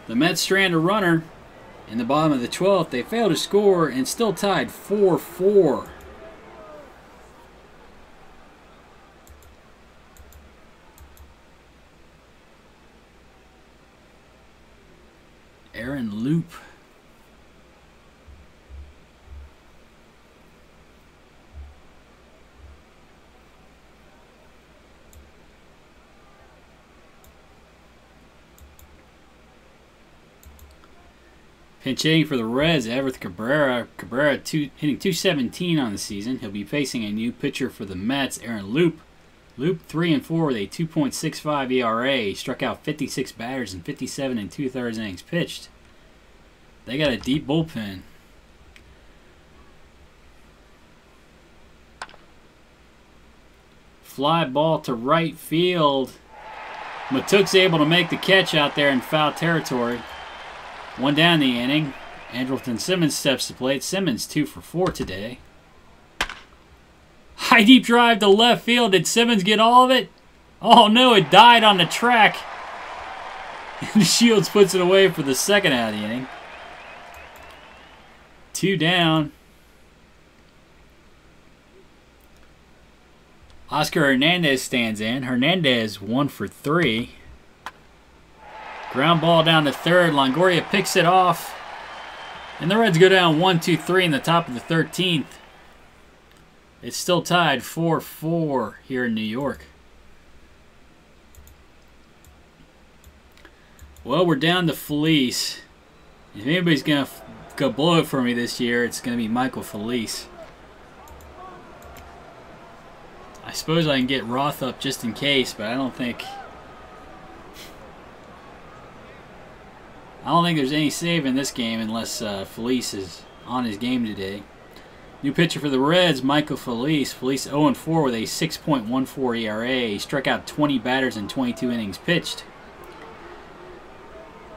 The Mets strand a runner in the bottom of the 12th. They fail to score and still tied 4-4. Aaron Loop. Pinch hitting for the Reds, Everett Cabrera. Cabrera hitting .217 on the season. He'll be facing a new pitcher for the Mets, Aaron Loop. Loop 3-4 with a 2.65 ERA. He struck out 56 batters in 57 2/3 innings pitched. They got a deep bullpen. Fly ball to right field. Matuk's able to make the catch out there in foul territory. 1 down the inning. Andrelton Simmons steps to plate. Simmons 2 for 4 today. High deep drive to left field. Did Simmons get all of it? Oh no, it died on the track. And Shields puts it away for the second out of the inning. 2 down. Oscar Hernandez stands in. Hernandez 1 for 3. Ground ball down to third. Longoria picks it off. And the Reds go down 1-2-3 in the top of the 13th. It's still tied 4-4 here in New York. Well, we're down to Felice. If anybody's going to go blow it for me this year, it's going to be Michael Felice. I suppose I can get Roth up just in case, but I don't think there's any save in this game unless Felice is on his game today. New pitcher for the Reds, Michael Felice. Felice 0-4 with a 6.14 ERA. He struck out 20 batters in 22 innings pitched.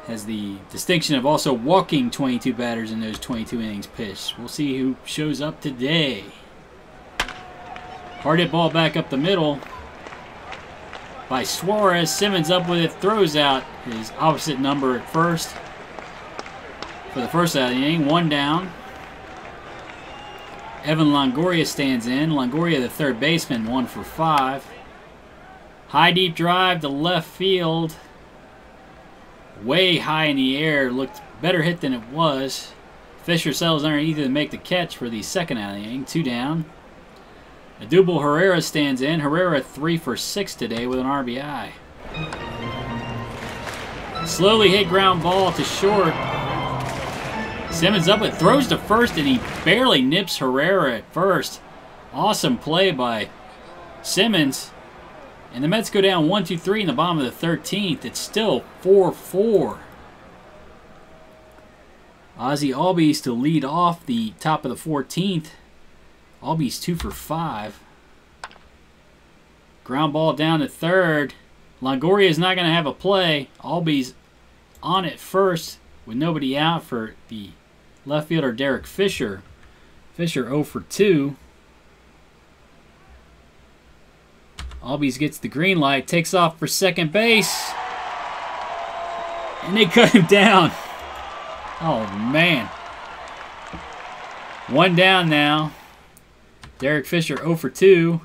Has the distinction of also walking 22 batters in those 22 innings pitched. We'll see who shows up today. Hard hit ball back up the middle by Suarez. Simmons up with it, throws out his opposite number at first. For the first out of the inning, 1 down. Evan Longoria stands in. Longoria, the third baseman, 1 for 5. High deep drive to left field. Way high in the air. Looked better hit than it was. Fisher settles underneath to make the catch for the second out of the inning. 2 down. Adubel Herrera stands in. Herrera 3 for 6 today with an RBI. Slowly hit ground ball to short. Simmons up, it throws to first, and he barely nips Herrera at first. Awesome play by Simmons. And the Mets go down 1-2-3 in the bottom of the 13th. It's still 4-4. Ozzie Albies to lead off the top of the 14th. Albies 2 for 5. Ground ball down to third. Longoria is not going to have a play. Albies on it first with nobody out for the left fielder Derek Fisher. Fisher 0 for 2. Albies gets the green light, takes off for second base. And they cut him down. Oh, man. 1 down now. Derek Fisher 0 for 2.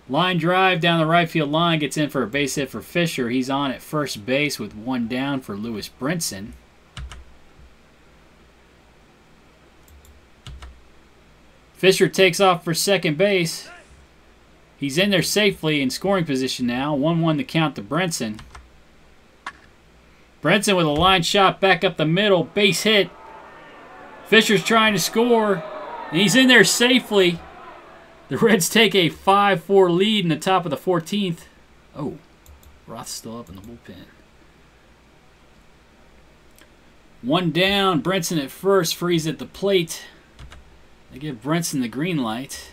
Line drive down the right field line, gets in for a base hit for Fisher. He's on at first base with 1 down for Lewis Brinson. Fisher takes off for second base. He's in there safely in scoring position now. 1-1 to count to Brinson. Brinson with a line shot back up the middle. Base hit. Fisher's trying to score. And he's in there safely. The Reds take a 5-4 lead in the top of the 14th. Oh, Roth's still up in the bullpen. One down. Brinson at first. Freeze at the plate. They give Brinson the green light.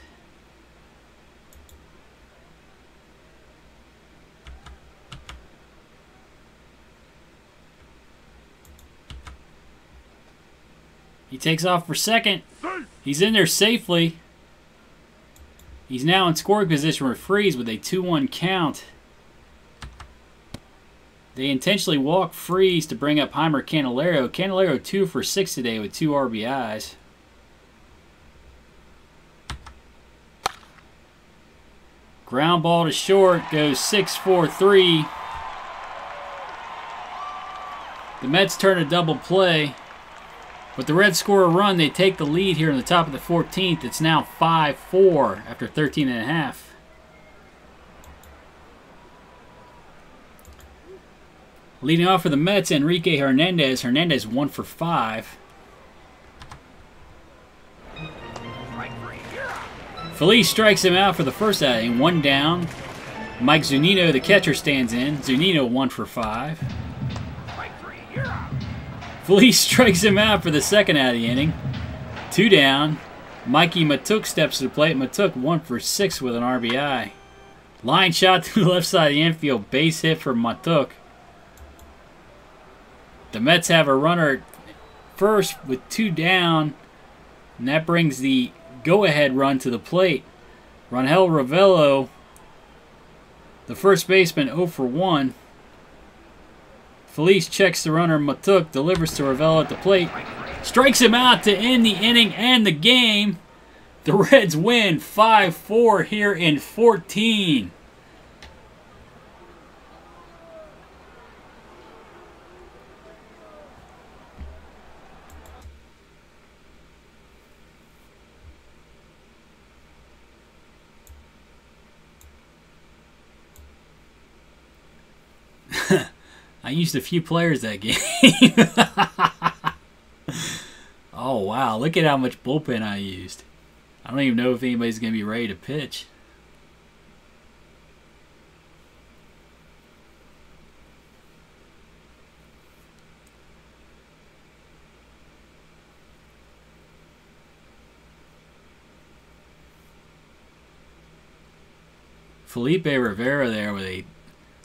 He takes off for second. He's in there safely. He's now in scoring position with Freeze with a 2-1 count. They intentionally walk Freeze to bring up Heimer Candelario. Candelario 2 for 6 today with 2 RBIs. Ground ball to short, goes 6-4-3. The Mets turn a double play. But the Reds score a run. They take the lead here in the top of the 14th. It's now 5-4 after 13 and a half. Leading off for the Mets, Enrique Hernandez. Hernandez 1 for 5. Feliz strikes him out for the first outing. 1 down. Mike Zunino, the catcher, stands in. Zunino 1 for 5. Feliz strikes him out for the second out of the inning. 2 down. Mikey Matuk steps to the plate. Matuk 1 for 6 with an RBI. Line shot to the left side of the infield. Base hit for Matuk. The Mets have a runner at first with 2 down. And that brings the go-ahead run to the plate. Rangel Ravelo, the first baseman, 0 for 1. Feliz checks the runner. Matuk delivers to Ravelo at the plate. Strikes him out to end the inning and the game. The Reds win 5-4 here in 14. I used a few players that game. Oh, wow. Look at how much bullpen I used. I don't even know if anybody's going to be ready to pitch. Felipe Rivera there with a...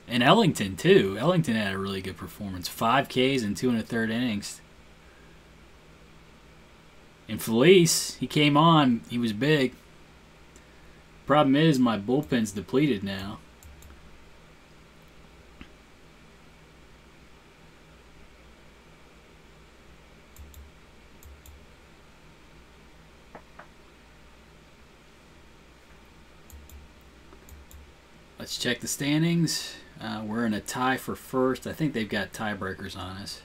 And Ellington, too. Ellington had a really good performance. 5 Ks in 2 1/3 innings. And Feliz, he came on. He was big. Problem is, my bullpen's depleted now. Let's check the standings. We're in a tie for first. I think they've got tiebreakers on us.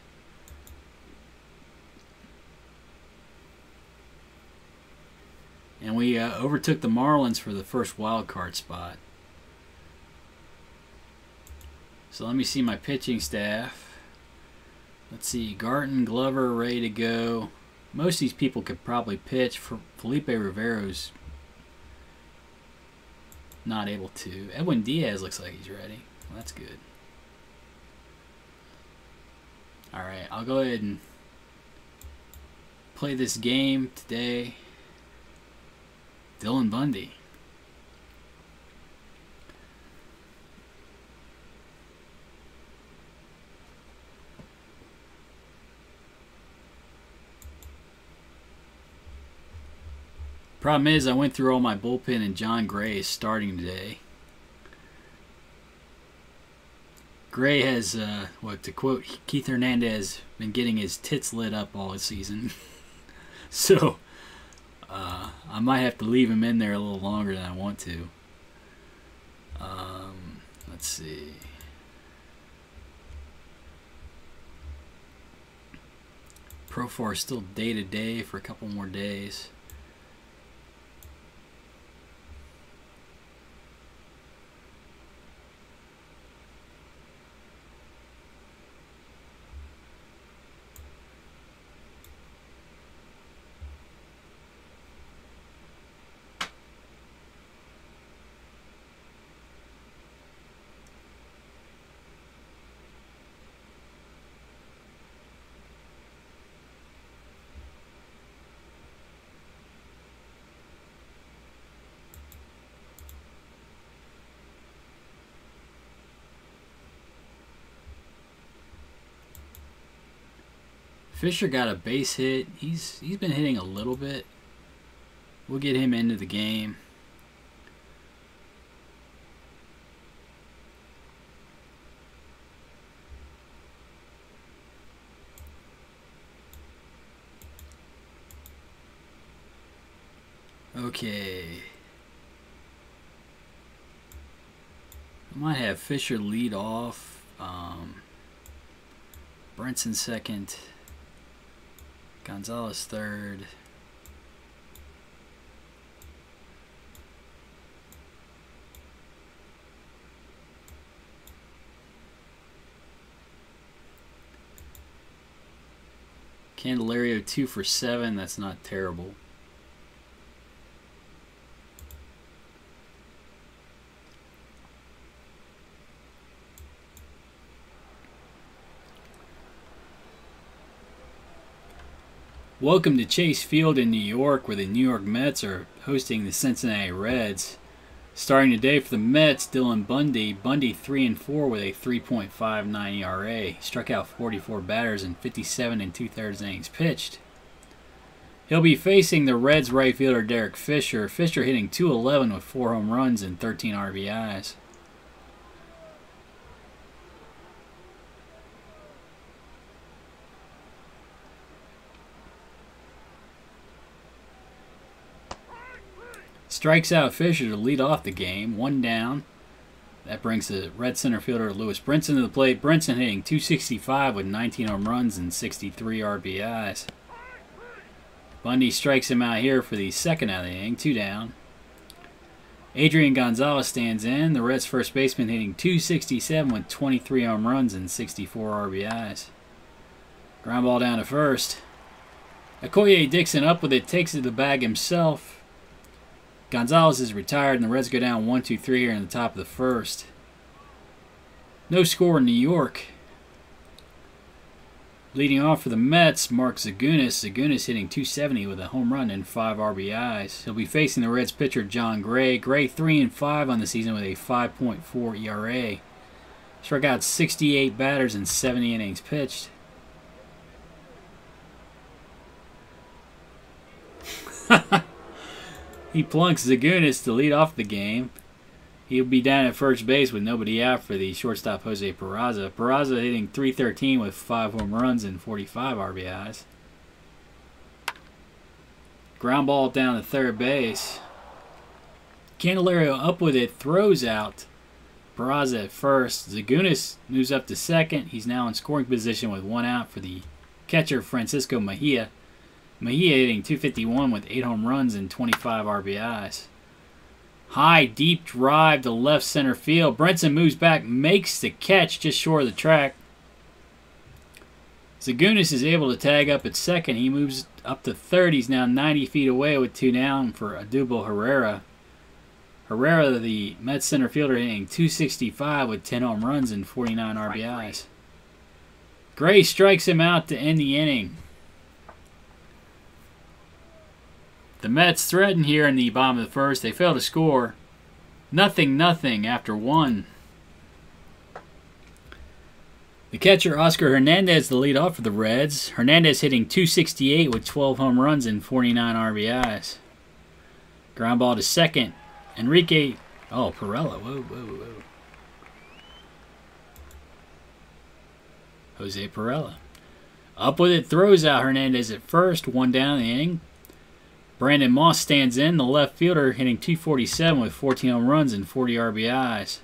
And we overtook the Marlins for the first wild card spot. So let me see my pitching staff. Let's see, Garton, Glover, ready to go. Most of these people could probably pitch. For Felipe Rivera's not able to. Edwin Diaz looks like he's ready. Well, that's good. Alright, I'll go ahead and play this game today. Dylan Bundy. Problem is, I went through all my bullpen and John Gray is starting today. Gray has, to quote Keith Hernandez, been getting his tits lit up all season. So, I might have to leave him in there a little longer than I want to. Let's see. Profar is still day-to-day for a couple more days. Fisher got a base hit. He's been hitting a little bit. We'll get him into the game. Okay. I might have Fisher lead off. Brinson second. Gonzalez third. Candelario 2 for 7. That's not terrible. Welcome to Chase Field in New York, where the New York Mets are hosting the Cincinnati Reds. Starting today for the Mets, Dylan Bundy. Bundy 3-4 with a 3.59 ERA. He struck out 44 batters in 57 2/3 innings pitched. He'll be facing the Reds right fielder Derek Fisher. Fisher hitting .211 with 4 home runs and 13 RBIs. Strikes out Fisher to lead off the game. 1 down. That brings the Red center fielder Lewis Brinson to the plate. Brinson hitting .265 with 19 home runs and 63 RBIs. Bundy strikes him out here for the second out of the inning. 2 down. Adrian Gonzalez stands in. The Reds first baseman hitting .267 with 23 home runs and 64 RBIs. Ground ball down to first. Okoye Dixon up with it, takes it to the bag himself. Gonzalez is retired, and the Reds go down 1-2-3 here in the top of the first. No score in New York. Leading off for the Mets, Mark Zagunis. Zagunis hitting .270 with a home run and 5 RBIs. He'll be facing the Reds pitcher John Gray. Gray 3-5 on the season with a 5.4 ERA. Struck out 68 batters in 70 innings pitched. He plunks Zagunis to lead off the game. He'll be down at first base with nobody out for the shortstop Jose Peraza. Peraza hitting .313 with 5 home runs and 45 RBIs. Ground ball down to third base. Candelario up with it, throws out Peraza at first. Zagunis moves up to second. He's now in scoring position with 1 out for the catcher Francisco Mejia. Mejia hitting .251 with 8 home runs and 25 RBIs. High, deep drive to left center field. Brinson moves back, makes the catch just short of the track. Zagunis is able to tag up at second. He moves up to third. He's now 90 feet away with 2 down for Odubel Herrera. Herrera, the Mets center fielder, hitting .265 with 10 home runs and 49 RBIs. Gray strikes him out to end the inning. The Mets threaten here in the bottom of the first. They fail to score. 0-0 after 1. The catcher Oscar Hernandez the lead off for the Reds. Hernandez hitting .268 with 12 home runs and 49 RBIs. Ground ball to second. Enrique. Oh, Perella. Whoa. Jose Perella. Up with it, throws out Hernandez at first. 1 down in the inning. Brandon Moss stands in, the left fielder, hitting .247 with 14 home runs and 40 RBIs.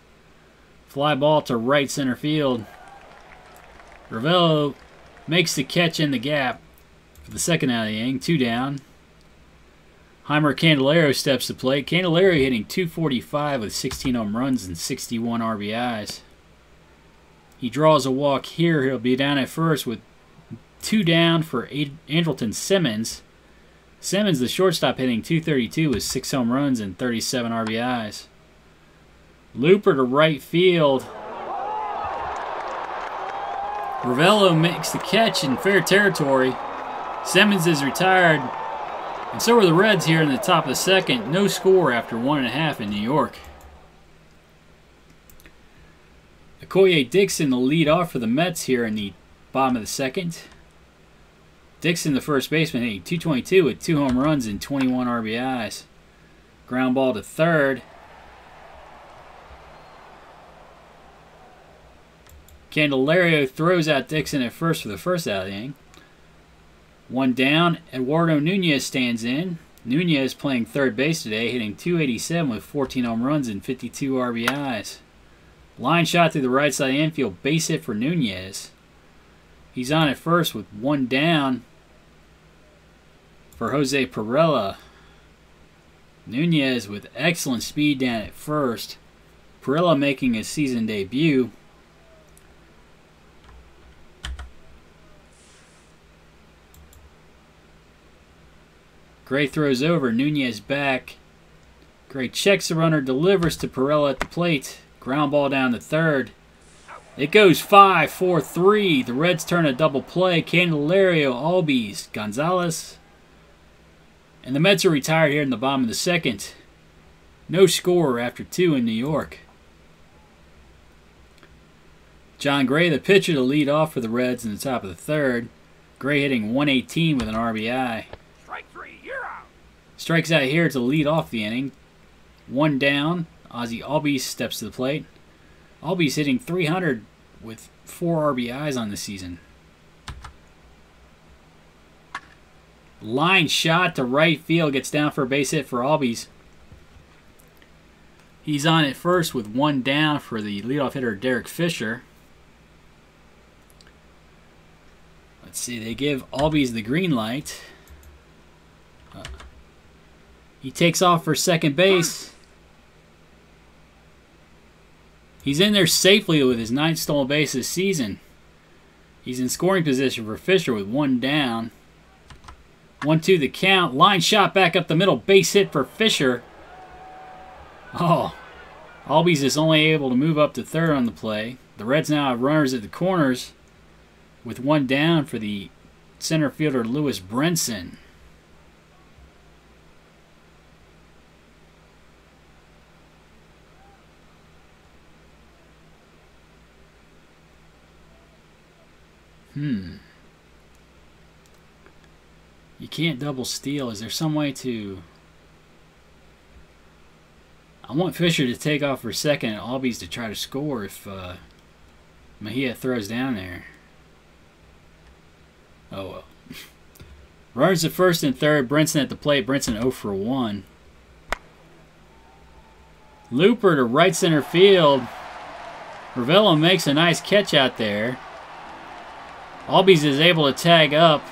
Fly ball to right center field. Ravello makes the catch in the gap for the second out of the inning. 2 down. Heimer Candelario steps to plate. Candelario hitting .245 with 16 home runs and 61 RBIs. He draws a walk here. He'll be down at first with 2 down for Andrelton Simmons. Simmons, the shortstop, hitting .232 with 6 home runs and 37 RBIs. Looper to right field. Ravello makes the catch in fair territory. Simmons is retired. And so are the Reds here in the top of the second. No score after 1.5 in New York. Okoye Dixon the lead off for the Mets here in the bottom of the second. Dixon, the first baseman, hitting .222 with 2 home runs and 21 RBIs. Ground ball to third. Candelario throws out Dixon at first for the first out of the inning. 1 down. Eduardo Nunez stands in. Nunez playing third base today, hitting .287 with 14 home runs and 52 RBIs. Line shot through the right side of the infield, base hit for Nunez. He's on at first with 1 down for Jose Pirela. Nunez with excellent speed down at first. Pirela making his season debut. Gray throws over, Nunez back. Gray checks the runner, delivers to Pirela at the plate. Ground ball down to third. It goes 5-4-3. The Reds turn a double play. Candelario, Albies, Gonzalez. And the Mets are retired here in the bottom of the second. No score after 2 in New York. John Gray, the pitcher, to lead off for the Reds in the top of the third. Gray hitting .118 with an RBI. Strike 3, you're out. Strikes out here to lead off the inning. 1 down. Ozzie Albies steps to the plate. Albies hitting .300 with 4 RBIs on the season. Line shot to right field. Gets down for a base hit for Albies. He's on at first with 1 down for the leadoff hitter Derek Fisher. Let's see, they give Albies the green light. He takes off for second base. He's in there safely with his 9th stolen base this season. He's in scoring position for Fisher with 1 down. 1-2 the count. Line shot back up the middle. Base hit for Fisher. Oh, Albies is only able to move up to third on the play. The Reds now have runners at the corners with 1 down for the center fielder Lewis Brinson. You can't double steal. Is there some way to... I want Fisher to take off for second and Albies to try to score if Mejia throws down there. Oh well. Runners at first and third. Brinson at the plate. Brinson 0 for 1. Looper to right center field. Ravello makes a nice catch out there. Albies is able to tag up.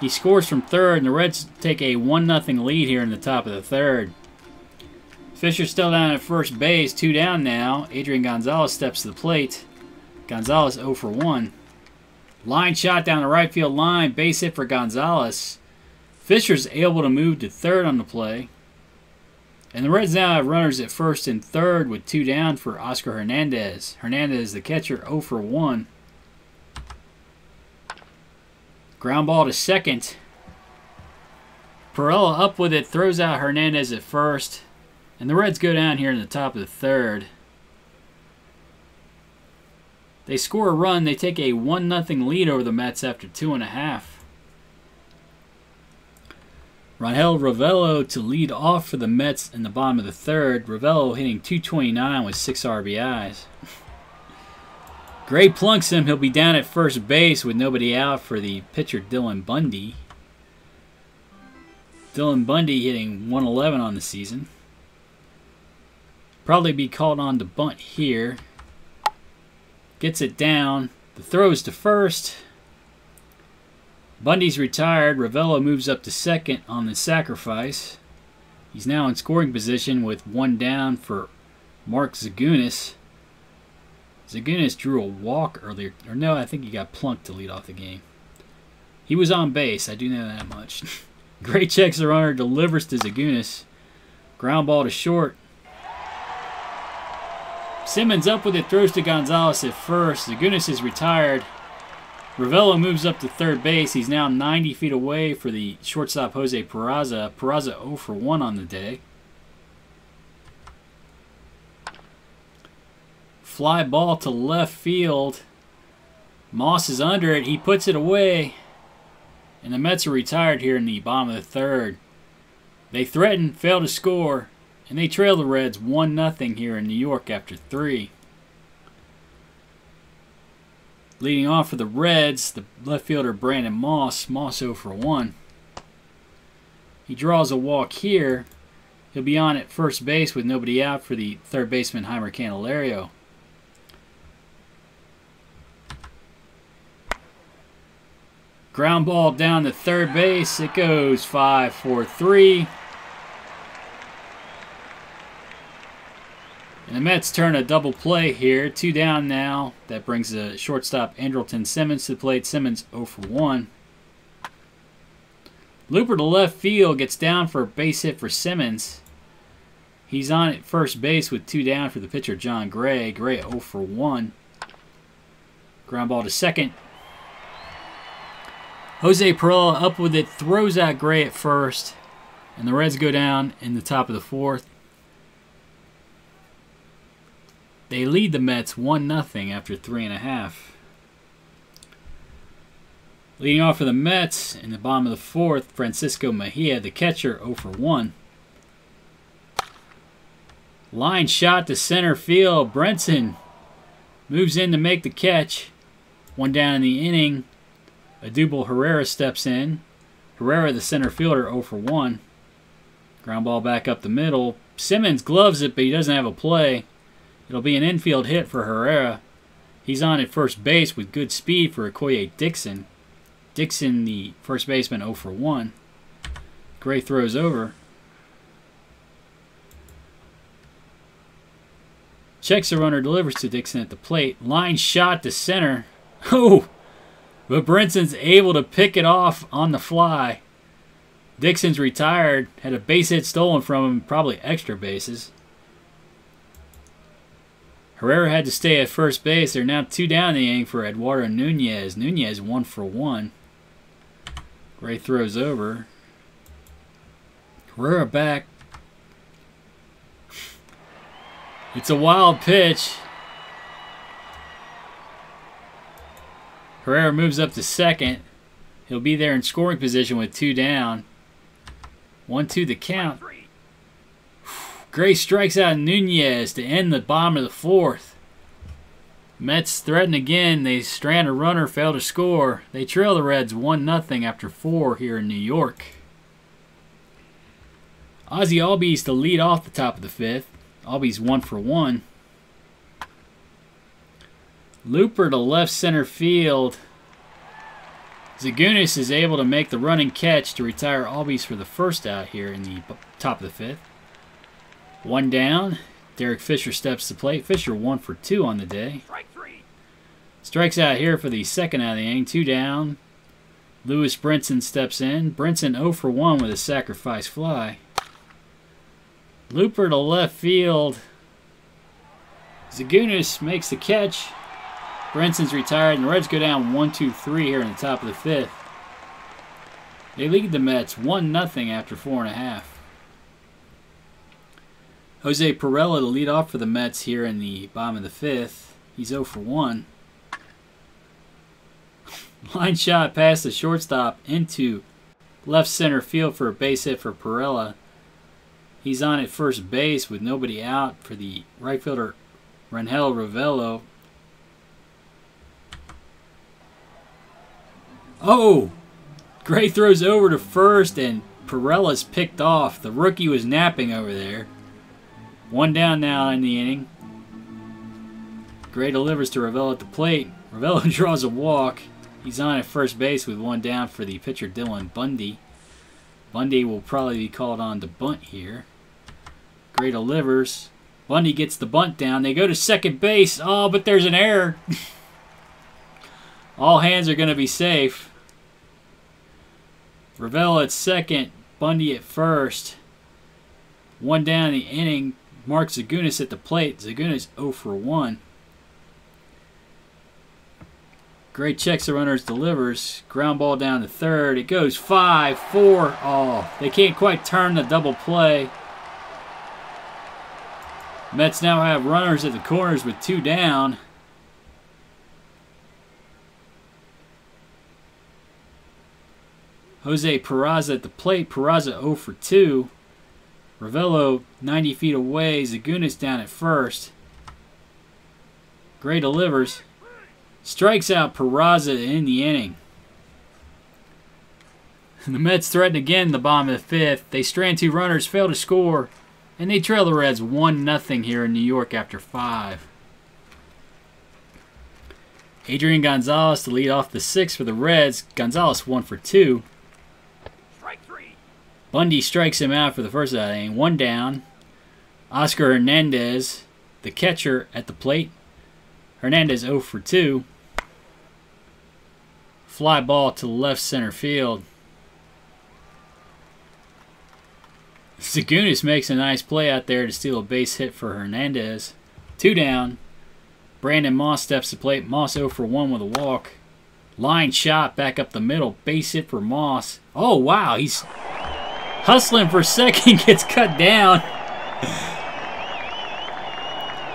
He scores from third, and the Reds take a 1-0 lead here in the top of the third. Fisher still down at first base, 2 down now. Adrian Gonzalez steps to the plate. Gonzalez 0 for 1. Line shot down the right field line, base hit for Gonzalez. Fisher's able to move to third on the play. And the Reds now have runners at first and third with 2 down for Oscar Hernandez. Hernandez, the catcher, 0 for 1. Ground ball to second. Pirela up with it, throws out Hernandez at first. And the Reds go down here in the top of the third. They score a run. They take a 1-0 lead over the Mets after 2.5. Rangel Ravello to lead off for the Mets in the bottom of the third. Ravello hitting .229 with 6 RBIs. Gray plunks him. He'll be down at first base with nobody out for the pitcher Dylan Bundy. Dylan Bundy hitting .111 on the season. Probably be called on to bunt here. Gets it down. The throw is to first. Bundy's retired. Ravello moves up to second on the sacrifice. He's now in scoring position with 1 down for Mark Zagunis. Zagunis drew a walk earlier. Or no, I think he got plunked to lead off the game. He was on base. I do know that much. Gray checks the runner, delivers to Zagunis. Ground ball to short. Simmons up with it, throws to Gonzalez at first. Zagunis is retired. Ravello moves up to third base. He's now 90 feet away for the shortstop Jose Peraza. Peraza 0 for 1 on the day. Fly ball to left field. Moss is under it. He puts it away. And the Mets are retired here in the bottom of the third. They threaten, fail to score, and they trail the Reds 1-0 here in New York after 3. Leading off for the Reds, the left fielder Brandon Moss. Moss 0 for 1. He draws a walk here. He'll be on at first base with nobody out for the third baseman Heimer Candelario. Ground ball down to third base. It goes 5-4-3. And the Mets turn a double play here. 2 down now. That brings the shortstop Andrelton Simmons to the plate. Simmons 0 for 1. Looper to left field gets down for a base hit for Simmons. He's on at first base with 2 down for the pitcher John Gray. Gray 0 for 1. Ground ball to second. Jose Perella up with it, throws out Gray at first, and the Reds go down in the top of the 4th. They lead the Mets 1-0 after 3.5. Leading off for the Mets in the bottom of the 4th, Francisco Mejia, the catcher, 0 for 1. Line shot to center field. Brenson moves in to make the catch. 1 down in the inning. Adubel Herrera steps in. Herrera, the center fielder, 0 for 1. Ground ball back up the middle. Simmons gloves it, but he doesn't have a play. It'll be an infield hit for Herrera. He's on at first base with good speed for Okoye Dixon. Dixon, the first baseman, 0 for 1. Gray throws over. Checks the runner, delivers to Dixon at the plate. Line shot to center. Oh! But Brinson's able to pick it off on the fly. Dixon's retired. Had a base hit stolen from him, probably extra bases. Herrera had to stay at first base. They're now 2 down in the inning for Eduardo Nunez. Nunez 1 for 1. Gray throws over. Herrera back. It's a wild pitch. Herrera moves up to second. He'll be there in scoring position with 2 down. 1-2 the count. Gray strikes out Nunez to end the bottom of the 4th. Mets threaten again. They strand a runner, fail to score. They trail the Reds 1-0 after 4 here in New York. Ozzie Albies to lead off the top of the 5th. Albies 1 for 1. Looper to left center field. Zagunis is able to make the running catch to retire Albies for the first out here in the top of the 5th. 1 down. Derek Fisher steps to plate. Fisher 1 for 2 on the day. Strikes out here for the second out of the inning. 2 down. Lewis Brinson steps in. Brinson 0 for 1 with a sacrifice fly. Looper to left field. Zagunis makes the catch. Brinson's retired, and the Reds go down 1-2-3 here in the top of the 5th. They lead the Mets 1-0 after 4.5. Jose Perella to lead off for the Mets here in the bottom of the 5th. He's 0 for 1. Line shot past the shortstop into left center field for a base hit for Perella. He's on at first base with nobody out for the right fielder Rangel Ravelo. Oh! Gray throws over to first and Perella's picked off. The rookie was napping over there. 1 down now in the inning. Gray delivers to Ravelo at the plate. Ravelo draws a walk. He's on at first base with 1 down for the pitcher Dylan Bundy. Bundy will probably be called on to bunt here. Gray delivers. Bundy gets the bunt down. They go to second base. Oh, but there's an error. All hands are going to be safe. Ravelo at second. Bundy at first. 1 down in the inning. Mark Zagunis at the plate. Zagunis 0 for 1. Gray checks the runners, delivers. Ground ball down to third. It goes 5-4. Oh, they can't quite turn the double play. Mets now have runners at the corners with 2 down. Jose Peraza at the plate. Peraza 0 for 2. Ravello 90 feet away. Zagunis down at first. Gray delivers. Strikes out Peraza in the inning. The Mets threaten again in the bottom of the 5th. They strand 2 runners, fail to score, and they trail the Reds 1-0 here in New York after 5. Adrian Gonzalez to lead off the 6th for the Reds. Gonzalez 1 for 2. Strike 3. Bundy strikes him out for the first inning. 1 down. Oscar Hernandez, the catcher, at the plate. Hernandez 0 for 2. Fly ball to left center field. Zagunis makes a nice play out there to steal a base hit for Hernandez. 2 down. Brandon Moss steps to plate. Moss 0 for 1 with a walk. Line shot back up the middle. Base hit for Moss. Oh, wow. He's hustling for second. Gets cut down.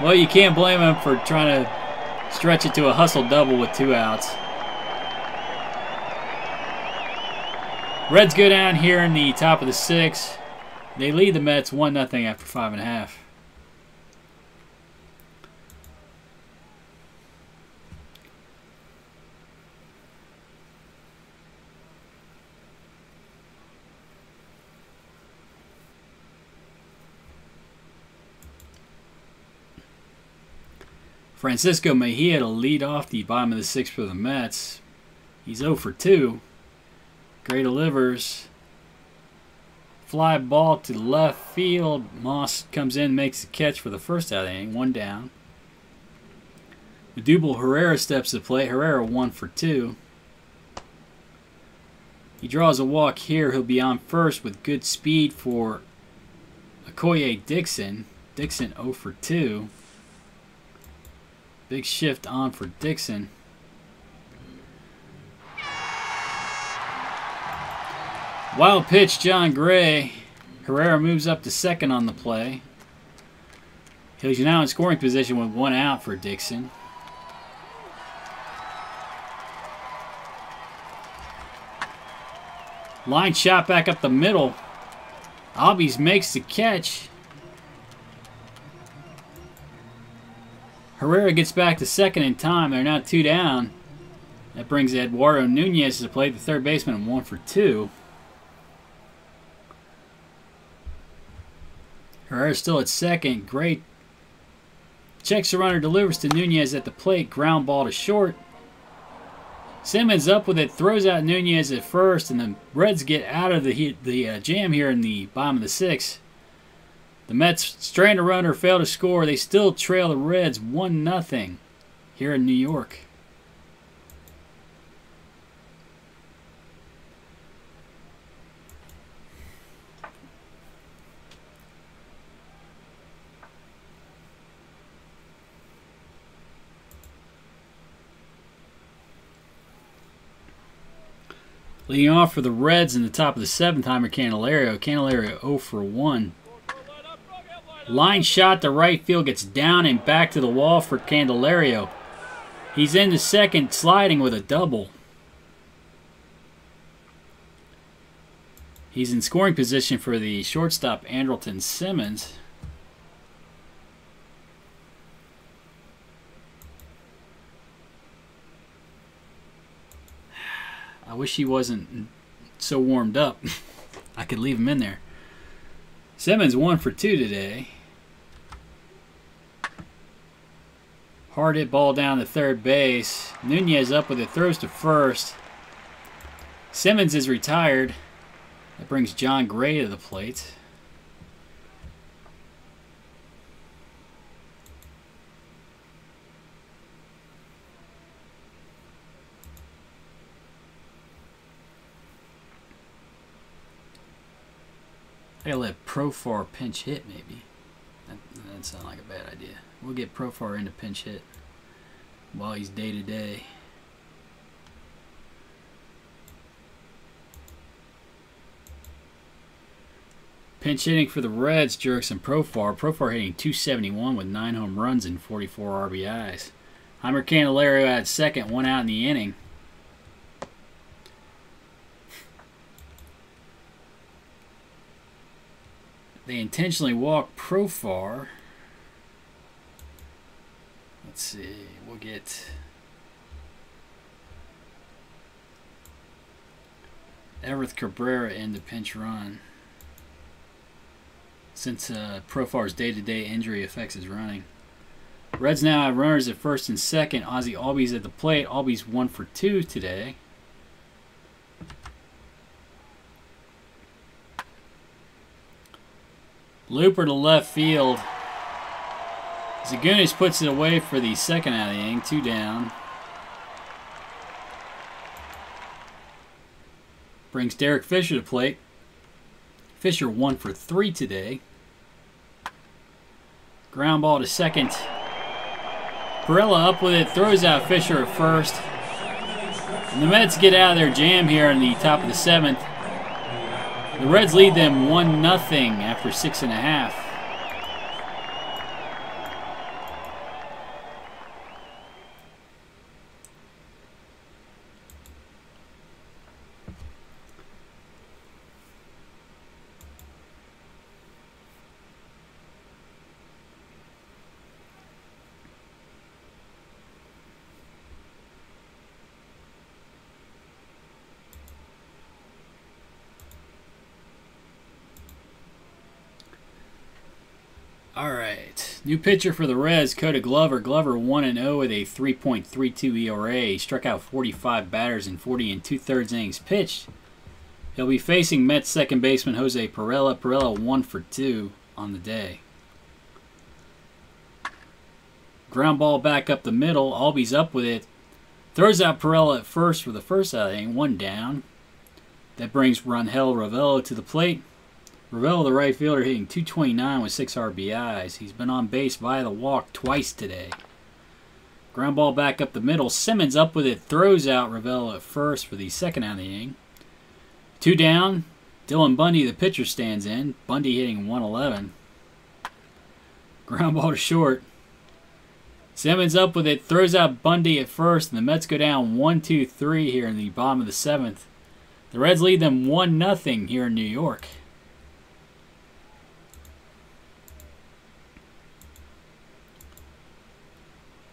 Well, you can't blame him for trying to stretch it to a hustle double with 2 outs. Reds go down here in the top of the 6th. They lead the Mets 1-0 after 5.5. Francisco Mejia to lead off the bottom of the 6th for the Mets. He's 0 for 2. Gray delivers. Fly ball to left field. Moss comes in, makes the catch for the first out of the inning. 1 down. Odubel Herrera steps to the plate. Herrera 1 for 2. He draws a walk here. He'll be on first with good speed for Okoye Dixon. Dixon 0 for 2. Big shift on for Dixon. Wild pitch, John Gray. Herrera moves up to second on the play. He's now in scoring position with 1 out for Dixon. Line shot back up the middle. Albies makes the catch. Herrera gets back to second in time. They're now 2 down. That brings Eduardo Nunez to play, the third baseman, 1 for 2. Herrera's still at second. Great. Checks the runner, delivers to Nunez at the plate. Ground ball to short. Simmons up with it, throws out Nunez at first, and the Reds get out of the jam here in the bottom of the 6th. The Mets strand a runner, fail to score. They still trail the Reds 1-0 here in New York. Leading off for the Reds in the top of the 7th, Jeimer Candelario. Candelario 0 for 1. Line shot to right field, gets down and back to the wall for Candelario. He's into second, sliding with a double. He's in scoring position for the shortstop, Andrelton Simmons. I wish he wasn't so warmed up. I could leave him in there. Simmons 1 for 2 today. Hard hit ball down to third base. Nunez up with it, throws to first. Simmons is retired. That brings John Gray to the plate. I gotta let Profar pinch hit, maybe. That sounds like a bad idea. We'll get Profar into pinch hit while he's day-to-day. Pinch hitting for the Reds, Jurickson Profar. Profar hitting .271 with 9 home runs and 44 RBIs. Jeimer Candelario at second, 1 out in the inning. They intentionally walk Profar. Let's see. We'll get Everett Cabrera in the pinch run. Since Profar's day-to-day injury affects his running. Reds now have runners at first and second. Ozzie Albies at the plate. Albies 1 for 2 today. Looper to left field. Zagunis puts it away for the second out of the inning. 2 down. Brings Derek Fisher to plate. Fisher 1 for 3 today. Ground ball to second. Perella up with it. Throws out Fisher at first. And the Mets get out of their jam here in the top of the 7th. The Reds lead them 1-0 after 6.5. Alright, new pitcher for the Reds, Coda Glover. Glover 1-0 with a 3.32 ERA. He struck out 45 batters in 40 2/3 innings pitched. He'll be facing Mets second baseman Jose Perella. Perella 1 for 2 on the day. Ground ball back up the middle. Albies up with it. Throws out Perella at first for the first out of the inning. 1 down. That brings Rangel Ravelo to the plate. Ravelo, the right fielder, hitting .229 with 6 RBIs. He's been on base via the walk twice today. Ground ball back up the middle. Simmons up with it. Throws out Ravelo at first for the second out of the inning. 2 down. Dylan Bundy, the pitcher, stands in. Bundy hitting .111. Ground ball to short. Simmons up with it. Throws out Bundy at first. And the Mets go down 1-2-3 here in the bottom of the 7th. The Reds lead them 1-0 here in New York.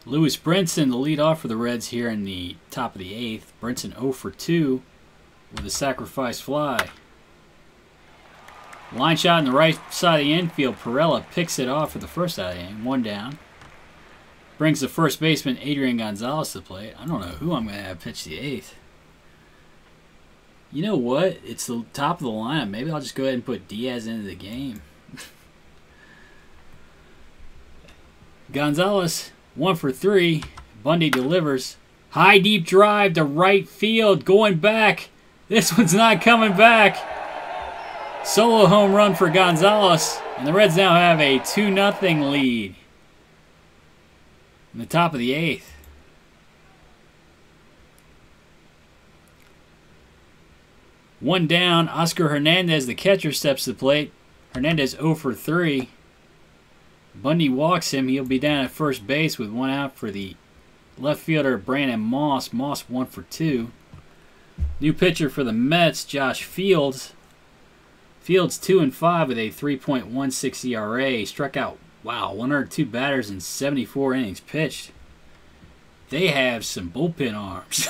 Lewis Brinson, the leadoff for the Reds here in the top of the 8th. Brinson 0 for 2 with a sacrifice fly. Line shot in the right side of the infield. Perella picks it off for the first out of the inning. 1 down. Brings the first baseman Adrian Gonzalez to the plate. I don't know who I'm going to have pitch the 8th. You know what? It's the top of the lineup. Maybe I'll just go ahead and put Diaz into the game. Gonzalez 1 for 3. Bundy delivers. High deep drive to right field. Going back. This one's not coming back. Solo home run for Gonzalez. And the Reds now have a 2-0 lead. In the top of the 8th. One down. Oscar Hernandez, the catcher, steps to the plate. Hernandez 0 for 3. Bundy walks him. He'll be down at first base with 1 out for the left fielder Brandon Moss. Moss 1 for 2. New pitcher for the Mets, Josh Fields. Fields 2-5 with a 3.16 ERA. He struck out, 102 batters in 74 innings pitched. They have some bullpen arms.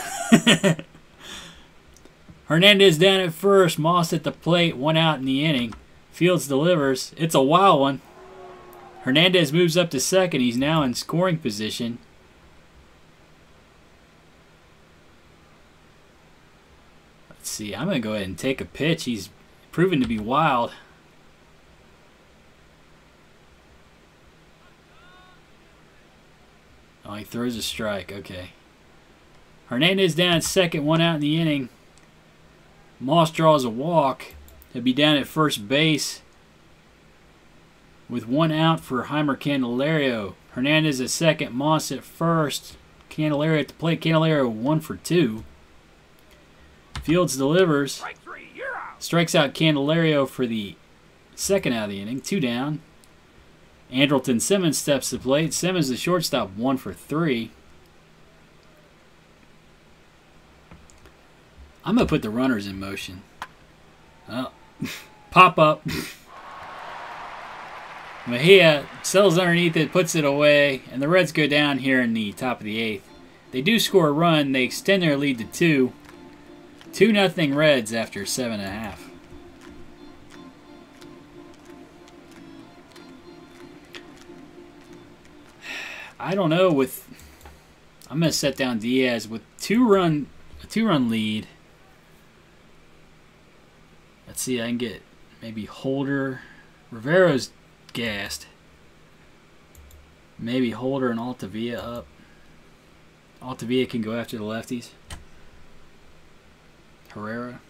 Hernandez down at first. Moss at the plate. 1 out in the inning. Fields delivers. It's a wild one. Hernandez moves up to second. He's now in scoring position. Let's see. I'm going to go ahead and take a pitch. He's proven to be wild. Oh, he throws a strike. Okay. Hernandez down at second. 1 out in the inning. Moss draws a walk. He'll be down at first base with 1 out for Heimer Candelario. Hernandez at second. Moss at first. Candelario at the plate. Candelario 1 for 2. Fields delivers. Strike 3, you're out. Strikes out Candelario for the second out of the inning. 2 down. Andrelton Simmons steps to the plate. Simmons, the shortstop, 1 for 3. I'm going to put the runners in motion. Oh, pop up. Mejia settles underneath it, puts it away, and the Reds go down here in the top of the 8th. They do score a run. They extend their lead to 2. 2-0 Reds after 7.5. I don't know. I'm going to set down Diaz with a two-run lead. Let's see. I can get maybe Holder. Rivero's gassed. Maybe Holder and Altavia up. Altavia can go after the lefties. Herrera.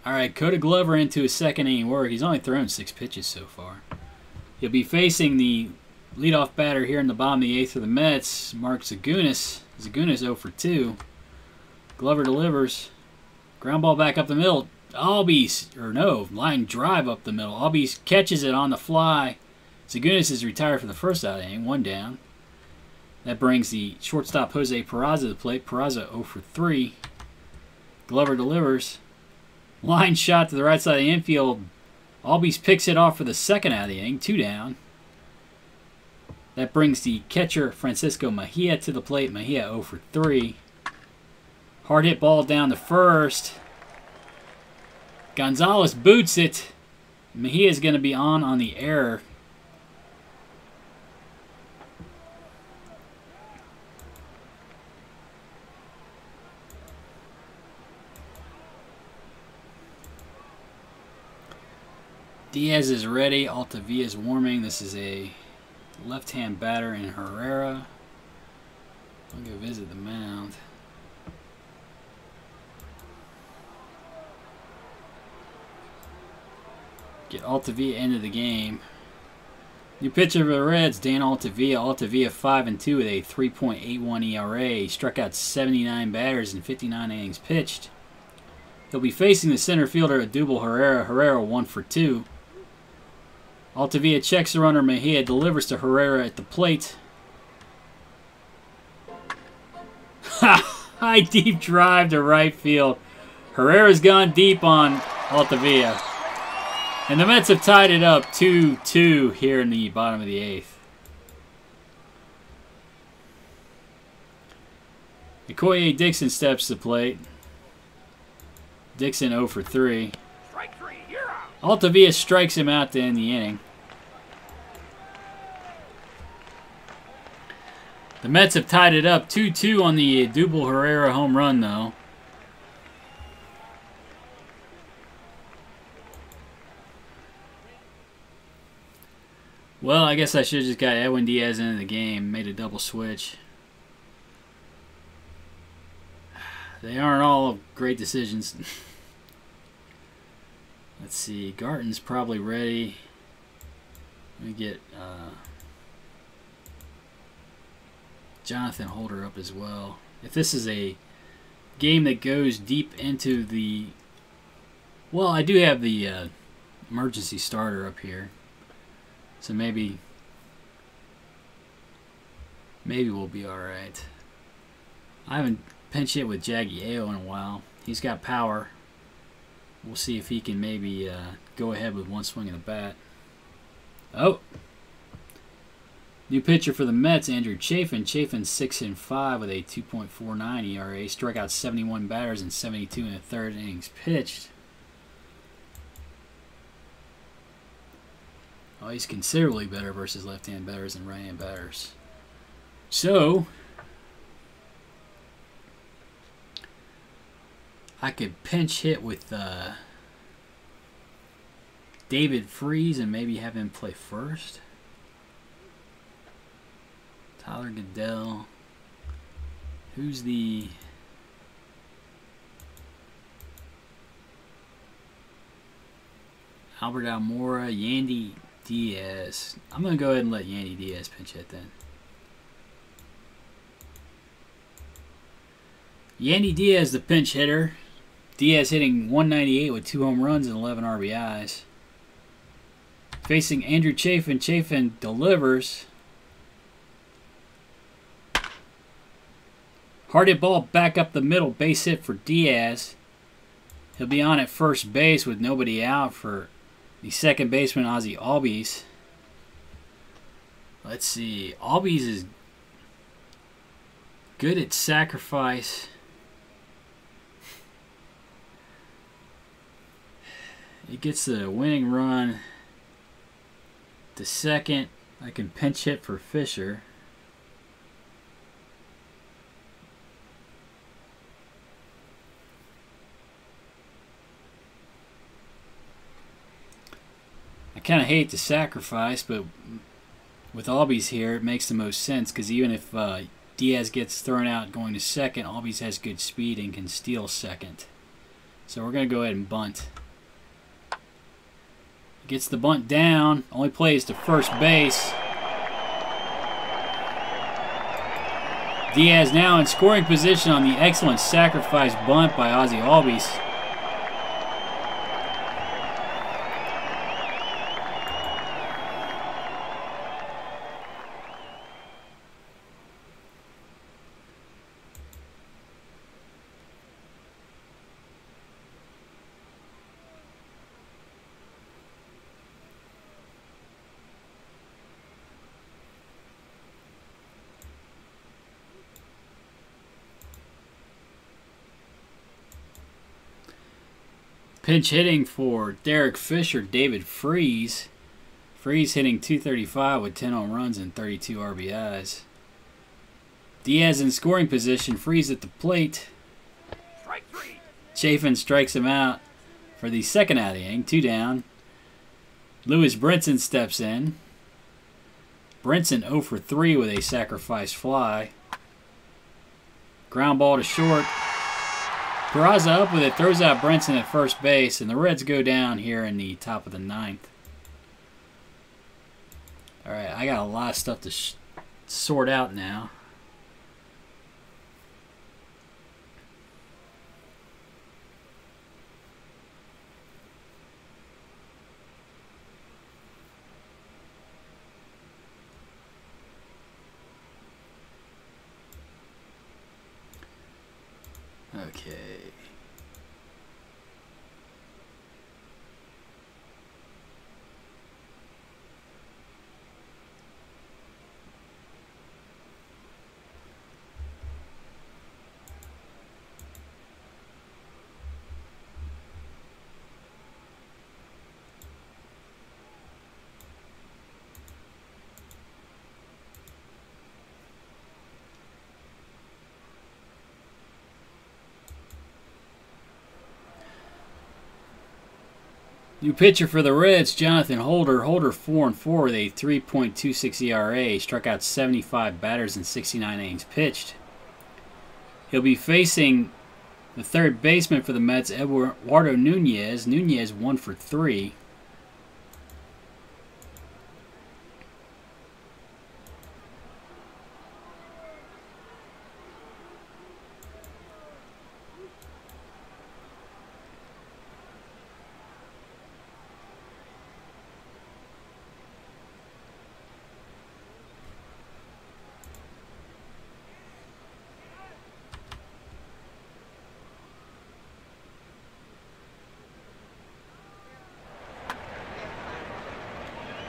Alright, Coda Glover into his second inning work. He's only thrown 6 pitches so far. He'll be facing the leadoff batter here in the bottom of the 8th for the Mets, Mark Zagunis. Zagunis 0 for 2. Glover delivers. Ground ball back up the middle. Line drive up the middle. Albies catches it on the fly. Zagunis is retired for the first out inning, 1 down. That brings the shortstop Jose Peraza to the plate. Peraza 0 for 3. Glover delivers. Line shot to the right side of the infield. Albies picks it off for the second out of the inning, 2 down. That brings the catcher Francisco Mejia to the plate. Mejia 0 for 3. Hard hit ball down to first. Gonzalez boots it. Mejia is going to be on the error. Diaz is ready. Altavia is warming. This is a left-hand batter in Herrera. I'll go visit the mound. Get Altavia into the game. New pitcher for the Reds, Dan Altavia. Altavia 5-2 with a 3.81 ERA. He struck out 79 batters in 59 innings pitched. He'll be facing the center fielder Odubel Herrera. Herrera 1 for 2. Altavia checks the runner. Mejia delivers to Herrera at the plate. High deep drive to right field. Herrera's gone deep on Altavia. And the Mets have tied it up 2-2 here in the bottom of the 8th. Okoye Dixon steps to the plate. Dixon 0 for 3. Strike 3, you're out. Altavia strikes him out to end the inning. The Mets have tied it up 2-2 on the Odubel Herrera home run, though. Well, I guess I should have just got Edwin Diaz into the game, made a double switch. They aren't all great decisions. Let's see, Garton's probably ready. Let me get Jonathan Holder up as well. If this is a game that goes deep into the... Well, I do have the emergency starter up here. So maybe we'll be alright. I haven't pinch hit with Jaggy Ayo in a while. He's got power. We'll see if he can maybe go ahead with one swing of the bat. Oh! New pitcher for the Mets, Andrew Chafin. Chafin 6-5 with a 2.49 ERA. Struck out 71 batters in 72 in the third innings pitched. Oh, he's considerably better versus left-hand batters than right-hand batters. So, I could pinch hit with David Freese and maybe have him play first. Tyler Goodell. Who's the... Albert Almora, Yandy Diaz. I'm going to go ahead and let Yandy Diaz pinch hit then. Yandy Diaz, the pinch hitter. Diaz hitting 198 with 2 home runs and 11 RBIs. Facing Andrew Chafin. Chafin delivers. Hard hit ball back up the middle. Base hit for Diaz. He'll be on at first base with nobody out for the second baseman, Ozzie Albies. Let's see. Albies is good at sacrifice. He gets the winning run to second. I can pinch hit for Fisher. I kind of hate the sacrifice, but with Albies here, it makes the most sense because even if Diaz gets thrown out going to second, Albies has good speed and can steal second. So we're going to go ahead and bunt. Gets the bunt down, only plays to first base. Diaz now in scoring position on the excellent sacrifice bunt by Ozzie Albies. Pinch hitting for Derek Fisher, David Freese. Freese hitting .235 with 10 home runs and 32 RBIs. Diaz in scoring position, Freese at the plate. Strike 3. Chafin strikes him out for the second out of the inning, 2 down. Lewis Brinson steps in. Brinson 0 for 3 with a sacrifice fly. Ground ball to short. Peraza up with it, throws out Brinson at first base, and the Reds go down here in the top of the 9th. Alright, I got a lot of stuff to sort out now. Okay. New pitcher for the Reds, Jonathan Holder. Holder 4-4 with a 3.26 ERA. Struck out 75 batters in 69 innings pitched. He'll be facing the third baseman for the Mets, Eduardo Nunez. Nunez 1 for 3.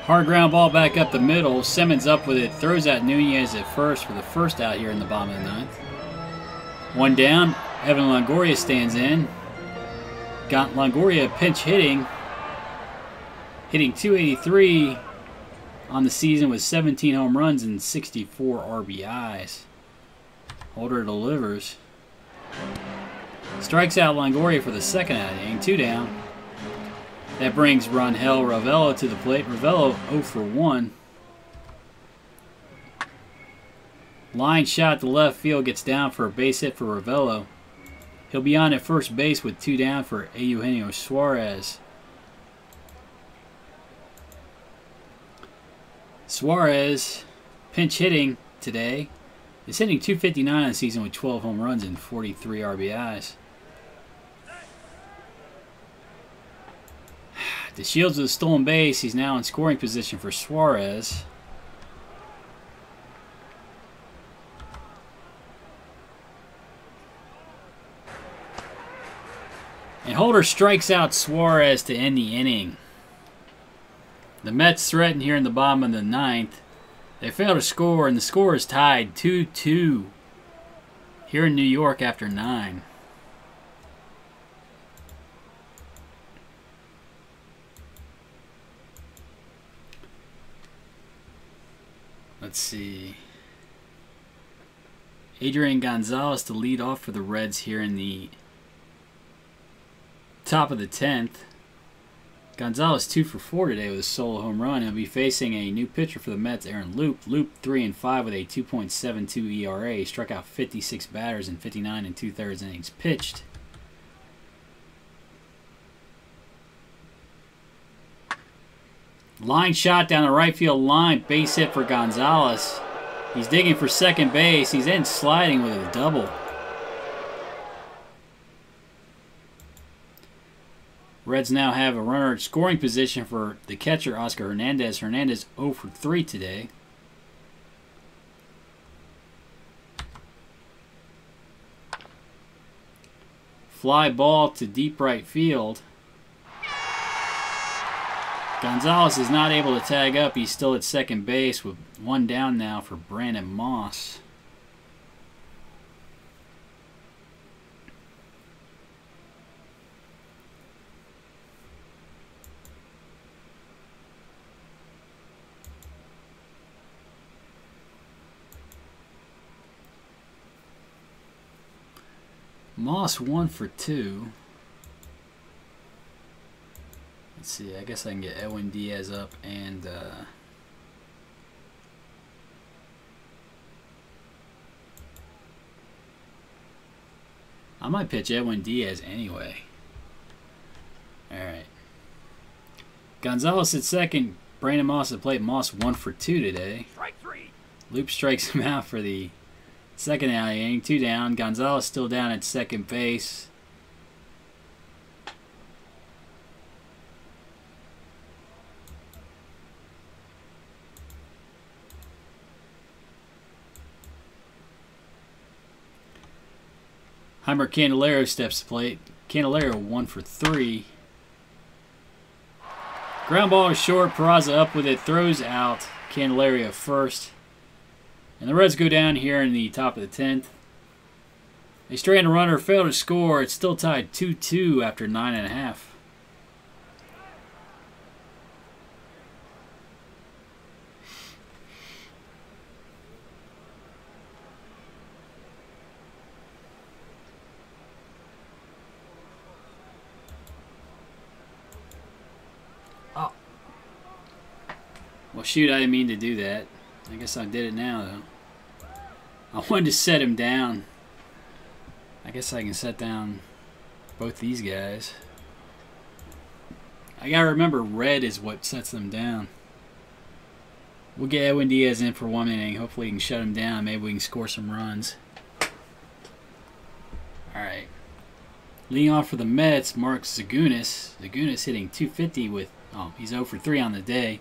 Hard ground ball back up the middle. Simmons up with it. Throws out Nunez at first for the first out here in the bottom of the 9th. 1 down. Evan Longoria stands in. Got Longoria pinch hitting. Hitting .283 on the season with 17 home runs and 64 RBIs. Holder delivers. Strikes out Longoria for the second out inning. 2 down. That brings Rangel Ravelo to the plate. Ravelo 0 for 1. Line shot to left field, gets down for a base hit for Ravelo. He'll be on at first base with 2 down for Eugenio Suarez. Suarez, pinch hitting today, is hitting .259 on the season with 12 home runs and 43 RBIs. DeShields with a stolen base. He's now in scoring position for Suarez. And Holder strikes out Suarez to end the inning. The Mets threaten here in the bottom of the ninth. They fail to score, and the score is tied 2-2 here in New York after 9. Let's see. Adrian Gonzalez to lead off for the Reds here in the top of the 10th. Gonzalez 2 for 4 today with a solo home run. He'll be facing a new pitcher for the Mets, Aaron Loup. Loup 3-5 with a 2.72 ERA. He struck out 56 batters in 59 2/3 innings pitched. Line shot down the right field line. Base hit for Gonzalez. He's digging for second base. He's in sliding with a double. Reds now have a runner at scoring position for the catcher, Oscar Hernandez. Hernandez 0 for 3 today. Fly ball to deep right field. Gonzalez is not able to tag up. He's still at second base with one down now for Brandon Moss. Moss 1 for 2. Let's see, I guess I can get Edwin Diaz up and I might pitch Edwin Diaz anyway. Alright. Gonzalez at second, Brandon Moss at plate. Moss 1 for 2 today. Strike 3. Loup strikes him out for the second inning, 2 down. Gonzalez still down at second base. Heimer Candelario steps to plate. Candelario 1 for 3. Ground ball is short. Peraza up with it. Throws out Candelario first. And the Reds go down here in the top of the 10th. They strand a runner, fail to score. It's still tied 2-2 after 9.5. Oh. Well, shoot, I didn't mean to do that. I guess I did it now, though. I wanted to set him down. I guess I can set down both these guys. I gotta remember red is what sets them down. We'll get Edwin Diaz in for 1 inning. Hopefully we can shut him down. Maybe we can score some runs. Alright. Leading off for the Mets, Mark Zagunis. Zagunis hitting .250 with, he's 0 for 3 on the day.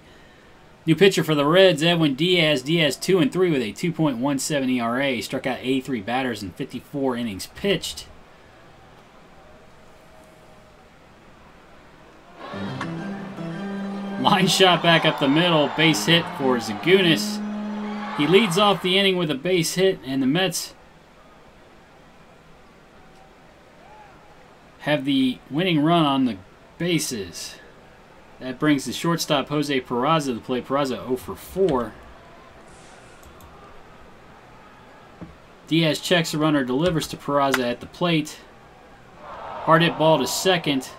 New pitcher for the Reds, Edwin Diaz. Diaz 2 and 3 with a 2.17 ERA. He struck out 83 batters in 54 innings pitched. Line shot back up the middle. Base hit for Zagunis. He leads off the inning with a base hit, and the Mets have the winning run on the bases. That brings the shortstop Jose Peraza to play. Peraza 0 for 4. Diaz checks the runner, delivers to Peraza at the plate. Hard hit ball to second.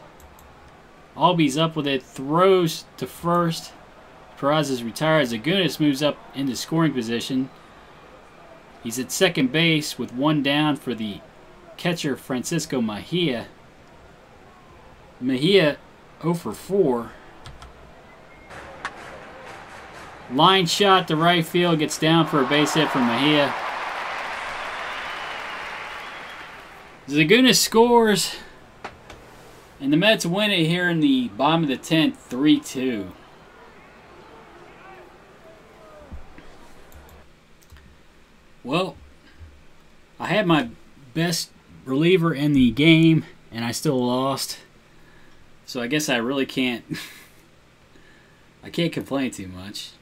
Albies up with it, throws to first. Peraza's retired. Zagunis moves up into scoring position. He's at second base with one down for the catcher Francisco Mejia. Mejia 0 for 4. Line shot to right field, gets down for a base hit from Mejia. Zagunis scores, and the Mets win it here in the bottom of the 10th, 3-2. Well, I had my best reliever in the game, and I still lost. So I guess I really can't I can't complain too much.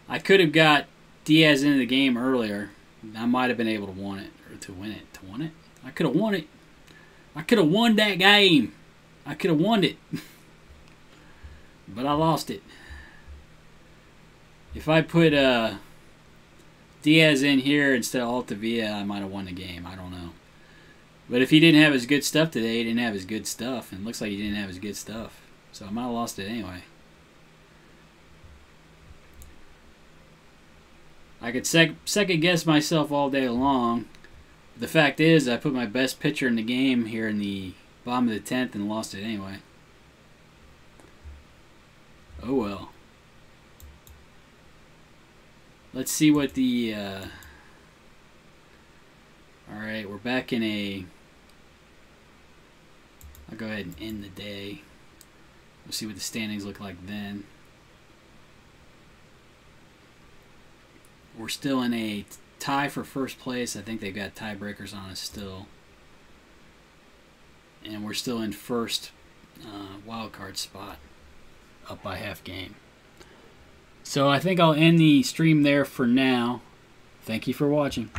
I could have got Diaz into the game earlier. I might have been able to win it. Or to win it. To win it? I could have won it. I could have won that game. I could have won it. But I lost it. If I put Diaz in here instead of Altavia, I might have won the game. I don't know. But if he didn't have his good stuff today, he didn't have his good stuff. And it looks like he didn't have his good stuff. So I might have lost it anyway. I could second guess myself all day long. The fact is, I put my best pitcher in the game here in the bottom of the 10th and lost it anyway. Oh well. Let's see what the... Alright, we're back in a... I'll go ahead and end the day. We'll see what the standings look like then. We're still in a tie for first place. I think they've got tiebreakers on us still. And we're still in first wild card spot. Up by half game. So I think I'll end the stream there for now. Thank you for watching.